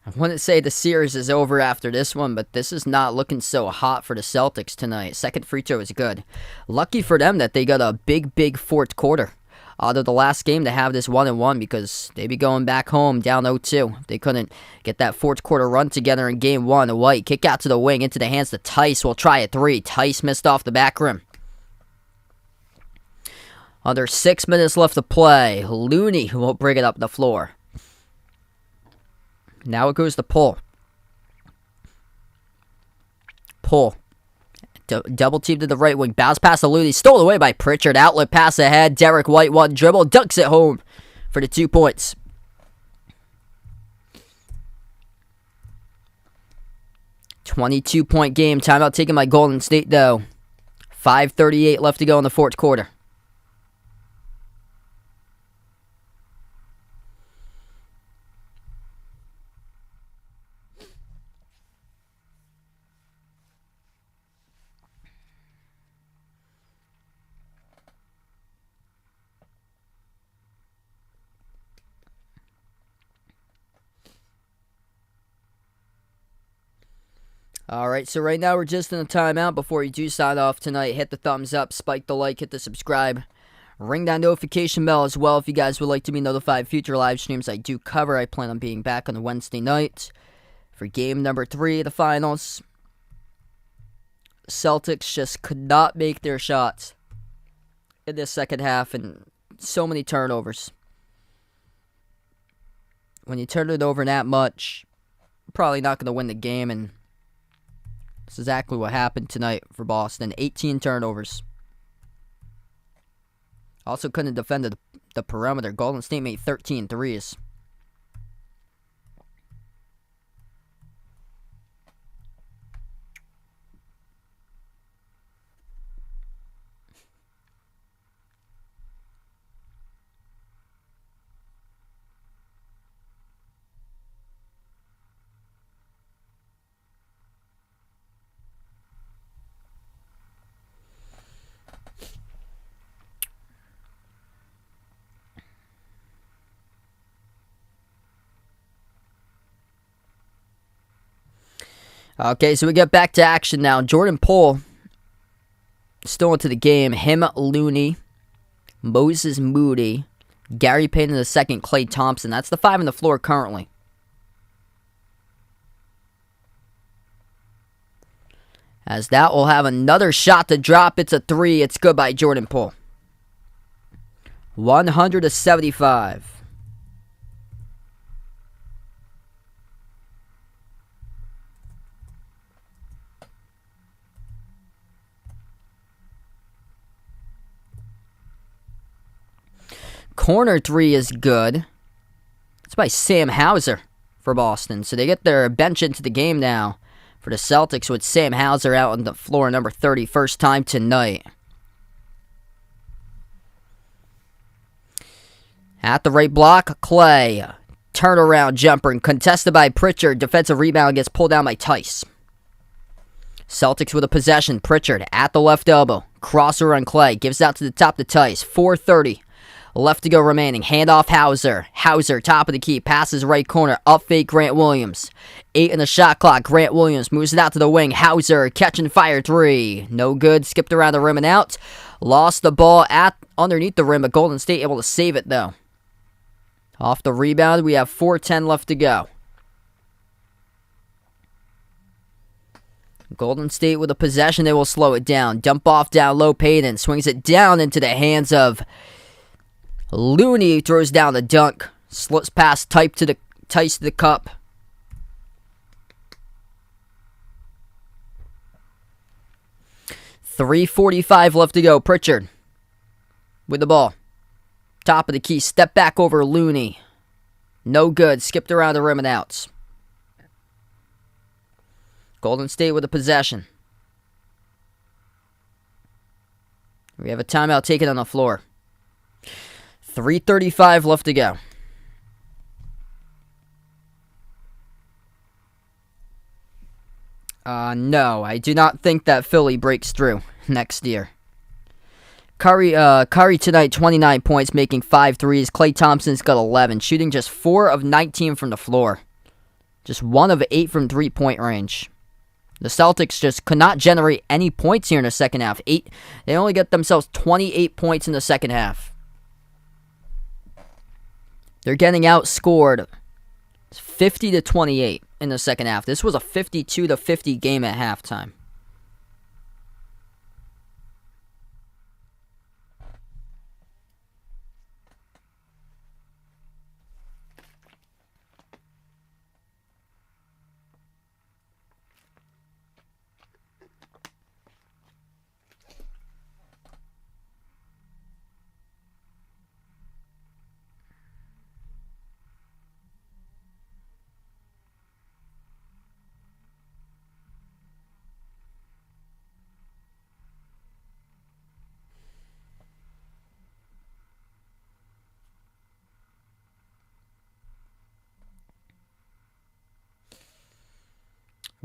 I wouldn't say the series is over after this one, but this is not looking so hot for the Celtics tonight. Second free throw is good. Lucky for them that they got a big fourth quarter out of the last game to have this 1-1 because they'd be going back home down 0-2. They couldn't get that fourth quarter run together in game 1. A White kick out to the wing into the hands of Tice. Will try a 3. Tice missed off the back rim. Under 6 minutes left to play. Looney will bring it up the floor. Now it goes to Pull. Pull. Double team to the right wing. Bounce pass to Looney. Stolen away by Pritchard. Outlet pass ahead. Derek White one dribble. Dunks it home for the 2 points. $22-point game. Timeout taken by Golden State though. 5:38 left to go in the fourth quarter. Alright, so right now we're just in a timeout. Before you do sign off tonight, hit the thumbs up, spike the like, hit the subscribe. Ring that notification bell as well if you guys would like to be notified. Future live streams I do cover. I plan on being back on a Wednesday night for game number 3 of the finals. Celtics just could not make their shots in this second half and so many turnovers. When you turn it over that much, you're probably not going to win the game, and This is exactly what happened tonight for Boston. 18 turnovers. Also couldn't defend the perimeter. Golden State made 13 threes. Okay, so we get back to action now. Jordan Poole still into the game. Him, Looney, Moses Moody, Gary Payton II, Klay Thompson. That's the 5 on the floor currently. As that will have another shot to drop. It's a 3. It's good by Jordan Poole. 100-75. Corner 3 is good. It's by Sam Hauser for Boston. So they get their bench into the game now for the Celtics with Sam Hauser out on the floor, number 30, first time tonight. At the right block, Clay. Turnaround jumper and contested by Pritchard. Defensive rebound gets pulled down by Tice. Celtics with a possession. Pritchard at the left elbow. Crosser on Clay. Gives out to the top to Tice. 4:30 left to go remaining. Handoff Hauser. Hauser, top of the key. Passes right corner. Up fake Grant Williams. 8 in the shot clock. Grant Williams moves it out to the wing. Hauser, catch and fire 3. No good. Skipped around the rim and out. Lost the ball at underneath the rim, but Golden State able to save it though. Off the rebound, we have 4:10 left to go. Golden State with a possession. They will slow it down. Dump off down low. Payton swings it down into the hands of Looney. Throws down the dunk. Slips past Tice to the cup. .345 left to go. Pritchard with the ball. Top of the key. Step back over Looney. No good. Skipped around the rim and outs. Golden State with a possession. We have a timeout taken on the floor. 3:35 left to go. No, I do not think that Philly breaks through next year. Curry tonight, 29 points, making 5 threes. Klay Thompson's got 11, shooting just 4 of 19 from the floor. Just 1 of 8 from three-point range. The Celtics just could not generate any points here in the second half. They only got themselves 28 points in the second half. They're getting outscored 50-28 in the second half. This was a 52-50 game at halftime.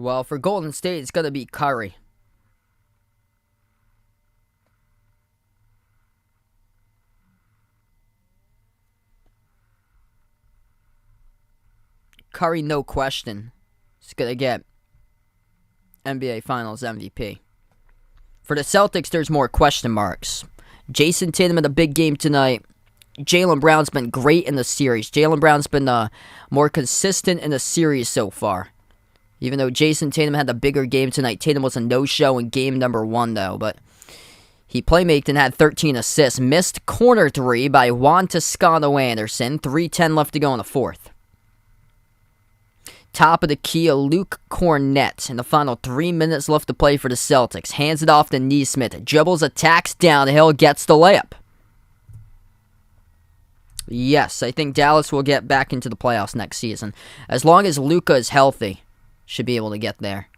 Well, for Golden State, it's going to be Curry. Curry, no question, is going to get NBA Finals MVP. For the Celtics, there's more question marks. Jason Tatum had a big game tonight. Jaylen Brown's been great in the series. Jaylen Brown's been more consistent in the series so far. Even though Jason Tatum had the bigger game tonight, Tatum was a no-show in game number 1, though. But he playmaked and had 13 assists. Missed corner 3 by Juan Toscano Anderson. 3:10 left to go in the fourth. Top of the key, Luke Cornett. In the final 3 minutes left to play for the Celtics. Hands it off to Nesmith. Dribbles, attacks down the hill, gets the layup. Yes, I think Dallas will get back into the playoffs next season. As long as Luka is healthy, should be able to get there.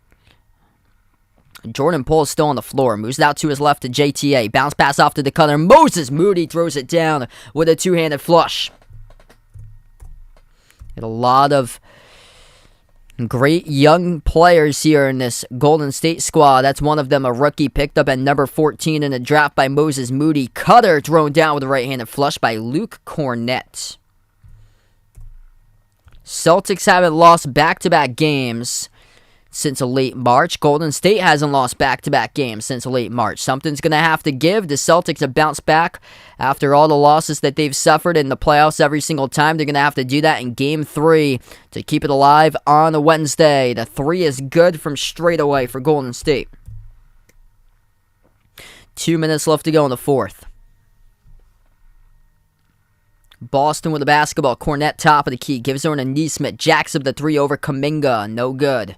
Jordan Poole is still on the floor. Moves it out to his left to JTA. Bounce pass off to the cutter. Moses Moody throws it down with a two-handed flush. Get a lot of great young players here in this Golden State squad. That's one of them, a rookie picked up at number 14 in the draft by Moses Moody. Cutter thrown down with a right-handed flush by Luke Cornett. Celtics haven't lost back-to-back games since late March. Golden State hasn't lost back-to-back games since late March. Something's going to have to give. The Celtics have bounced back after all the losses that they've suffered in the playoffs every single time. They're going to have to do that in Game 3 to keep it alive on a Wednesday. The 3 is good from straight away for Golden State. 2 minutes left to go in the fourth. Boston with the basketball. Cornett top of the key. Gives over to Nesmith. Jacks up the 3 over Kuminga. No good.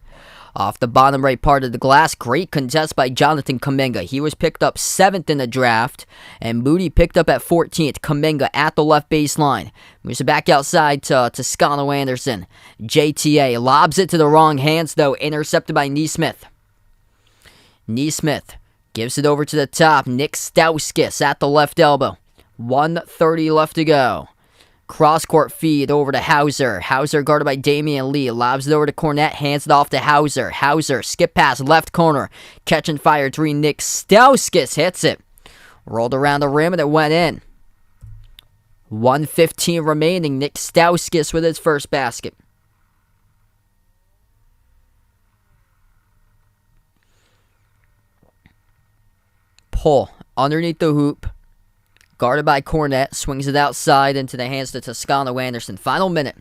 Off the bottom right part of the glass, great contest by Jonathan Kuminga. He was picked up 7th in the draft, and Moody picked up at 14th. Kuminga at the left baseline. Moves it back outside to Toscano Anderson. JTA lobs it to the wrong hands, though, intercepted by Nesmith. Nesmith gives it over to the top. Nick Stauskas at the left elbow. 1:30 left to go. Cross-court feed over to Hauser. Hauser guarded by Damian Lee. Lobs it over to Cornett. Hands it off to Hauser. Hauser, skip pass, left corner. Catch and fire 3. Nick Stauskas hits it. Rolled around the rim and it went in. 1:15 remaining. Nick Stauskas with his first basket. Pull underneath the hoop. Guarded by Cornett, swings it outside into the hands of Toscano Anderson. Final minute.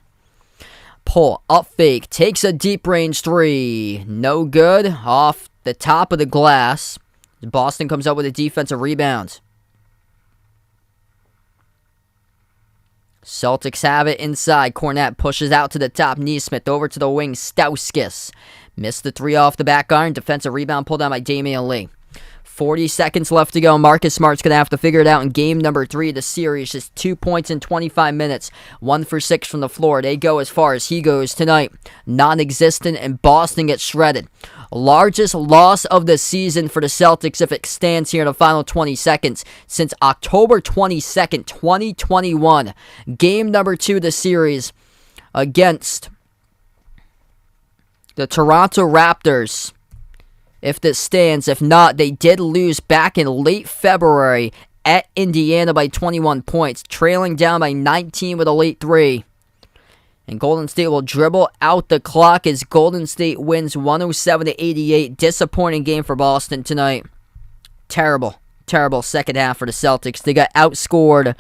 Pull, up fake, takes a deep range 3. No good, off the top of the glass. Boston comes up with a defensive rebound. Celtics have it inside. Cornett pushes out to the top. Nesmith over to the wing. Stauskas missed the 3 off the back iron. Defensive rebound pulled down by Damian Lee. 40 seconds left to go. Marcus Smart's going to have to figure it out in game number 3 of the series. Just 2 points in 25 minutes. 1 for 6 from the floor. They go as far as he goes tonight. Non-existent, and Boston gets shredded. Largest loss of the season for the Celtics if it stands here in the final 20 seconds since October 22nd, 2021. Game number 2 of the series against the Toronto Raptors. If this stands, if not, they did lose back in late February at Indiana by 21 points, trailing down by 19 with a late 3. And Golden State will dribble out the clock as Golden State wins 107-88. Disappointing game for Boston tonight. Terrible second half for the Celtics. They got outscored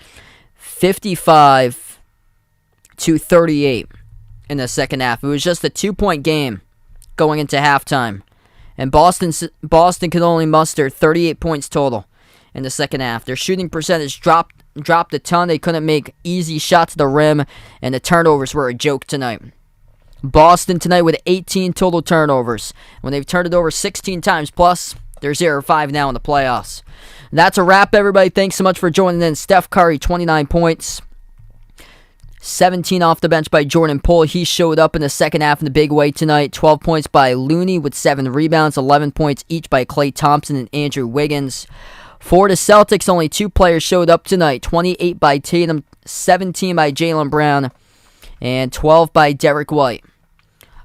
55-38 in the second half. It was just a 2-point game going into halftime. And Boston could only muster 38 points total in the second half. Their shooting percentage dropped a ton. They couldn't make easy shots to the rim, and the turnovers were a joke tonight. Boston tonight with 18 total turnovers. When they've turned it over 16 times plus, they're 0-5 now in the playoffs. And that's a wrap, everybody. Thanks so much for joining in. Steph Curry, 29 points. 17 off the bench by Jordan Poole. He showed up in the second half in the big way tonight. 12 points by Looney with 7 rebounds. 11 points each by Klay Thompson and Andrew Wiggins. For the Celtics, only 2 players showed up tonight. 28 by Tatum, 17 by Jaylen Brown, and 12 by Derek White.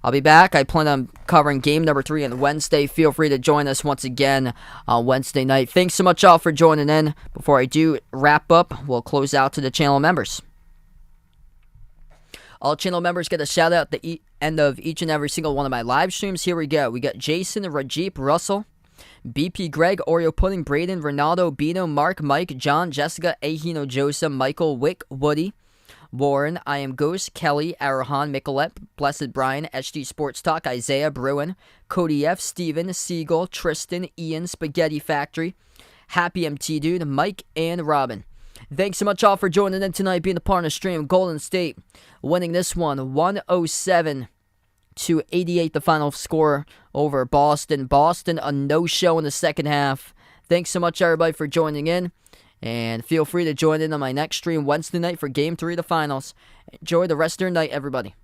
I'll be back. I plan on covering game number 3 on Wednesday. Feel free to join us once again on Wednesday night. Thanks so much all for joining in. Before I do wrap up, we'll close out to the channel members. All channel members get a shout out at the end of each and every single one of my live streams. Here we go. We got Jason, Rajeep, Russell, BP, Greg, Oreo Pudding, Braden, Ronaldo, Bino, Mark, Mike, John, Jessica, Ahino, Joseph, Michael, Wick, Woody, Warren, I Am Ghost, Kelly, Arahan, Micolette, Blessed Brian, HD Sports Talk, Isaiah, Bruin, Cody F, Steven, Siegel, Tristan, Ian, Spaghetti Factory, Happy MT Dude, Mike, and Robin. Thanks so much all for joining in tonight, being a part of the stream. Golden State winning this one 107 100-88, the final score over Boston. Boston, a no-show in the second half. Thanks so much, everybody, for joining in. And feel free to join in on my next stream Wednesday night for Game 3 of the finals. Enjoy the rest of your night, everybody.